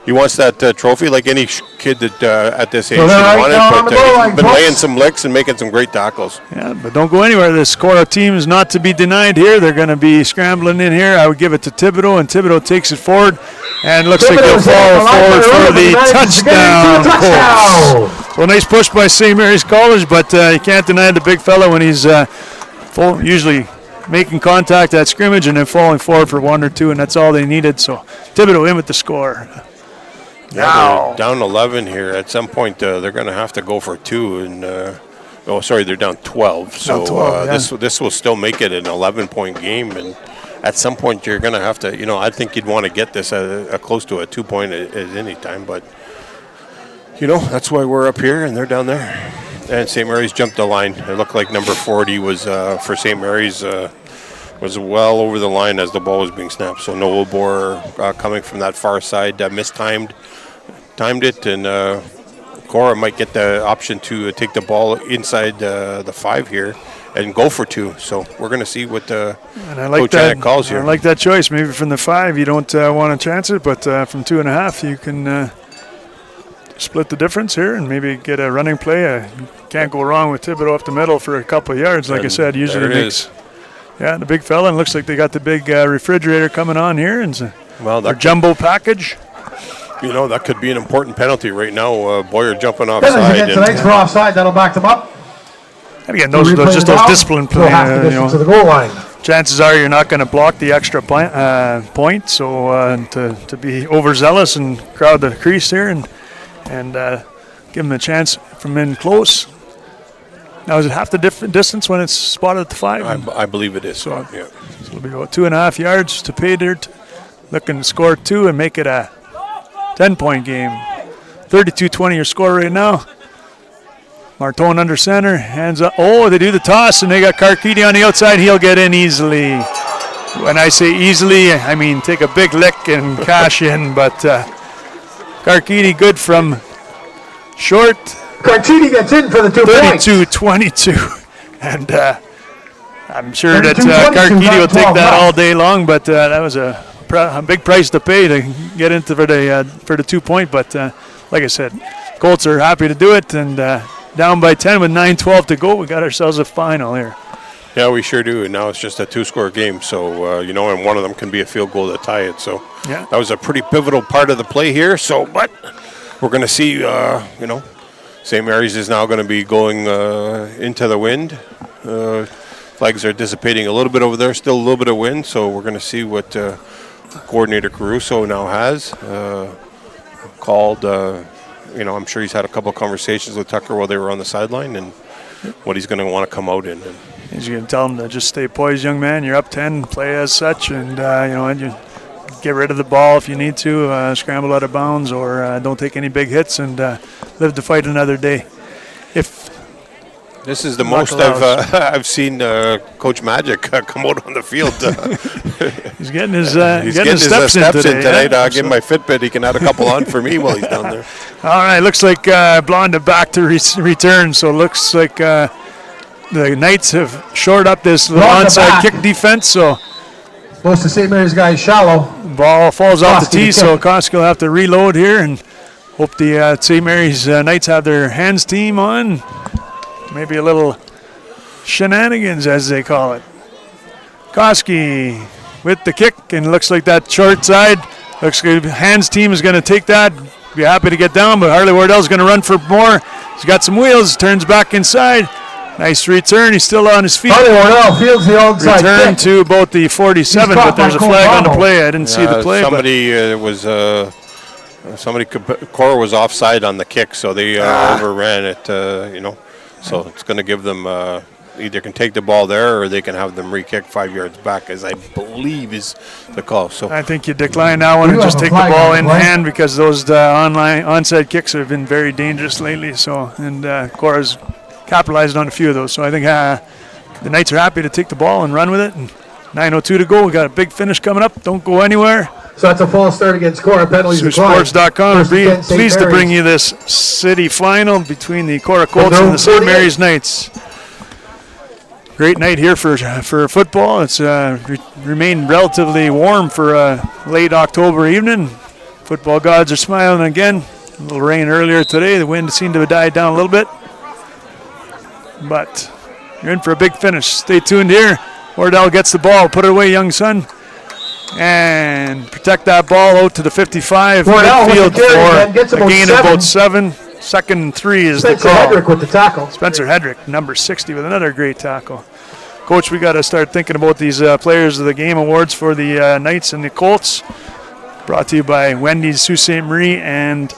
he wants that trophy like any kid that at this age So should they're right want now it. on But the goal line, he's been folks. laying some licks and making some great tackles. Yeah, but don't go anywhere. This KORAH team is not to be denied here. They're going to be scrambling in here. I would give it to Thibodeau, and Thibodeau takes it forward, and looks like they'll Thibodeau's hitting fall the line forward by for the the Rovers. touchdown. Touchdown. Colts. Well, nice push by St. Mary's College, but you can't deny the big fella when he's usually making contact at scrimmage and then falling forward for 1 or 2, and that's all they needed. So Thibodeau in with the score. Yeah, they're down 11 here. At some point, they're going to have to go for 2. And they're down 12. So Down 12, yeah. this will still make it an 11-point game. And at some point, you're going to have to. I think you'd want to get this close to a 2-point at any time. But that's why we're up here and they're down there. And St. Mary's jumped the line. It looked like number 40 was for St. Mary's. Was well over the line as the ball was being snapped. So Noah Boer coming from that far side timed it, and KORAH might get the option to take the ball inside the 5 here and go for 2. So we're going to see what Coach Janet calls here. I like that choice. Maybe from the 5 you don't want to chance it, but from 2.5 you can split the difference here and maybe get a running play. You can't go wrong with Thibodeau up the middle for a couple of yards. Like I said, usually makes. Yeah, the big fella, and looks like they got the big refrigerator coming on here, and their jumbo package. That could be an important penalty right now. Boyer jumping Penalties offside. against the Knights for offside. That'll back them up. And again, those discipline They'll have to play. distance to the goal line. Chances are you're not going to block the extra point, so to be overzealous and crowd the crease here and give them a chance from in close. Now, is it half the distance when it's spotted at the 5? I believe it is. So, yeah. So it'll be about 2.5 yards to pay dirt. Looking to score 2 and make it a 10-point game. 32-20 your score right now. Martone under center, hands up. Oh, they do the toss, and they got Karkidi on the outside. He'll get in easily. When I say easily, I mean take a big lick and cash in. But Karkidi good from short. Carchini gets in for the 2 points. 32-22. And I'm sure that 32-22, Karkidi will take 12 that left. all day long, but that was a big price to pay to get into for the 2-point. But like I said, Colts are happy to do it, and down by 10 with 9:12 to go. We got ourselves a final here. Yeah, we sure do. And now it's just a 2-score game. So, and one of them can be a field goal to tie it. So Yeah. that was a pretty pivotal part of the play here. So, but we're going to see, St. Mary's is now going to be going into the wind. Flags are dissipating a little bit over there, still a little bit of wind. So we're going to see what coordinator Caruso now has called. I'm sure he's had a couple of conversations with Tucker while they were on the sideline and what he's going to want to come out in. And He's going to tell him to just stay poised, young man. You're up 10, play as such, and and you get rid of the ball if you need to, scramble out of bounds, or don't take any big hits, and live to fight another day. If this is the Mark most allows. I've seen Coach Magic come out on the field. he's getting his steps in tonight. yeah, I'll give him my Fitbit. He can add a couple on for me while he's down there. All right, looks like Blonda back to return, so looks like the Knights have shored up this Blonda onside back. kick defense, so Most of St. Mary's guys shallow. ball falls off the Koski tee, to so kick. Koski will have to reload here, and hope the St. Mary's Knights have their hands team on. Maybe a little shenanigans, as they call it. Koski with the kick, and looks like that short side. Looks good. Hands team is going to take that. Be happy to get down, but Harley Wardell's going to run for more. He's got some wheels, turns back inside. Nice return. He's still on his feet. Harley Wardell fields the onside Return kick. to about the 47, He's caught but there's a by flag on the Colorado. play. I didn't see the play. KORAH was offside on the kick, so they overran it. So it's going to give them either can take the ball there or they can have them re-kick 5 yards back, as I believe is the call. So I think you decline that one and You just have a take the flag ball on in the play. hand, because those onside kicks have been very dangerous lately. So, and KORAH's capitalized on a few of those. So I think the Knights are happy to take the ball and run with it. And 9:02 to go. We got a big finish coming up. Don't go anywhere. So that's a false start against KORAH. Penalties declined. Saultsports.com. Versus against St. Pleased to bring Mary's. you this city final between the KORAH Colts and the St. 48. Mary's Knights. Great night here for football. It's remained relatively warm for a late October evening. Football gods are smiling again. A little rain earlier today. The wind seemed to have died down a little bit. But you're in for a big finish. Stay tuned here. Wardell gets the ball. Put it away, young son. And protect that ball out to the 55. Midfield for a gain of about 7. 2nd and 3 is Spencer the call. Hedrick with the tackle. Spencer Hedrick, number 60, with another great tackle. Coach, we got to start thinking about these Players of the Game awards for the Knights and the Colts. Brought to you by Wendy's, Sault Ste. Marie, and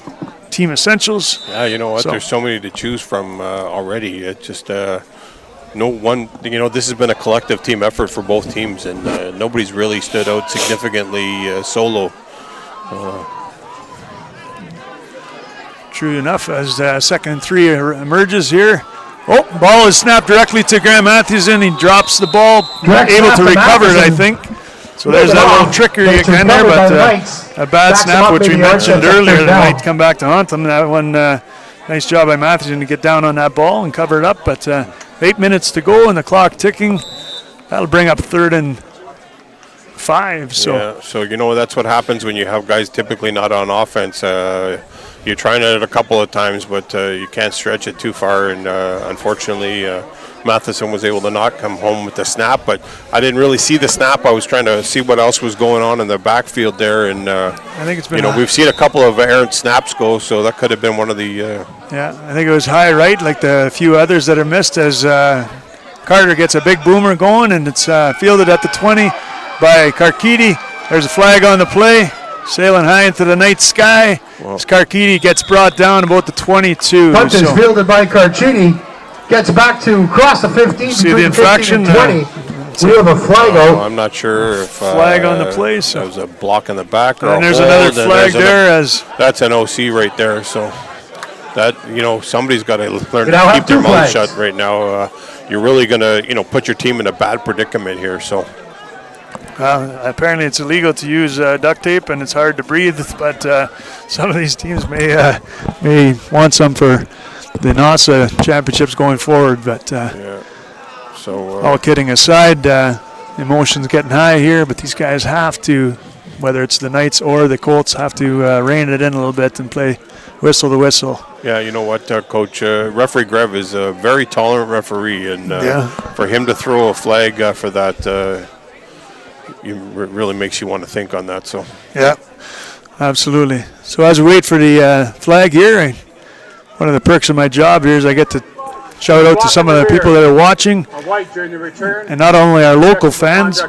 Team Essentials. Yeah, you know what? There's so many to choose from already. It just no one. This has been a collective team effort for both teams, and nobody's really stood out significantly solo. True enough, as 2nd and 3 emerges here. Oh, ball is snapped directly to Graham Matthews, and he drops the ball, able to recover it, I think. So there's that little trickery again there, but a bad snap, which we mentioned earlier, that might come back to haunt them. That one, nice job by Matthews to get down on that ball and cover it up, but 8 minutes to go and the clock ticking. That'll bring up 3rd and 5. So that's what happens when you have guys typically not on offense. You're trying it a couple of times, but you can't stretch it too far, and unfortunately Matheson was able to not come home with the snap, but I didn't really see the snap. I was trying to see what else was going on in the backfield there, and I think it's been we've seen a couple of errant snaps go, so that could have been one of the yeah, I think it was high right, like the few others that are missed, as Carter gets a big boomer going, and it's fielded at the 20 by Karkidi. There's a flag on the play, sailing high into the night sky. As Karkidi gets brought down about the 22. Punt is fielded by Karchini. Gets back to cross the 15. See the infraction? 20. We have a flag out. I'm not sure if flag on the play. So there was a block in the back. And there's another flag there. As that's an OC right there. So that somebody's got to learn to keep their mouth shut right now. You're really gonna put your team in a bad predicament here. So. Apparently it's illegal to use duct tape, and it's hard to breathe, but some of these teams may want some for the NASA championships going forward. But all kidding aside, emotions getting high here, but these guys have to, whether it's the Knights or the Colts, have to rein it in a little bit and play whistle to whistle. Yeah, you know what, Coach? Referee Grev is a very tolerant referee, and for him to throw a flag for that, it really makes you want to think on that. So yeah, absolutely. So as we wait for the flag here, one of the perks of my job here is I get to shout out to some of the people that are watching, and not only our local fans.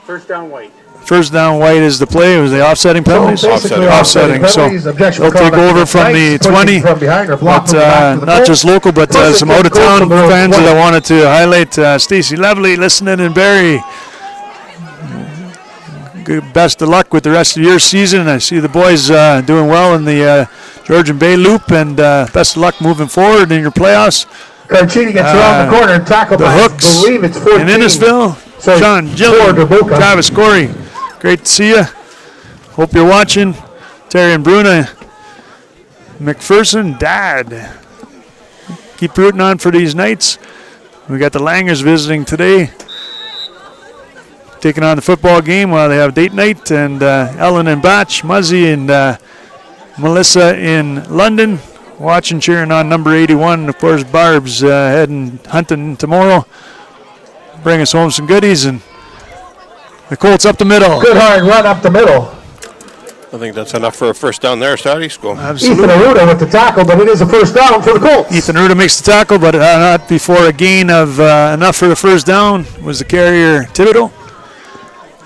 First down white. First down white is the play. Was the offsetting penalties? Offsetting. So they'll take over from the 20, but not just local, but some out-of-town fans that I wanted to highlight. Stacey Lovely listening in Barrie. Good, best of luck with the rest of your season. I see the boys doing well in the Georgian Bay Loop, and best of luck moving forward in your playoffs. Carchini gets around the corner and tackled the by, Hooks I believe it's 14. in Innisfil. Sean Gillen, Travis Corey, great to see you. Hope you're watching. Terry and Bruna McPherson, Dad. Keep rooting on for these Knights. We got the Langers visiting today, taking on the football game while they have date night, and Ellen and Batch, Muzzy and Melissa in London, watching, cheering on number 81. Of course, Barb's heading hunting tomorrow. Bring us home some goodies, and the Colts up the middle. Good hard run up the middle. I think that's enough for a first down there, Saudi School. Absolutely. Ethan Aruda with the tackle, but it is a first down for the Colts. Ethan Aruda makes the tackle, but not before a gain of enough for the first down. Was the carrier Thibodeau?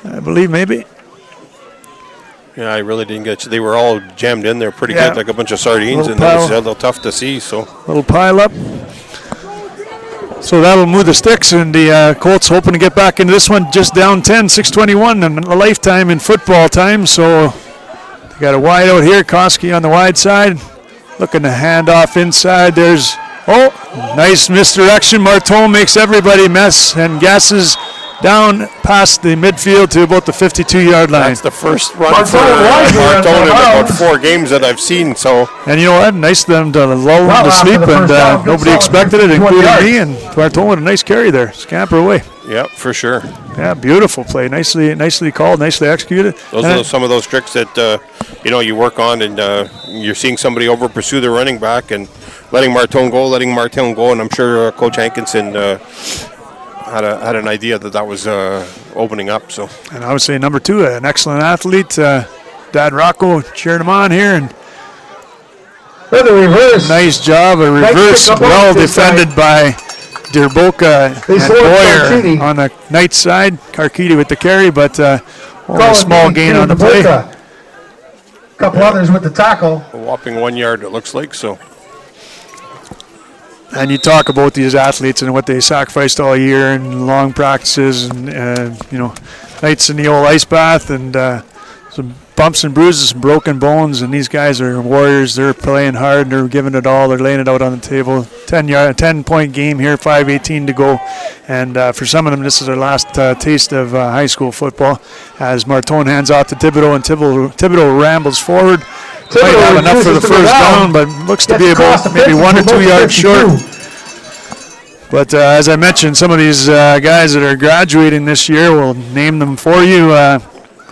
I believe maybe. Yeah, I really didn't get. They were all jammed in there pretty good, like a bunch of sardines, and it was a little tough to see. So little pile up. So that'll move the sticks, and the Colts hoping to get back into this one, just down 10, 6:21, and a lifetime in football time. So they got a wide out here. Koski on the wide side, looking to hand off inside. There's nice misdirection. Marton makes everybody mess and gasses down past the midfield to about the 52-yard line. That's the first run for Marton in about 4 games that I've seen. So, and you know what? Nice of them to lull them to sleep, and nobody expected it, including me. And Marton with a nice carry there. Scamper away. Yeah, for sure. Yeah, beautiful play. Nicely called, nicely executed. Those are some of those tricks that you work on, and you're seeing somebody over pursue the running back and letting Martin go, and I'm sure Coach Hankinson had an idea that was opening up. So, and I would say number 2, an excellent athlete. Dad Rocco cheering him on here, and The reverse. nice job. A reverse, pick up well this defended by Derboka They and slow up Boyer Carchidi. on the Knights side. Carchidi with the carry, but only Call a it small being gain on the play. Derboka. Couple others with the tackle. a whopping 1 yard, it looks like. So, And you talk about these athletes and what they sacrificed all year and long practices and, nights in the old ice bath and some bumps and bruises, some broken bones. And these guys are warriors. They're playing hard and they're giving it all. They're laying it out on the table. 10-point game here, 5:18 to go. And for some of them, this is their last taste of high school football as Martone hands off to Thibodeau, and Thibodeau rambles forward. Might have enough for the first down, but looks to be about maybe 1 or 2 yards short. But as I mentioned, some of these guys that are graduating this year, we'll name them for you.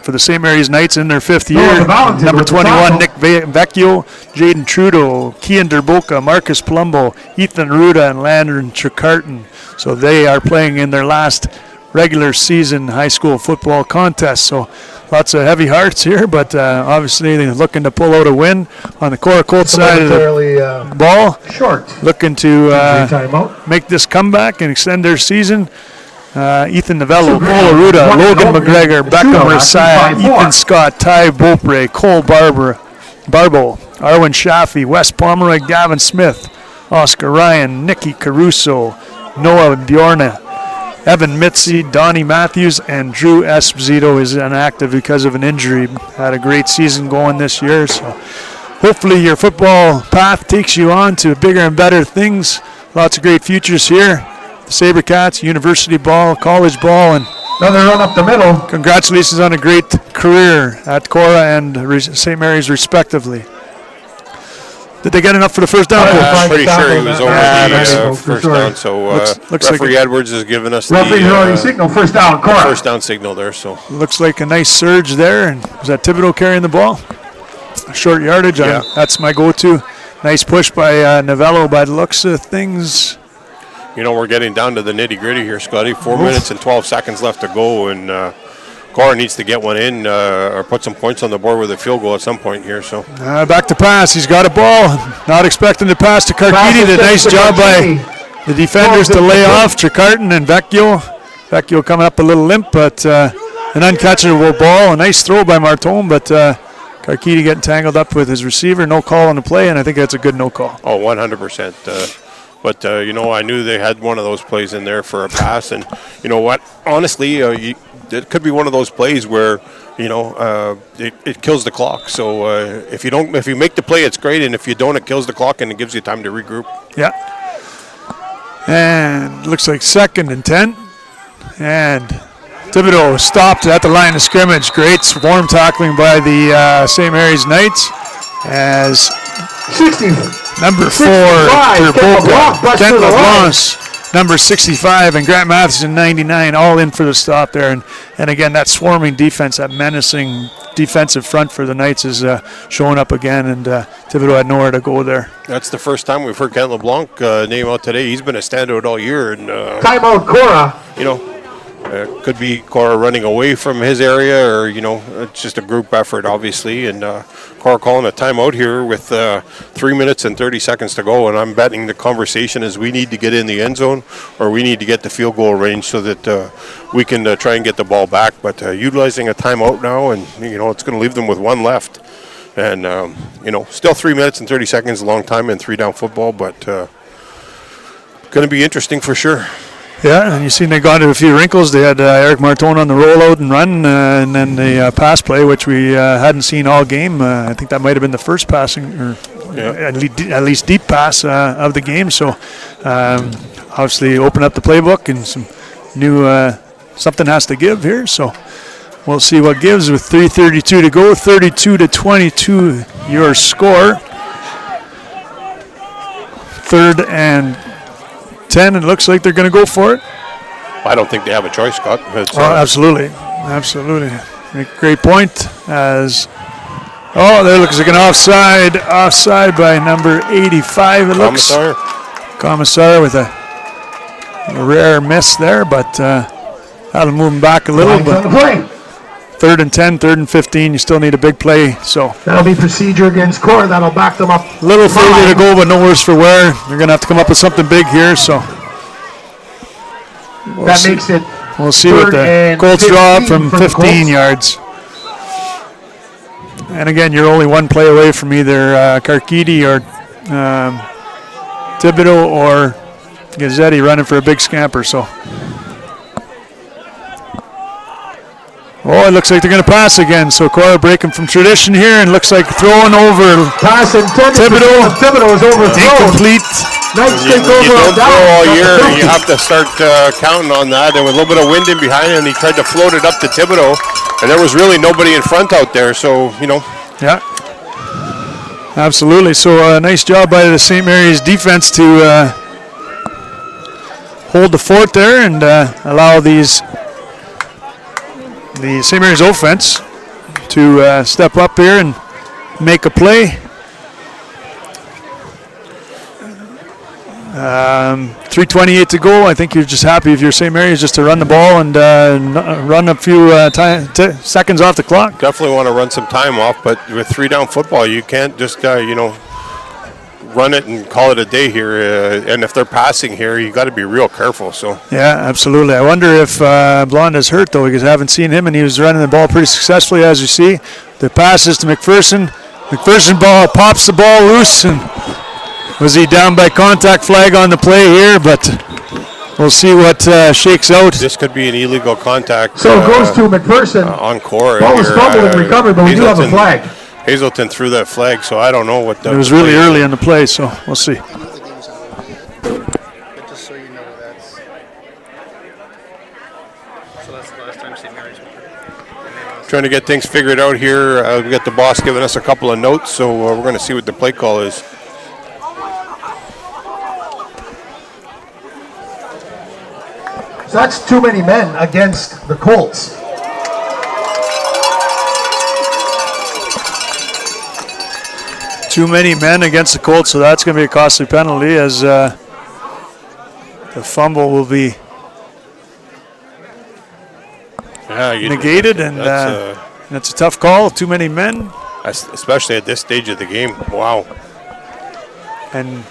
For the St. Mary's Knights in their 5th year, number 21, Nick Vecchio, Jaden Trudeau, Kian Derboka, Marcus Palumbo, Ethan Ruda, and Landon Tricarton. So they are playing in their last regular season high school football contest. So lots of heavy hearts here, but obviously they're looking to pull out a win on the KORAH Colts side of the ball. Short. Looking to Timeout. make this comeback and extend their season. Ethan Novello, Cole Aruda, Logan McGregor, Beckham Rasaya, Ethan Scott, Ty Beaupre, Cole Barbo, Arwen Shaffey, Wes Pomeroy, Gavin Smith, Oscar Ryan, Nicky Caruso, Noah Bjorna, Evan Mitzi, Donnie Matthews, and Drew Esposito is inactive because of an injury. Had a great season going this year, so hopefully your football path takes you on to bigger and better things. Lots of great futures here. The SaberCats, university ball, college ball, and Another run up the middle. congratulations on a great career at KORAH and St. Mary's respectively. Did they get enough for the first down? I'm pretty sure he was over the for first sure. down. So Looks like referee Edwards has given us Referee's already the signal first down, KORAH. first down signal there. So Looks like a nice surge there. And was that Thibodeau carrying the ball? Short yardage. Yeah. That's my go-to. Nice push by Novello by the looks of things. we're getting down to the nitty-gritty here, Scotty. 4 minutes and 12 seconds left to go, and KORAH needs to get one in or put some points on the board with a field goal at some point here. So Back to pass. He's got a ball. Not expecting to pass to Carchidi. The nice job by the defenders to lay off Tricarton and Vecchio. Vecchio coming up a little limp, but an uncatchable ball. A nice throw by Martone, but Carchidi getting tangled up with his receiver. No call on the play, and I think that's a good no call. Oh, 100%. But, I knew they had one of those plays in there for a pass. And you know what? Honestly, it could be one of those plays where, it kills the clock. So if you make the play, it's great. And if you don't, it kills the clock and it gives you time to regroup. Yeah. And looks like 2nd and 10. And Thibodeau stopped at the line of scrimmage. Great swarm tackling by the St. Mary's Knights as 60. number 4, 65, Kent LeBlanc, number 65, and Grant Matheson, 99, all in for the stop there. And again, that swarming defense, that menacing defensive front for the Knights is showing up again, and Thibodeau had nowhere to go there. That's the first time we've heard Kent LeBlanc name out today. He's been a standout all year. And, Timeout, KORAH. Could be KORAH running away from his area, or it's just a group effort, obviously. And KORAH calling a timeout here with 3 minutes and 30 seconds to go. And I'm betting the conversation is we need to get in the end zone, or we need to get the field goal range so that we can try and get the ball back. But utilizing a timeout now, and it's going to leave them with one left. And still 3 minutes and 30 seconds, a long time in 3-down football, but going to be interesting for sure. Yeah, and you seen they got into a few wrinkles. They had Eric Martone on the rollout and run, and then the pass play, which we hadn't seen all game. I think that might have been the first passing, or at least deep pass of the game. So obviously open up the playbook, and some new something has to give here. So we'll see what gives with 3:32 to go. 32-22 your score. 3rd and 10, it looks like they're going to go for it. I don't think they have a choice, Scott. It's, Absolutely. Great point. There looks like an offside by number 85. It looks. Commissar with a rare miss there, but that'll move him back a little. But 3rd and 10, 3rd and 15, you still need a big play. So that'll be procedure against KORAH. That'll back them up. A little further to go, but no worse for wear. They're going to have to come up with something big here. So makes it. We'll see what the Colts draw up from 15 yards. And again, you're only one play away from either Karkidi or Thibodeau or Gazzetti running for a big scamper. So, it looks like they're going to pass again. So KORAH breaking from tradition here, and looks like throwing over. Pass intended. Thibodeau. Thibodeau is overthrown. Incomplete. Nice you don't throw all year. You have to start counting on that. And with a little bit of wind in behind him, he tried to float it up to Thibodeau, and there was really nobody in front out there. So, Yeah, absolutely. So nice job by the St. Mary's defense to hold the fort there and allow the St. Mary's offense to step up here and make a play. 3:28 to go. I think you're just happy if you're St. Mary's just to run the ball and run a few seconds off the clock. Definitely want to run some time off, but with 3-down football, you can't just run it and call it a day here. And if they're passing here, you got to be real careful. So yeah, absolutely. I wonder if Blonde is hurt though, because I haven't seen him, and he was running the ball pretty successfully, as you see. The pass is to McPherson. McPherson pops the ball loose, and was he down by contact flag on the play here? But we'll see what shakes out. This could be an illegal contact. So it goes to McPherson. On KORAH. Ball was fumbled and recovered, but we do have a flag. Hazelton threw that flag, so I don't know what that. It was really early in the play, so we'll see. But just so you know, that's the last time St. Mary's won. Trying to get things figured out here. We got the boss giving us a couple of notes, so we're going to see what the play call is. So that's too many men against the Colts. Too many men against the Colts, so that's going to be a costly penalty, as the fumble will be negated, and that's a tough call. Too many men. Especially at this stage of the game. Wow. And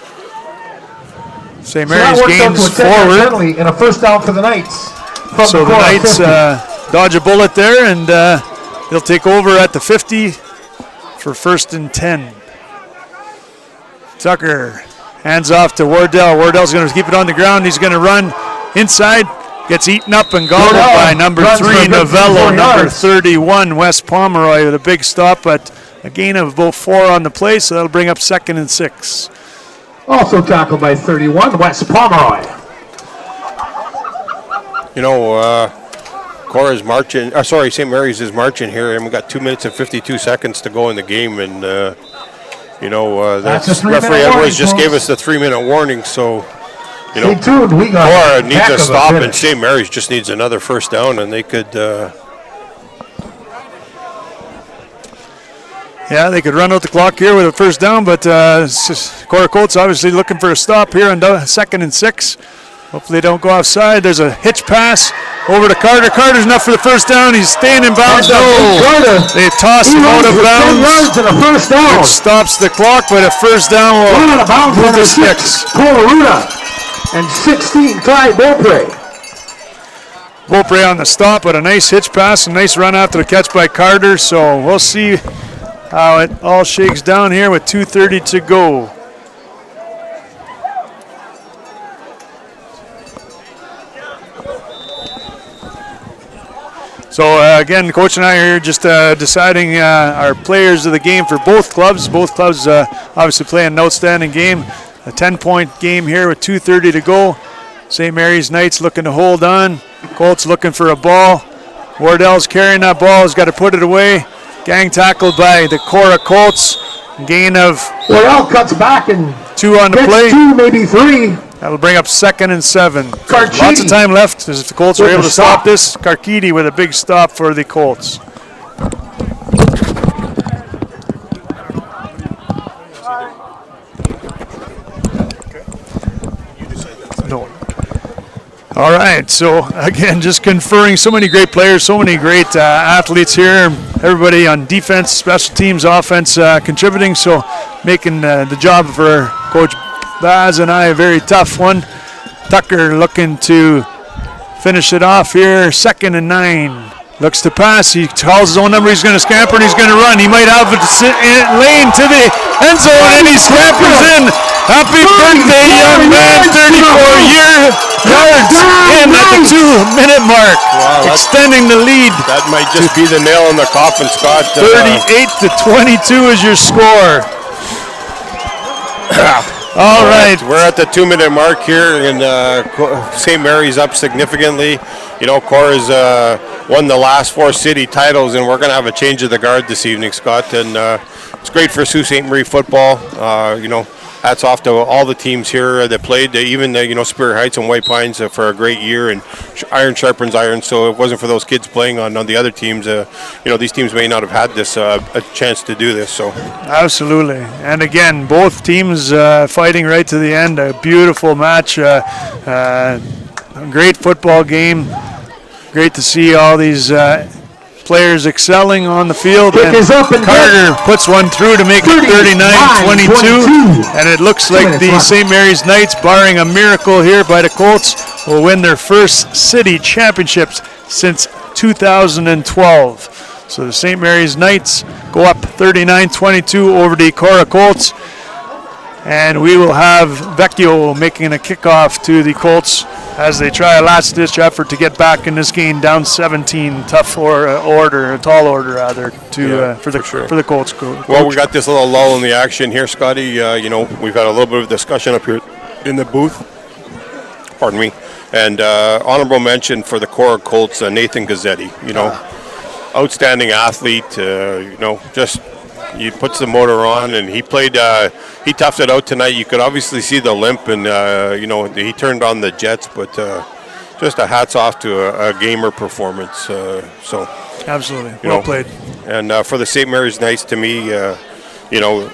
St. Mary's gains forward. And a first down for the Knights. So the Knights dodge a bullet there, and they'll take over at the 50 for 1st and 10. Tucker hands off to Wardell. Wardell's going to keep it on the ground. He's going to run inside. Gets eaten up and gobbled by number 3, Novello. Number 31, Wes Pomeroy, with a big stop, but a gain of about 4 on the play, so that'll bring up 2nd and 6. Also tackled by 31, Wes Pomeroy. KORAH's marching. St. Mary's is marching here, and we got 2 minutes and 52 seconds to go in the game, and the referee Edwards just gave us the 3-minute warning. So, stay tuned. We got KORAH needs a stop, and St. Mary's just needs another first down, and they could. Yeah, they could run out the clock here with a first down, but KORAH Colts obviously looking for a stop here on 2nd and 6. Hopefully they don't go offside. There's a hitch pass over to Carter. Carter's enough for the first down. He's staying in bounds. They toss him out of bounds. Which stops the clock, but a first down will move the sticks. KORAH and 16, Ty Beaupre. Beaupre on the stop, but a nice hitch pass, a nice run after the catch by Carter. So we'll see how it all shakes down here with 2:30 to go. So again, Coach and I are here just deciding our players of the game for both clubs. Both clubs obviously playing an outstanding game. A 10-point game here with 2:30 to go. St. Mary's Knights looking to hold on. Colts looking for a ball. Wardell's carrying that ball. He's got to put it away. Gang tackled by the KORAH Colts. Gain of Wardell cuts back and 2 on the gets play. 2, maybe 3. That'll bring up 2nd and 7. Carchidi. Lots of time left as if the Colts are With able the to stop stop. this. Carchidi with a big stop for the Colts. No. All right, so again, just conferring so many great players, so many great athletes here. Everybody on defense, special teams, offense contributing, so making the job for Coach Baz and I a very tough one. Tucker looking to finish it off here, 2nd and 9. Looks to pass. He calls his own number. He's going to scamper and he's going to run. He might have a lane to the end zone and he scampers in. Happy birthday, young man. 34 yards in at the 2-minute mark. Wow, extending the lead. That might just be the nail in the coffin, Scott. 38-22 is your score. All right. We're at the 2-minute mark here, and St. Mary's up significantly. You know, KORAH's won the last 4 city titles, and we're going to have a change of the guard this evening, Scott. And it's great for Sault Ste. Marie football. You know, hats off to all the teams here that played, even you know, Spirit Heights and White Pines for a great year, and iron sharpens iron. So if it wasn't for those kids playing on the other teams, you know, these teams may not have had this a chance to do this. So absolutely, and again, both teams fighting right to the end. A beautiful match, a great football game. Great to see all these players excelling on the field. Kick And is up and Carter puts one through to make it 39-22. And it looks like the St. Mary's Knights, barring a miracle here by the Colts, will win their first city championships since 2012. So the St. Mary's Knights go up 39-22 over the KORAH Colts. And we will have Vecchio making a kickoff to the Colts as they try a last-ditch effort to get back in this game, down 17. Tough order, a tall order rather, for the Colts. Well, we got this little lull in the action here, Scotty. You know, we've had a little bit of discussion up here in the booth. Pardon me. And honorable mention for the KORAH Colts, Nathan Gazzetti. You know, outstanding athlete. You know, just he puts the motor on, and he played. He toughed it out tonight. You could obviously see the limp, and you know, he turned on the jets, but just a hats off to a gamer performance. So absolutely, well played. And for the St. Mary's Knights, to me, you know,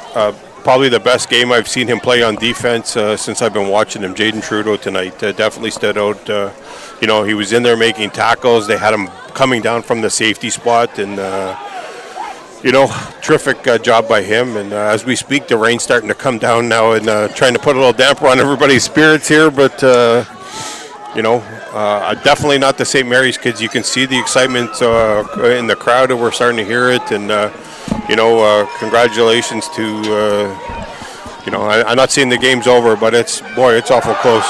probably the best game I've seen him play on defense since I've been watching him. Jaden Trudeau tonight definitely stood out. You know, he was in there making tackles. They had him coming down from the safety spot, and you know, terrific job by him. And as we speak, the rain's starting to come down now, and trying to put a little damper on everybody's spirits here. But you know, definitely not the St. Mary's kids. You can see the excitement in the crowd, and we're starting to hear it. And you know, congratulations to you know, I'm not saying the game's over, but it's awful close.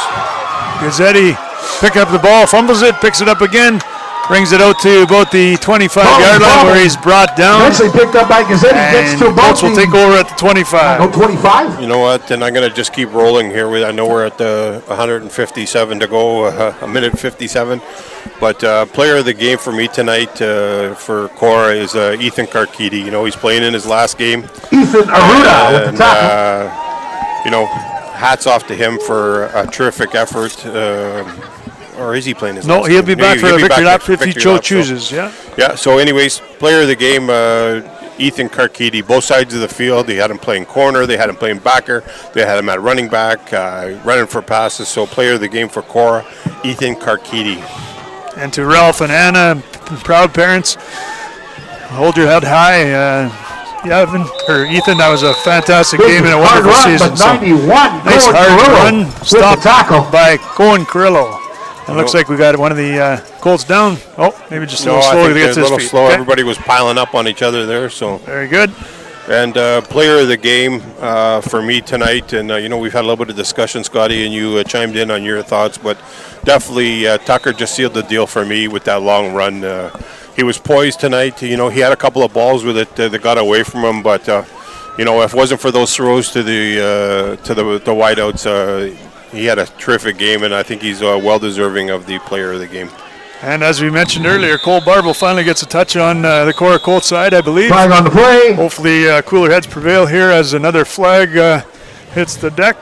Gazzetti pick up the ball, fumbles it, picks it up again. Brings it out to about the 25-yard line where he's brought down. Eventually picked up by Gazzetti. Gets to And Colts will take over at the 25. No 25. You know what? And I'm going to just keep rolling here. I know we're at the 157 to go, a minute 57. But player of the game for me tonight for KORAH is Ethan Carchidi. You know, he's playing in his last game. Ethan Arruda with the tackle. You know, hats off to him for a terrific effort. Or is he playing his last No, he'll game? be back for a victory lap if he victory lap, chooses, yeah. Yeah, so anyways, player of the game, Ethan Carchidi, both sides of the field. They had him playing corner, they had him playing backer, they had him at running back, running for passes. So player of the game for KORAH, Ethan Carchidi. And to Ralph and Anna, proud parents, hold your head high. Ethan, that was a fantastic game and a wonderful season. But 91. Nice hard run, stopped tackle by Cohen Carrillo. It looks like we got one of the Colts down. Oh, maybe just a little slow to get to his feet. Slow. Okay. Everybody was piling up on each other there. So very good. And player of the game for me tonight, and you know, we've had a little bit of discussion, Scotty, and you chimed in on your thoughts, but definitely Tucker just sealed the deal for me with that long run. He was poised tonight. You know, he had a couple of balls with it that got away from him, but you know, if it wasn't for those throws to the wideouts, he had a terrific game, and I think he's well deserving of the player of the game. And as we mentioned earlier, Cole Barble finally gets a touch on the KORAH Colts side, I believe. Flag on the play. Hopefully cooler heads prevail here as another flag hits the deck.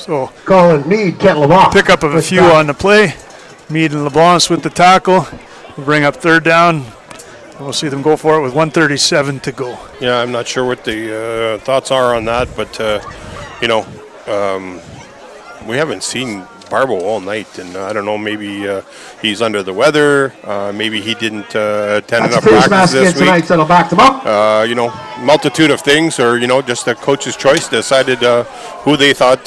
So Calling Meade, Kent LeBlanc. pick up of a few on the play. Meade and LeBlanc with the tackle. We'll bring up third down. We'll see them go for it with 1:37 to go. Yeah, I'm not sure what the thoughts are on that, but, we haven't seen Barbo all night, and I don't know, maybe he's under the weather. Maybe he didn't attend enough practice this week. Tonight, so they'll back them up. Multitude of things, or, just the coach's choice decided who they thought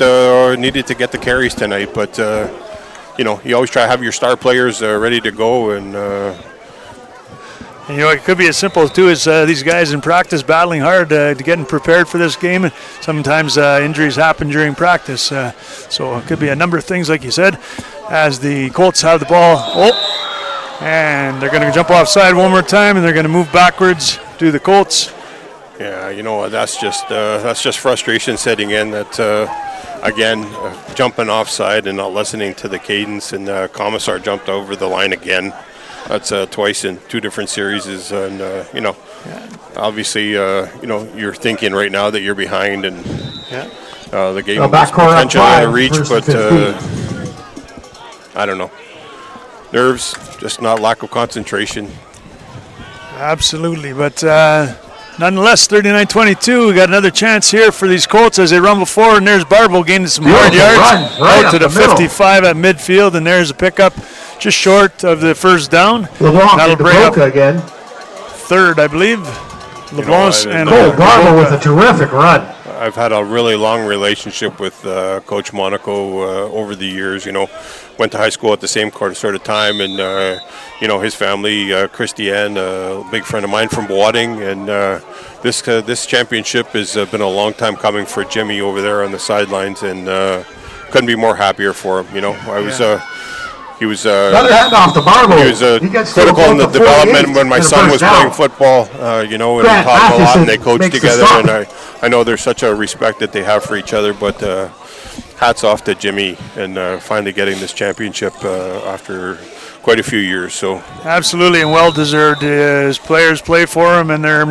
needed to get the carries tonight. But, you always try to have your star players ready to go, and it could be as simple as these guys in practice battling hard to getting prepared for this game. And sometimes injuries happen during practice. So it could be a number of things, like you said, as the Colts have the ball. And they're going to jump offside one more time, and they're going to move backwards to the Colts. Yeah, that's just frustration setting in. That again, jumping offside and not listening to the cadence, and Commissar jumped over the line again. That's twice in 2 different series, and obviously, you're thinking right now that you're behind, and the game was potentially out of reach, but I don't know. Nerves, just not lack of concentration. Absolutely, but nonetheless, 39-22. We got another chance here for these Colts as they rumble forward, and there's Barbo gaining some hard yards out to the 55 at midfield, and there's a pickup just short of the first down. That'll bring up again. Third, I believe. LeBlanc and Barbo with a terrific run. I've had a really long relationship with Coach Monaco over the years. Went to high school at the same sort of time, and his family, Christiane, a big friend of mine from Wadding, and this championship has been a long time coming for Jimmy over there on the sidelines, and couldn't be more happier for him. He was handoff to Barbo. He was critical in the development when my son was playing football. And we talked a lot, and they coached together. And I know there's such a respect that they have for each other. But hats off to Jimmy and finally getting this championship after quite a few years. So absolutely, and well deserved. His players play for him, and they're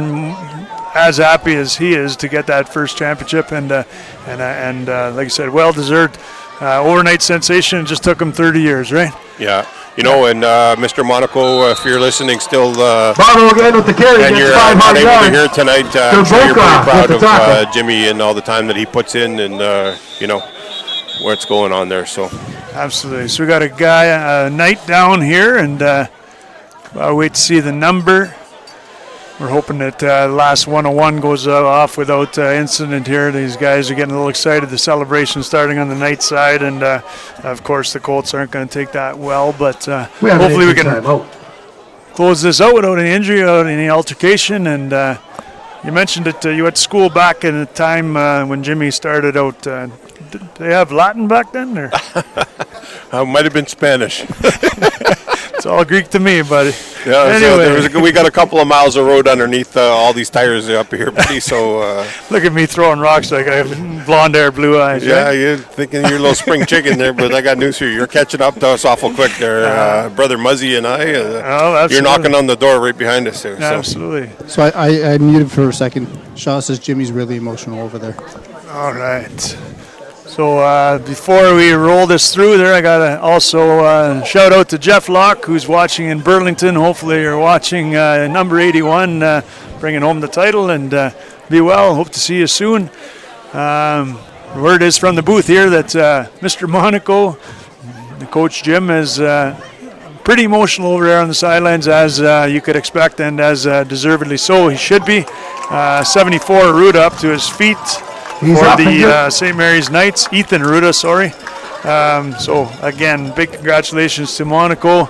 as happy as he is to get that first championship. And like I said, well deserved. Overnight sensation. It just took him 30 years, right? Yeah. And Mr. Monaco, if you're listening still, Barbo again with the carry, and you're not able to hear tonight, I'm sure you're pretty proud of Jimmy and all the time that he puts in, and what's going on there. So absolutely. So we got a guy, Knight down here, and I'll wait to see the number. We're hoping that the last 101 goes off without incident here. These guys are getting a little excited. The celebration starting on the Knight side, and of course the Colts aren't going to take that well, but hopefully we can close this out without any injury, without any altercation. And you mentioned that you went to school back in the time when Jimmy started out. Did they have Latin back then? Or? Might have been Spanish. It's all Greek to me, buddy. Yeah, anyway. So we got a couple of miles of road underneath all these tires up here, buddy. So look at me throwing rocks like I have blonde hair, blue eyes. Yeah, right? You're thinking you're a little spring chicken there, but I got news for you. You're catching up to us awful quick there, Brother Muzzy and I. You're knocking on the door right behind us there. Absolutely. So I muted for a second. Shaw says Jimmy's really emotional over there. All right. So before we roll this through there, I got to also shout out to Jeff Locke, who's watching in Burlington. Hopefully you're watching number 81, bringing home the title, and be well. Hope to see you soon. Word is from the booth here that Mr. Monaco, the coach Jim, is pretty emotional over there on the sidelines, as you could expect, and as deservedly so. He should be. 74 Ruda up to his feet. For the St. Mary's Knights, Ethan Ruda, sorry. So, again, big congratulations to Monaco,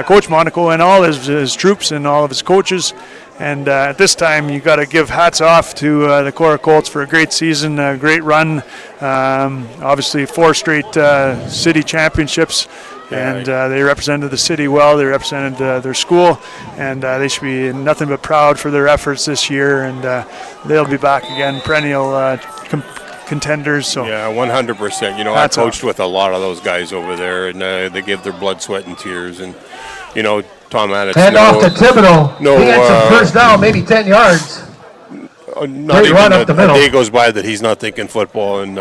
Coach Monaco, and all his troops and all of his coaches. And at this time, you got to give hats off to the KORAH Colts for a great season, a great run. Obviously, 4 straight city championships. And they represented the city well. They represented their school, and they should be nothing but proud for their efforts this year. And they'll be back again, perennial contenders. So yeah, 100%. I coached with a lot of those guys over there, and they gave their blood, sweat, and tears. And Tom Annett. Hand off to Thibodeau. He had some first down, maybe 10 yards. not Great even run a, up the a middle. day goes by that he's not thinking football, and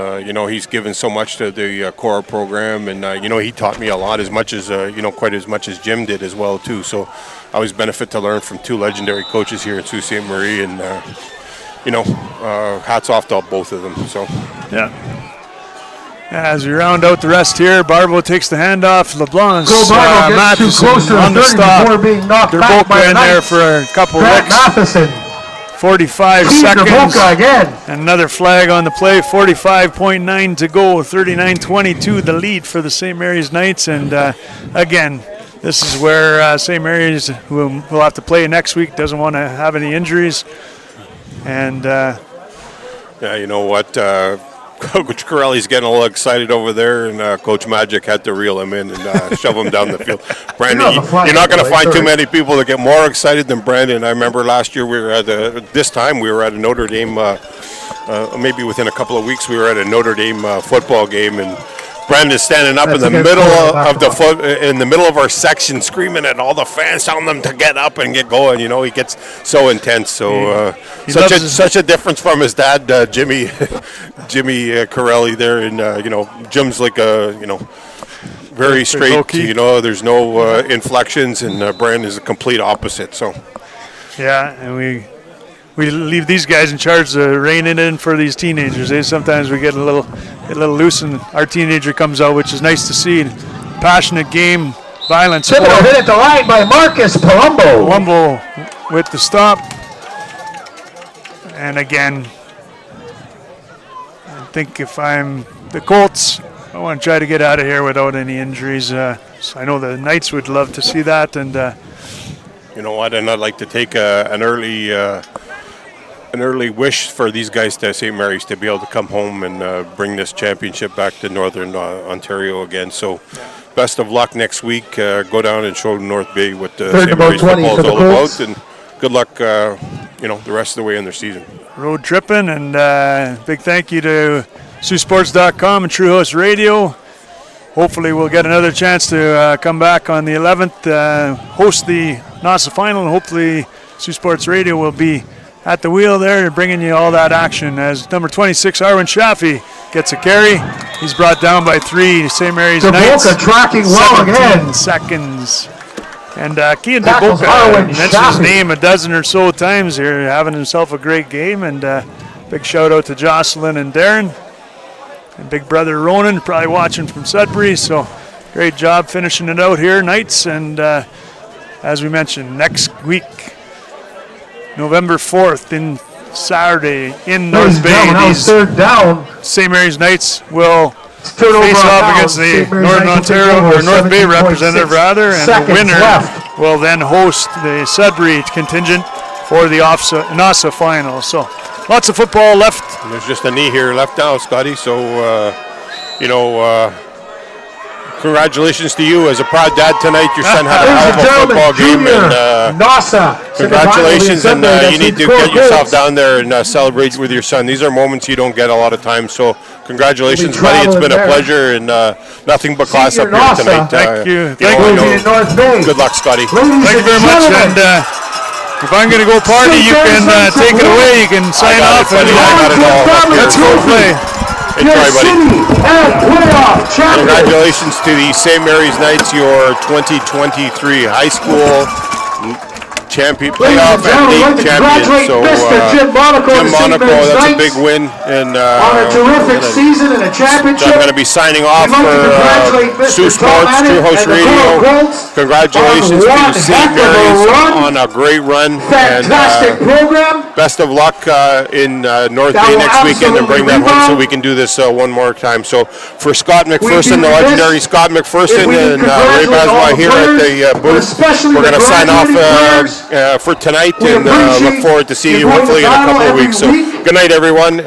he's given so much to the KORAH program, and he taught me a lot, as much as quite as much as Jim did as well too. So I always benefit to learn from two legendary coaches here at Sault Ste. Marie, and hats off to both of them. So Yeah. As we round out the rest here, Barbo takes the handoff. LeBlanc, Go Barbo gets too close to the on the 30 stop. before being knocked They're back both by the in there Knights. for a couple Grant licks. Matheson. 45 Steve seconds. Naboka again. And another flag on the play. 45.9 to go. 39-22 the lead for the St. Mary's Knights. And again, this is where St. Mary's, who will have to play next week, doesn't want to have any injuries. And yeah, you know what? Coach Corelli's getting a little excited over there, and Coach Magic had to reel him in and shove him down the field. Brandon, you're not going to find too many people that get more excited than Brandon. I remember last year we were at a Notre Dame, maybe within a couple of weeks we were at a Notre Dame football game, and Brandon's standing up in the middle of our section, screaming at all the fans, telling them to get up and get going. He gets so intense. So such a difference from his dad, Jimmy Corelli there, and Jim's like very straight. There's no inflections, and Brandon's a complete opposite. So yeah, and we leave these guys in charge to rein it in for these teenagers. Sometimes we get a little loose, and our teenager comes out, which is nice to see. Passionate game, violence. Hit at the line by Marcus Palumbo. Palumbo with the stop. And again, I think if I'm the Colts, I want to try to get out of here without any injuries. So I know the Knights would love to see that. And you know what? And I'd like to take an early wish for these guys to St. Mary's to be able to come home and bring this championship back to Northern Ontario again. So best of luck next week. Go down and show North Bay what St. Mary's football is all about. And good luck, the rest of the way in their season. Road tripping, and big thank you to Saultsports.com and True Host Radio. Hopefully we'll get another chance to come back on the 11th, host the NASA final, and hopefully Sault Sports Radio will be at the wheel there, bringing you all that action as number 26, Arwen Shafi, gets a carry. He's brought down by 3. St. Mary's Knights. Naboka tracking well again. Seconds. And Kian Tackles Naboka Arwen mentioned his Shafi. name a dozen or so times here, having himself a great game. And big shout out to Jocelyn and Darren. And big brother Ronan, probably watching from Sudbury. So great job finishing it out here, Knights. And as we mentioned, next week, November 4th, in Saturday in North Bay, these third down. St. Mary's Knights will Turnover face on off downs. against the St. Mary's Northern Knights will take Ontario over, or North Bay 17.6 representative rather, and the seconds winner left. will then host the Sudbury contingent for the NASA final. So lots of football left. And there's just a knee here left now, Scotty. So congratulations to you as a proud dad tonight. Your son had a hell of a football game, and NASA. congratulations, and you need to get yourself down there and celebrate with your son. These are moments you don't get a lot of times, so congratulations, buddy. It's been a pleasure, and nothing but class up here tonight. Thank you. Good luck, Scotty. Thank you very much. And if I'm going to go party, you can take it away. You can sign off. And let's go play. Enjoy, buddy. Playoff Congratulations to the St. Mary's Knights, your 2023 high school playoff and league champion. So Jim Monaco, that's a big win, and on a terrific season and a championship. I'm going to be signing off for Sault Sports, True Host Radio. Congratulations to St. Mary's on a great run, Fantastic program. Best of luck in North Bay next weekend, and bring that home so we can do this one more time. So for Scott McPherson, the legendary Scott McPherson, and Ray Baswa here at the booth, we're going to sign off for tonight, and look forward to seeing you hopefully in a couple of weeks. So good night, everyone.